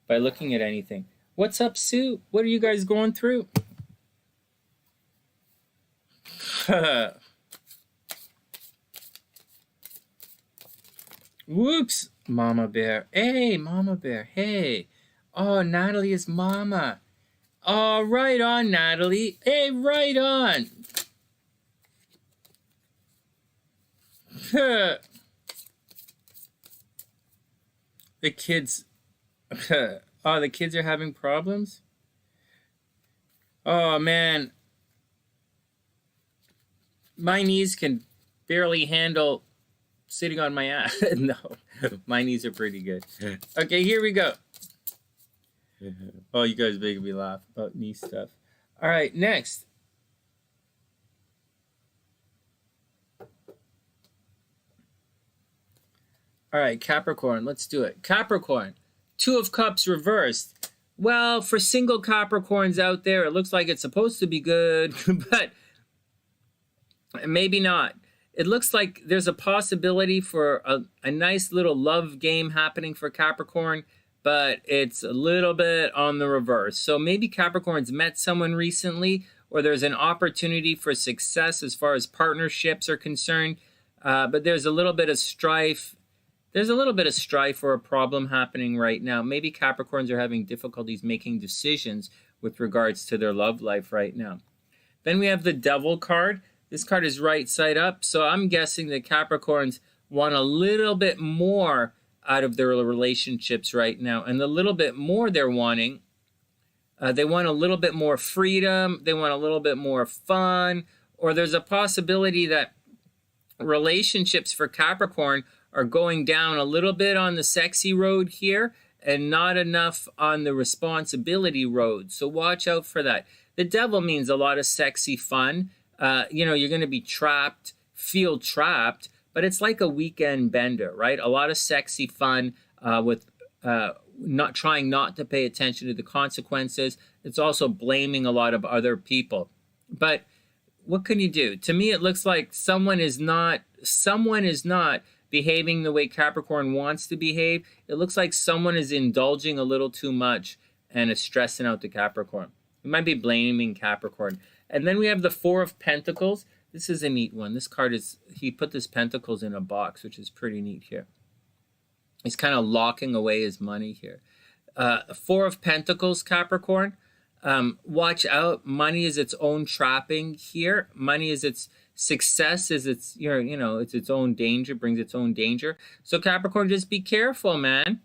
by looking at anything. What's up, Sue? What are you guys going through? Whoops, Mama Bear. Hey, Mama Bear. Hey. Oh, Natalie is Mama. Oh, right on, Natalie. Hey, right on. The kids. Oh, the kids are having problems? Oh, man. My knees can barely handle sitting on my ass. No, my knees are pretty good. Okay, here we go. Oh, you guys making me laugh about knee stuff. All right, next. All right, Capricorn, let's do it. Capricorn, Two of Cups reversed. Well, for single Capricorns out there, it looks like it's supposed to be good, but maybe not. It looks like there's a possibility for a nice little love game happening for Capricorn, but it's a little bit on the reverse. So maybe Capricorn's met someone recently, or there's an opportunity for success as far as partnerships are concerned. But there's a little bit of strife. There's a little bit of strife or a problem happening right now. Maybe Capricorns are having difficulties making decisions with regards to their love life right now. Then we have the Devil card. This card is right side up. So I'm guessing that Capricorns want a little bit more out of their relationships right now. And the little bit more they're wanting, they want a little bit more freedom. They want a little bit more fun. Or there's a possibility that relationships for Capricorn are going down a little bit on the sexy road here and not enough on the responsibility road. So watch out for that. The Devil means a lot of sexy fun. You're going to be trapped, feel trapped, but it's like a weekend bender, right? A lot of sexy fun with not trying not to pay attention to the consequences. It's also blaming a lot of other people. But what can you do? To me, it looks like someone is not behaving the way Capricorn wants to behave. It looks like someone is indulging a little too much and is stressing out the Capricorn. You might be blaming Capricorn. And then we have the Four of Pentacles. This is a neat one. This card he put this Pentacles in a box, which is pretty neat here. He's kind of locking away his money here. Four of Pentacles, Capricorn. Watch out. Money is its own trapping here. Money is its success, is its, it's its own danger, brings its own danger. So Capricorn, just be careful, man.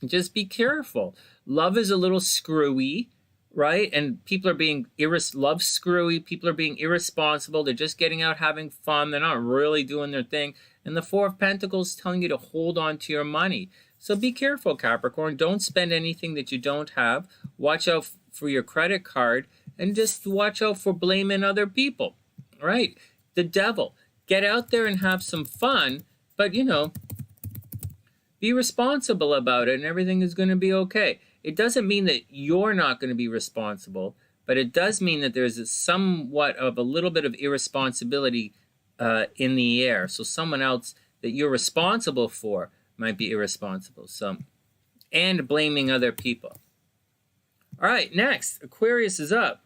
Just be careful. Love is a little screwy, right? And people are being love screwy. People are being irresponsible. They're just getting out having fun. They're not really doing their thing. And the Four of Pentacles is telling you to hold on to your money. So be careful, Capricorn. Don't spend anything that you don't have. Watch out for your credit card and just watch out for blaming other people, right? The Devil. Get out there and have some fun, but, be responsible about it and everything is going to be okay. It doesn't mean that you're not going to be responsible, but it does mean that there's somewhat of a little bit of irresponsibility in the air. So someone else that you're responsible for might be irresponsible. And blaming other people. All right, next, Aquarius is up.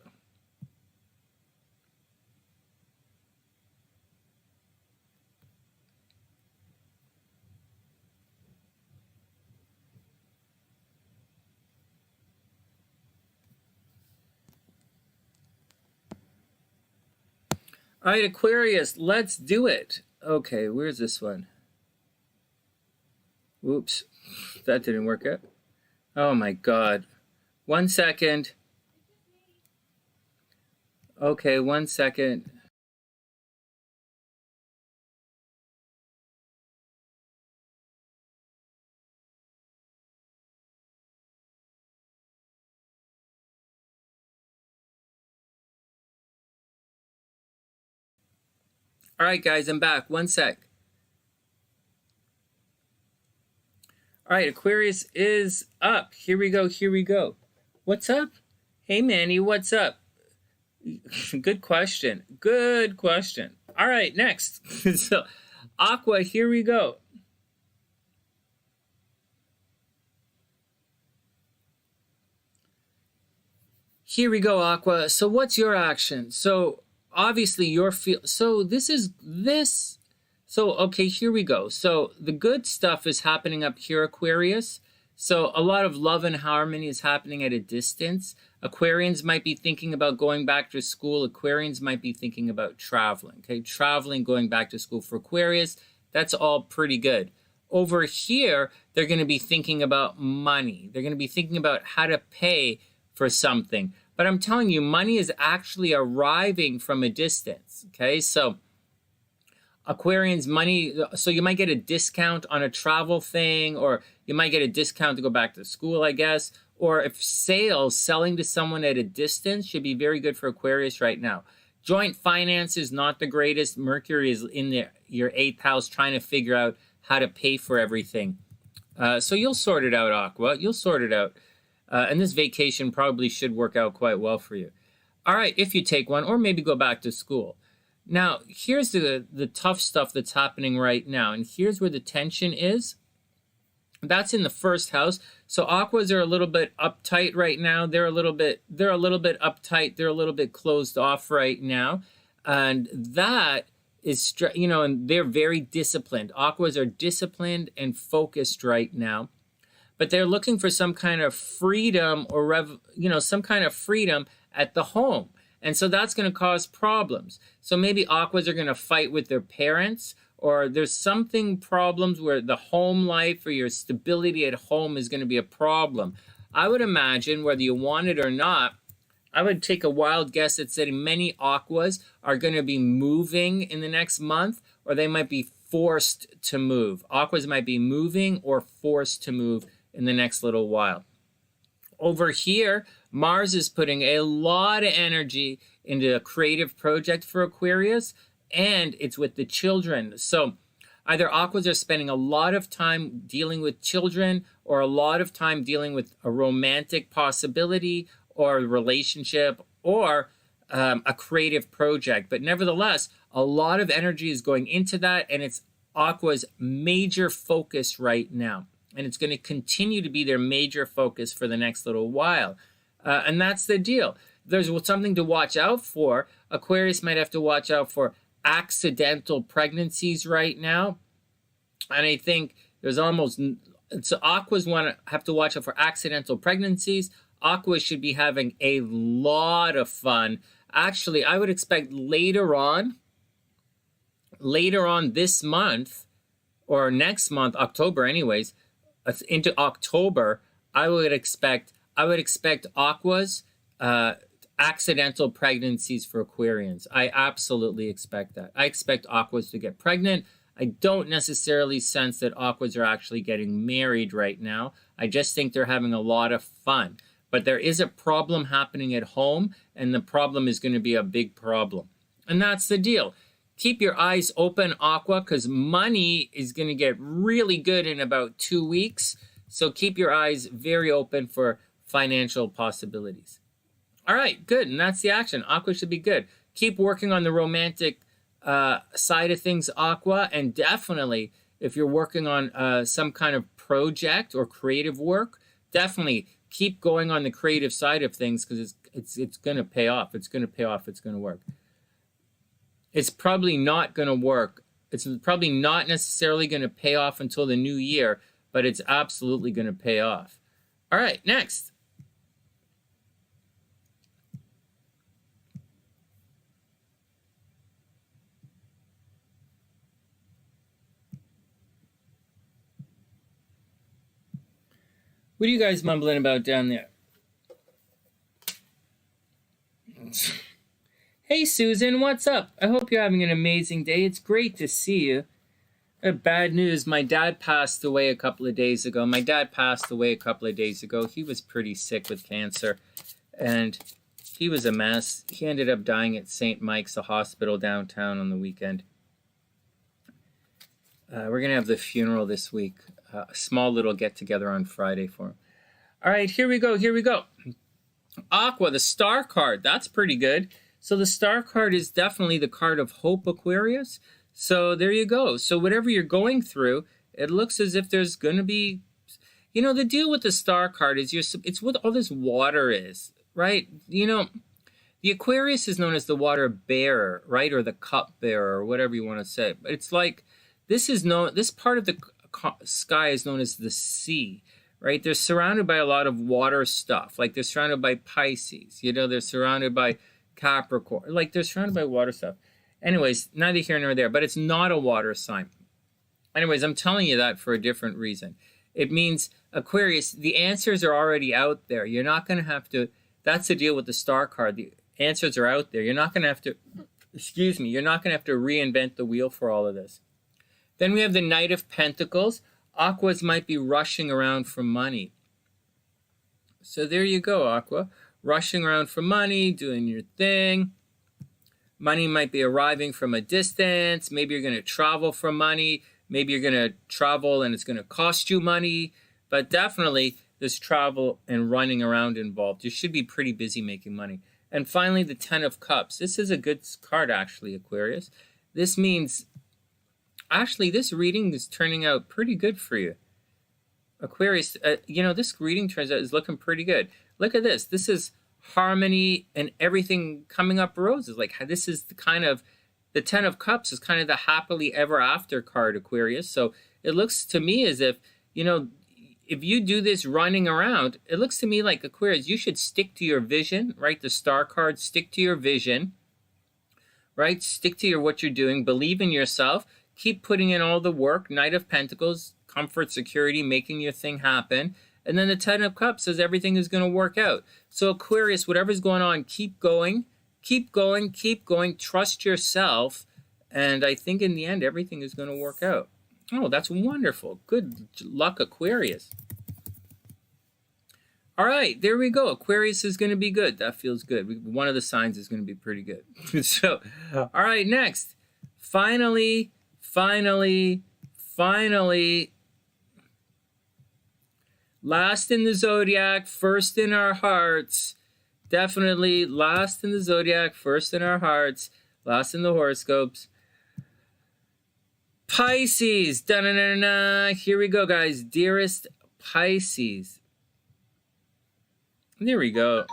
All right, Aquarius, let's do it. Okay, where's this one? Oops, that didn't work out. Oh my God. 1 second. Okay, 1 second. All right, guys, I'm back. 1 sec. All right, Aquarius is up. Here we go. Here we go. What's up? Hey, Manny, what's up? Good question. Good question. All right, next. So, Aqua, here we go. Here we go, Aqua. So, what's your action? So, obviously, okay, here we go. So the good stuff is happening up here, Aquarius. So a lot of love and harmony is happening at a distance. Aquarians might be thinking about going back to school. Aquarians might be thinking about traveling. Okay, traveling, going back to school for Aquarius. That's all pretty good. Over here, they're going to be thinking about money. They're going to be thinking about how to pay for something. But I'm telling you, money is actually arriving from a distance. Okay, so Aquarians, money, so you might get a discount on a travel thing, or you might get a discount to go back to school, I guess. Or if selling to someone at a distance should be very good for Aquarius right now. Joint finance is not the greatest. Mercury is in your 8th house trying to figure out how to pay for everything. So you'll sort it out, Aqua. You'll sort it out. And this vacation probably should work out quite well for you. All right, if you take one, or maybe go back to school. Now, here's the tough stuff that's happening right now. And here's where the tension is. That's in the 1st house. So Aquas are a little bit uptight right now. They're a little bit uptight. They're a little bit closed off right now. And that is, and they're very disciplined. Aquas are disciplined and focused right now. But they're looking for some kind of freedom or, some kind of freedom at the home. And so that's going to cause problems. So maybe Aquas are going to fight with their parents, or there's something problems where the home life or your stability at home is going to be a problem. I would imagine, whether you want it or not, I would take a wild guess at saying many Aquas are going to be moving in the next month, or they might be forced to move. Aquas might be moving or forced to move in the next little while. Over here, Mars is putting a lot of energy into a creative project for Aquarius, and it's with the children. So either Aquas are spending a lot of time dealing with children, or a lot of time dealing with a romantic possibility or a relationship, or a creative project. But nevertheless, a lot of energy is going into that, and it's Aqua's major focus right now. And it's going to continue to be their major focus for the next little while. And that's the deal. There's something to watch out for. Aquarius might have to watch out for accidental pregnancies right now. And I think there's so Aquas have to watch out for accidental pregnancies. Aquas should be having a lot of fun. Actually, I would expect later on this month, or next month, October anyways, into October, I would expect Aquas, accidental pregnancies for Aquarians. I absolutely expect that. I expect Aquas to get pregnant. I don't necessarily sense that Aquas are actually getting married right now. I just think they're having a lot of fun. But there is a problem happening at home, and the problem is going to be a big problem. And that's the deal. Keep your eyes open, Aqua, because money is going to get really good in about 2 weeks. So keep your eyes very open for financial possibilities. All right, good. And that's the action. Aqua should be good. Keep working on the romantic side of things, Aqua. And definitely, if you're working on some kind of project or creative work, definitely keep going on the creative side of things, because it's going to pay off. It's going to pay off. It's going to work. It's probably not going to work. It's probably not necessarily going to pay off until the new year, but it's absolutely going to pay off. All right, next. What are you guys mumbling about down there? Hey, Susan, what's up? I hope you're having an amazing day. It's great to see you. Bad news, my dad passed away a couple of days ago. He was pretty sick with cancer, and he was a mess. He ended up dying at St. Mike's, a hospital downtown, on the weekend. We're going to have the funeral this week. A small little get-together on Friday for him. All right, here we go. Aqua, the star card. That's pretty good. So the star card is definitely the card of hope, Aquarius. So there you go. So whatever you're going through, it looks as if there's going to be, the deal with the star card is it's what all this water is, right? The Aquarius is known as the water bearer, right? Or the cup bearer, or whatever you want to say. But it's like, this part of the sky is known as the sea, right? They're surrounded by a lot of water stuff. Like they're surrounded by Pisces, they're surrounded by Capricorn, like they're surrounded by water stuff. Anyways, neither here nor there, but it's not a water sign. Anyways, I'm telling you that for a different reason. It means, Aquarius, the answers are already out there. You're not going to have to, that's the deal with the star card. The answers are out there. You're not going to have to, you're not going to have to reinvent the wheel for all of this. Then we have the Knight of Pentacles. Aquas might be rushing around for money. So there you go, Aqua. Rushing around for money, doing your thing. Money might be arriving from a distance. Maybe you're going to travel for money. Maybe you're going to travel and it's going to cost you money. But definitely there's travel and running around involved. You should be pretty busy making money. And finally, the Ten of Cups. This is a good card, actually, Aquarius. This means, actually, this reading is turning out pretty good for you. Aquarius, you know, this reading turns out is looking pretty good. Look at this. This is harmony and everything coming up roses. Like, this is the kind of, the Ten of Cups is kind of the happily ever after card, Aquarius. So it looks to me as if, you know, if you do this running around, it looks to me like, Aquarius, you should stick to your vision, right? The star card, stick to your vision, right? Stick to what you're doing. Believe in yourself. Keep putting in all the work. Knight of Pentacles, comfort, security, making your thing happen. And then the Ten of Cups says everything is going to work out. So Aquarius, whatever's going on, keep going, keep going, keep going. Trust yourself. And I think in the end, everything is going to work out. Oh, that's wonderful. Good luck, Aquarius. All right, there we go. Aquarius is going to be good. That feels good. One of the signs is going to be pretty good. So, all right, next. Finally, last in the Zodiac, first in our hearts. Definitely last in the Zodiac, first in our hearts, last in the horoscopes. Pisces. Da-na-na-na. Here we go, guys. Dearest Pisces. There we go.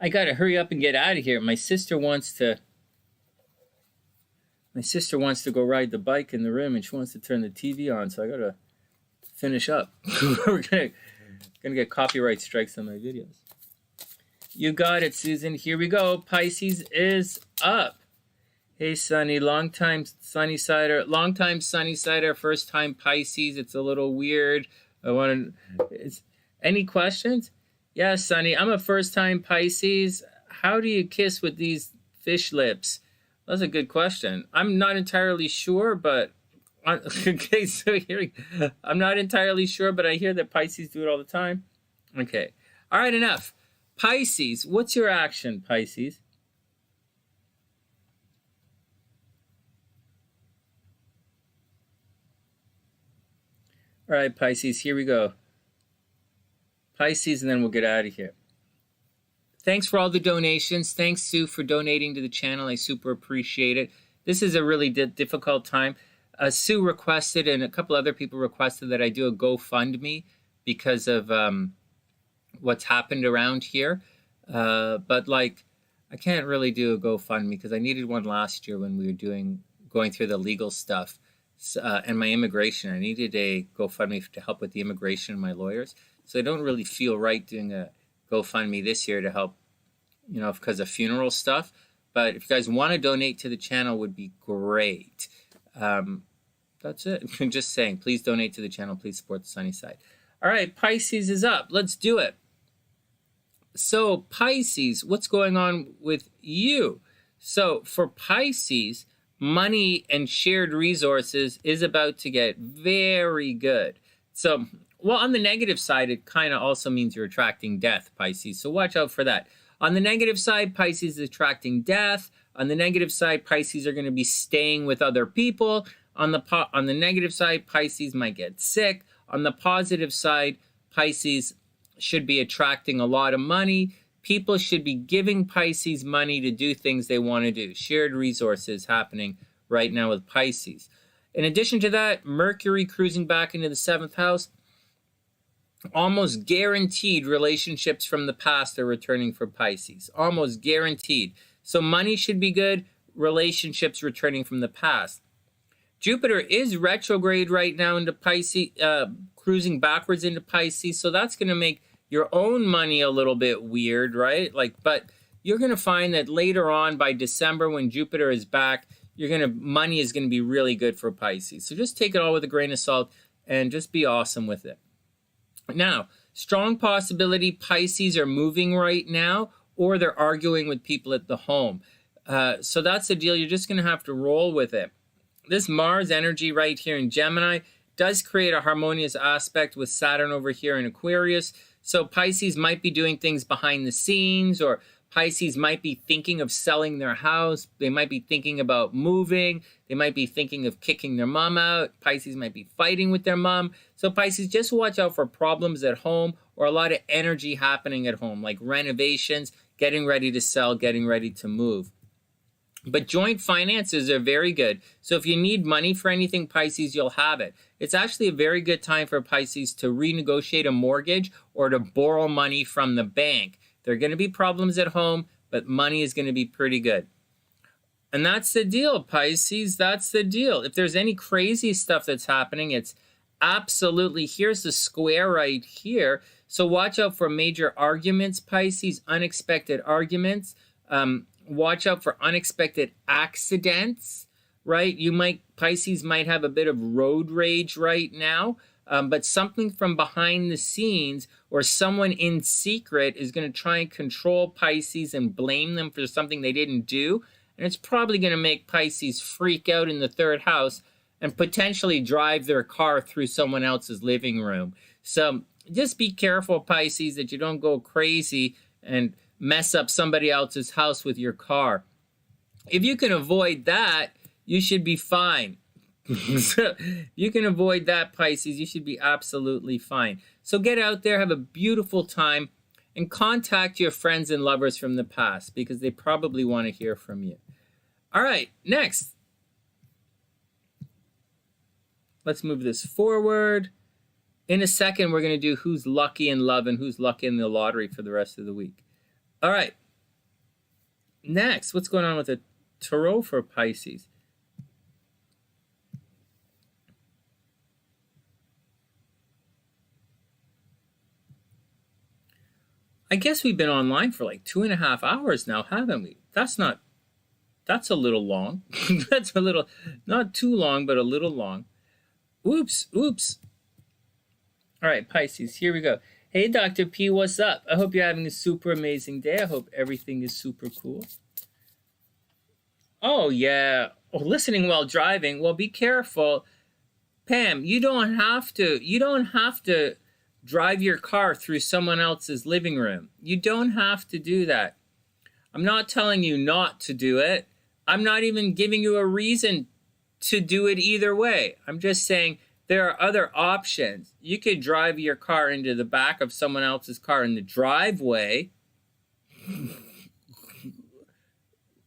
I gotta hurry up and get out of here. My sister wants to go ride the bike in the room, and she wants to turn the TV on, so I gotta finish up. We're gonna get copyright strikes on my videos. You got it, Susan. Here we go. Pisces is up. Hey, Sonny, long time SunnySider, first time Pisces. It's a little weird. Any questions? Yeah, Sonny, I'm a first-time Pisces. How do you kiss with these fish lips? That's a good question. I'm not entirely sure, but okay, so here, I'm not entirely sure, but I hear that Pisces do it all the time. Okay. All right, enough. Pisces, what's your action, Pisces? All right, Pisces, here we go. Pisces, and then we'll get out of here. Thanks for all the donations. Thanks, Sue, for donating to the channel. I super appreciate it. This is a really difficult time. Sue requested, and a couple other people requested, that I do a GoFundMe because of what's happened around here. But like, I can't really do a GoFundMe because I needed one last year when we were going through the legal stuff and my immigration. I needed a GoFundMe to help with the immigration and my lawyers. So I don't really feel right doing a GoFundMe this year to help, you know, because of funeral stuff. But if you guys want to donate to the channel, would be great. That's it. I'm just saying, please donate to the channel. Please support the sunny side. All right, Pisces is up. Let's do it. So Pisces, what's going on with you? So for Pisces, money and shared resources is about to get very good. So, well, on the negative side, it kind of also means you're attracting death, Pisces. So watch out for that. On the negative side, Pisces is attracting death. On the negative side, Pisces are going to be staying with other people. On the negative side, Pisces might get sick. On the positive side, Pisces should be attracting a lot of money. People should be giving Pisces money to do things they want to do. Shared resources happening right now with Pisces. In addition to that, Mercury cruising back into the 7th house. Almost guaranteed relationships from the past are returning for Pisces. Almost guaranteed. So money should be good. Relationships returning from the past. Jupiter is retrograde right now into Pisces, cruising backwards into Pisces. So that's going to make your own money a little bit weird, right? But you're going to find that later on by December when Jupiter is back, money is going to be really good for Pisces. So just take it all with a grain of salt and just be awesome with it. Now, strong possibility Pisces are moving right now, or they're arguing with people at the home. So that's the deal. You're just going to have to roll with it. This Mars energy right here in Gemini does create a harmonious aspect with Saturn over here in Aquarius. So Pisces might be doing things behind the scenes, or Pisces might be thinking of selling their house. They might be thinking about moving. They might be thinking of kicking their mom out. Pisces might be fighting with their mom. So Pisces, just watch out for problems at home or a lot of energy happening at home, like renovations, getting ready to sell, getting ready to move. But joint finances are very good. So if you need money for anything, Pisces, you'll have it. It's actually a very good time for Pisces to renegotiate a mortgage or to borrow money from the bank. There are going to be problems at home, but money is going to be pretty good. And that's the deal, Pisces. That's the deal. If there's any crazy stuff that's happening, it's absolutely, here's the square right here. So watch out for major arguments, Pisces, unexpected arguments. Watch out for unexpected accidents, right? Pisces might have a bit of road rage right now, but something from behind the scenes or someone in secret is going to try and control Pisces and blame them for something they didn't do. And it's probably going to make Pisces freak out in the third house and potentially drive their car through someone else's living room. So just be careful, Pisces, that you don't go crazy and mess up somebody else's house with your car. If you can avoid that, you should be fine. So you can avoid that, Pisces, you should be absolutely fine. So get out there, have a beautiful time, and contact your friends and lovers from the past because they probably want to hear from you. All right, next. Let's move this forward. In a second, we're going to do who's lucky in love and who's lucky in the lottery for the rest of the week. All right. Next, what's going on with the tarot for Pisces? I guess we've been online for like 2.5 hours now, haven't we? That's a little long. That's a little, not too long, but a little long. Oops. All right, Pisces, here we go. Hey, Dr. P, what's up? I hope you're having a super amazing day. I hope everything is super cool. Oh, yeah. Oh, listening while driving. Well, be careful. Pam, you don't have to drive your car through someone else's living room. You don't have to do that. I'm not telling you not to do it. I'm not even giving you a reason to do it either way. I'm just saying there are other options. You could drive your car into the back of someone else's car in the driveway.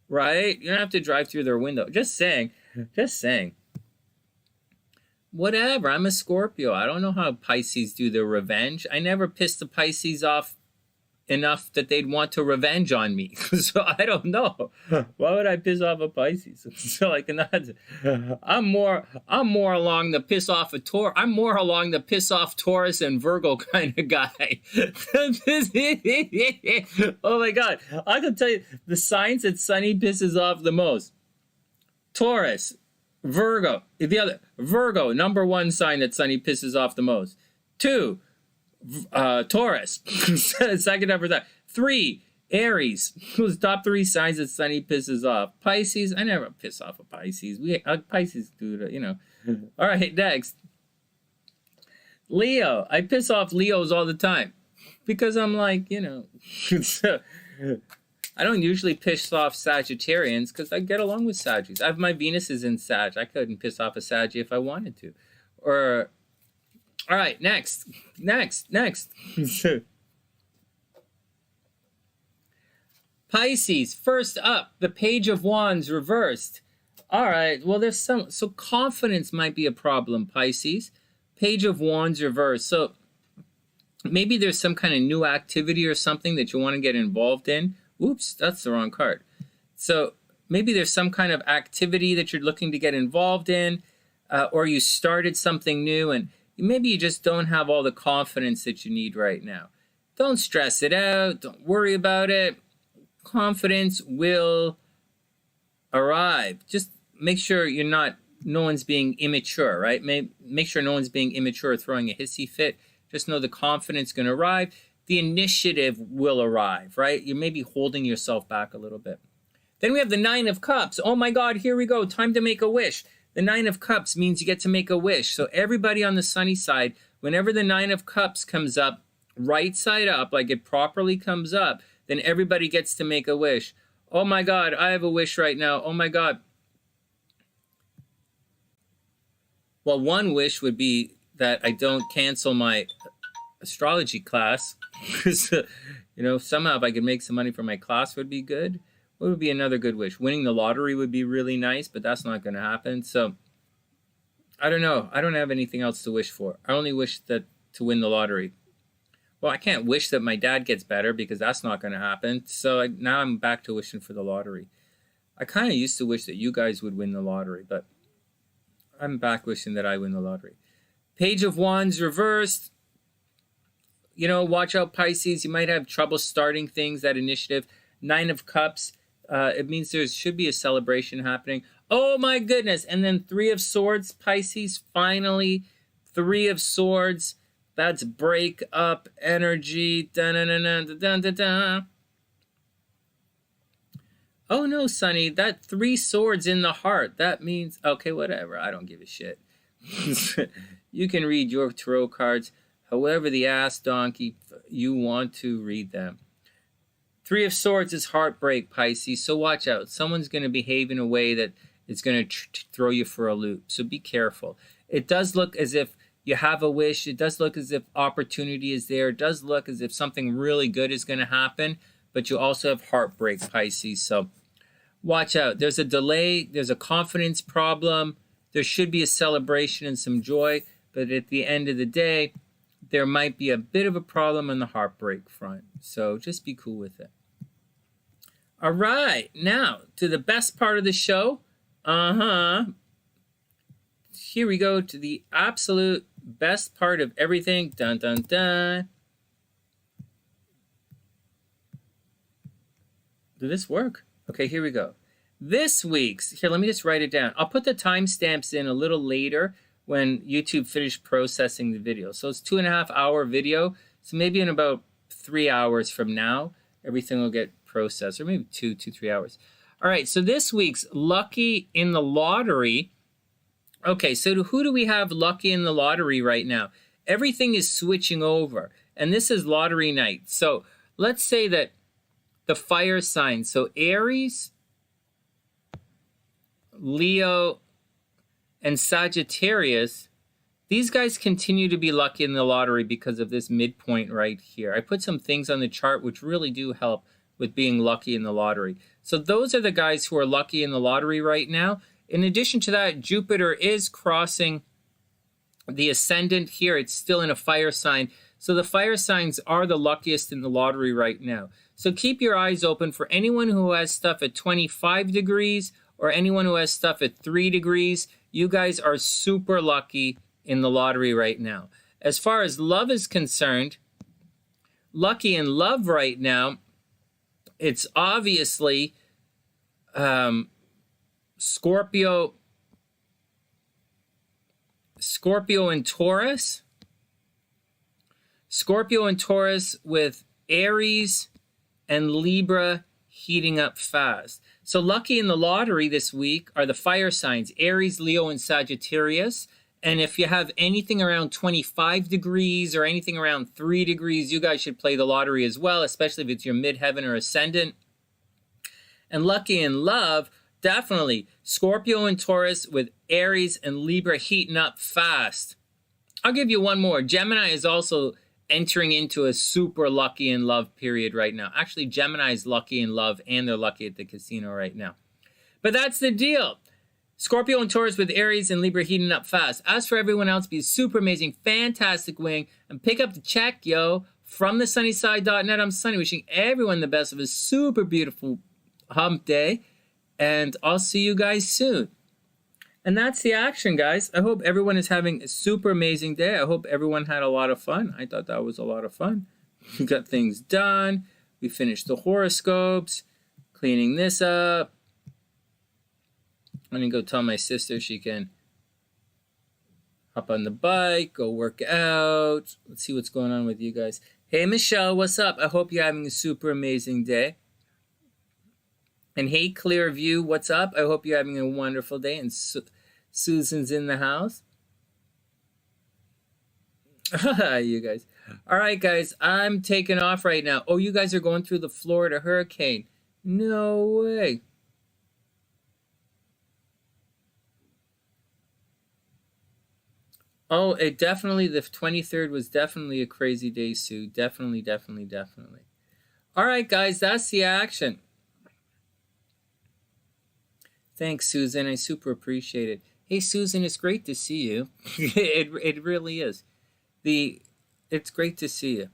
Right? You don't have to drive through their window. Just saying. Whatever. I'm a Scorpio. I don't know how Pisces do their revenge. I never pissed the Pisces off enough that they'd want to revenge on me. So I don't know. Why would I piss off a Pisces? So like I'm more along the piss off a Taurus. I'm more along the piss off Taurus and Virgo kind of guy. Oh my God. I can tell you the signs that Sonny pisses off the most. Taurus, Virgo, the other Virgo, number one sign that Sonny pisses off the most. 2, Taurus, second number that. 3, Aries, who's top 3 signs that Sonny pisses off. Pisces, I never piss off a Pisces. Pisces do it, you know. All right, next. Leo, I piss off Leos all the time because I'm like, you know, I don't usually piss off Sagittarians because I get along with Saggies. I have my Venus is in Sag. I couldn't piss off a Saggy if I wanted to. Or, all right, next. Pisces, first up, the Page of Wands reversed. All right, well, so confidence might be a problem, Pisces. Page of Wands reversed. So maybe there's some kind of new activity or something that you want to get involved in. Oops, that's the wrong card. So maybe there's some kind of activity that you're looking to get involved in, or you started something new and maybe you just don't have all the confidence that you need right now. Don't stress it out. Don't worry about it. Confidence will arrive. Just make sure no one's being immature, right? Make sure no one's being immature or throwing a hissy fit. Just know the confidence is going to arrive. The initiative will arrive, right? You may be holding yourself back a little bit. Then we have the 9 of Cups. Oh my God, here we go. Time to make a wish. The 9 of Cups means you get to make a wish. So everybody on the sunny side, whenever the 9 of Cups comes up, right side up, like it properly comes up, then everybody gets to make a wish. Oh my God, I have a wish right now. Oh my God. Well, one wish would be that I don't cancel my astrology class. You know, somehow if I could make some money from my class would be good. What would be another good wish? Winning the lottery would be really nice, but that's not going to happen. So I don't know. I don't have anything else to wish for. I only wish that to win the lottery. Well, I can't wish that my dad gets better because that's not going to happen. So now I'm back to wishing for the lottery. I kind of used to wish that you guys would win the lottery, but I'm back wishing that I win the lottery. Page of Wands reversed. You know, watch out, Pisces. You might have trouble starting things, that initiative. 9 of Cups. It means there should be a celebration happening. Oh, my goodness. And then 3 of Swords, Pisces. Finally, 3 of Swords. That's break up energy. Dun-dun-dun-dun-dun-dun-dun. Oh, no, Sonny. That 3 swords in the heart. That means... Okay, whatever. I don't give a shit. You can read your tarot cards however the ass donkey you want to read them. 3 of Swords is heartbreak, Pisces, so watch out. Someone's going to behave in a way that is going to throw you for a loop, so be careful. It does look as if you have a wish. It does look as if opportunity is there. It does look as if something really good is going to happen, but you also have heartbreak, Pisces, so watch out. There's a delay. There's a confidence problem. There should be a celebration and some joy, but at the end of the day, there might be a bit of a problem on the heartbreak front. So just be cool with it. All right. Now, to the best part of the show. Here we go to the absolute best part of everything. Dun, dun, dun. Did this work? Okay, here we go. This week's, here, let me just write it down. I'll put the timestamps in a little later when YouTube finished processing the video. So it's 2.5 hour video. So maybe in about 3 hours from now, everything will get processed, or maybe 3 hours. All right, so this week's lucky in the lottery. Okay, so who do we have lucky in the lottery right now? Everything is switching over, and this is lottery night. So let's say that the fire signs, so Aries, Leo, and Sagittarius, these guys continue to be lucky in the lottery because of this midpoint right here. I put some things on the chart which really do help with being lucky in the lottery. So those are the guys who are lucky in the lottery right now. In addition to that, Jupiter is crossing the ascendant here. It's still in a fire sign. So the fire signs are the luckiest in the lottery right now. So keep your eyes open for anyone who has stuff at 25 degrees or anyone who has stuff at 3 degrees. You guys are super lucky in the lottery right now. As far as love is concerned, lucky in love right now, it's obviously Scorpio and Taurus. Scorpio and Taurus with Aries and Libra heating up fast. So lucky in the lottery this week are the fire signs, Aries, Leo, and Sagittarius. And if you have anything around 25 degrees or anything around 3 degrees, you guys should play the lottery as well, especially if it's your midheaven or ascendant. And lucky in love, definitely Scorpio and Taurus with Aries and Libra heating up fast. I'll give you one more. Gemini is also entering into a super lucky in love period right now. Actually, Gemini is lucky in love and they're lucky at the casino right now. But that's the deal. Scorpio and Taurus with Aries and Libra heating up fast. As for everyone else, be a super amazing, fantastic wing and pick up the check, yo. From TheSunnySide.net, I'm Sonny, wishing everyone the best of a super beautiful hump day. And I'll see you guys soon. And that's the action, guys. I hope everyone is having a super amazing day. I hope everyone had a lot of fun. I thought that was a lot of fun. We got things done. We finished the horoscopes, cleaning this up. I'm going to go tell my sister she can hop on the bike, go work out. Let's see what's going on with you guys. Hey, Michelle, what's up? I hope you're having a super amazing day. And hey, Clearview, what's up? I hope you're having a wonderful day. And Susan's in the house. You guys. All right, guys, I'm taking off right now. Oh, you guys are going through the Florida hurricane. No way. Oh, it definitely, the 23rd was definitely a crazy day, Sue. Definitely, definitely, definitely. All right, guys, that's the action. Thanks, Susan. I super appreciate it. Hey, Susan, it's great to see you. It really is. It's great to see you.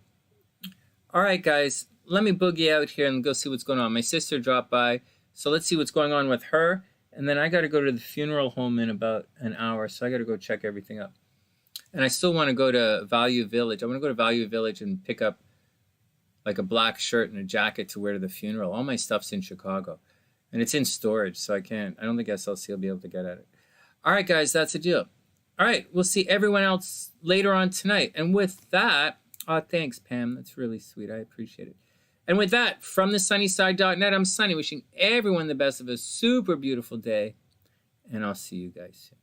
All right, guys, let me boogie out here and go see what's going on. My sister dropped by, so let's see what's going on with her. And then I got to go to the funeral home in about an hour, so I got to go check everything up. And I still want to go to Value Village. I want to go to Value Village and pick up like a black shirt and a jacket to wear to the funeral. All my stuff's in Chicago, and it's in storage, so I don't think SLC will be able to get at it. All right, guys, that's the deal. All right, we'll see everyone else later on tonight. And with that, thanks, Pam. That's really sweet. I appreciate it. And with that, from TheSunnySide.net, I'm Sonny, wishing everyone the best of a super beautiful day. And I'll see you guys soon.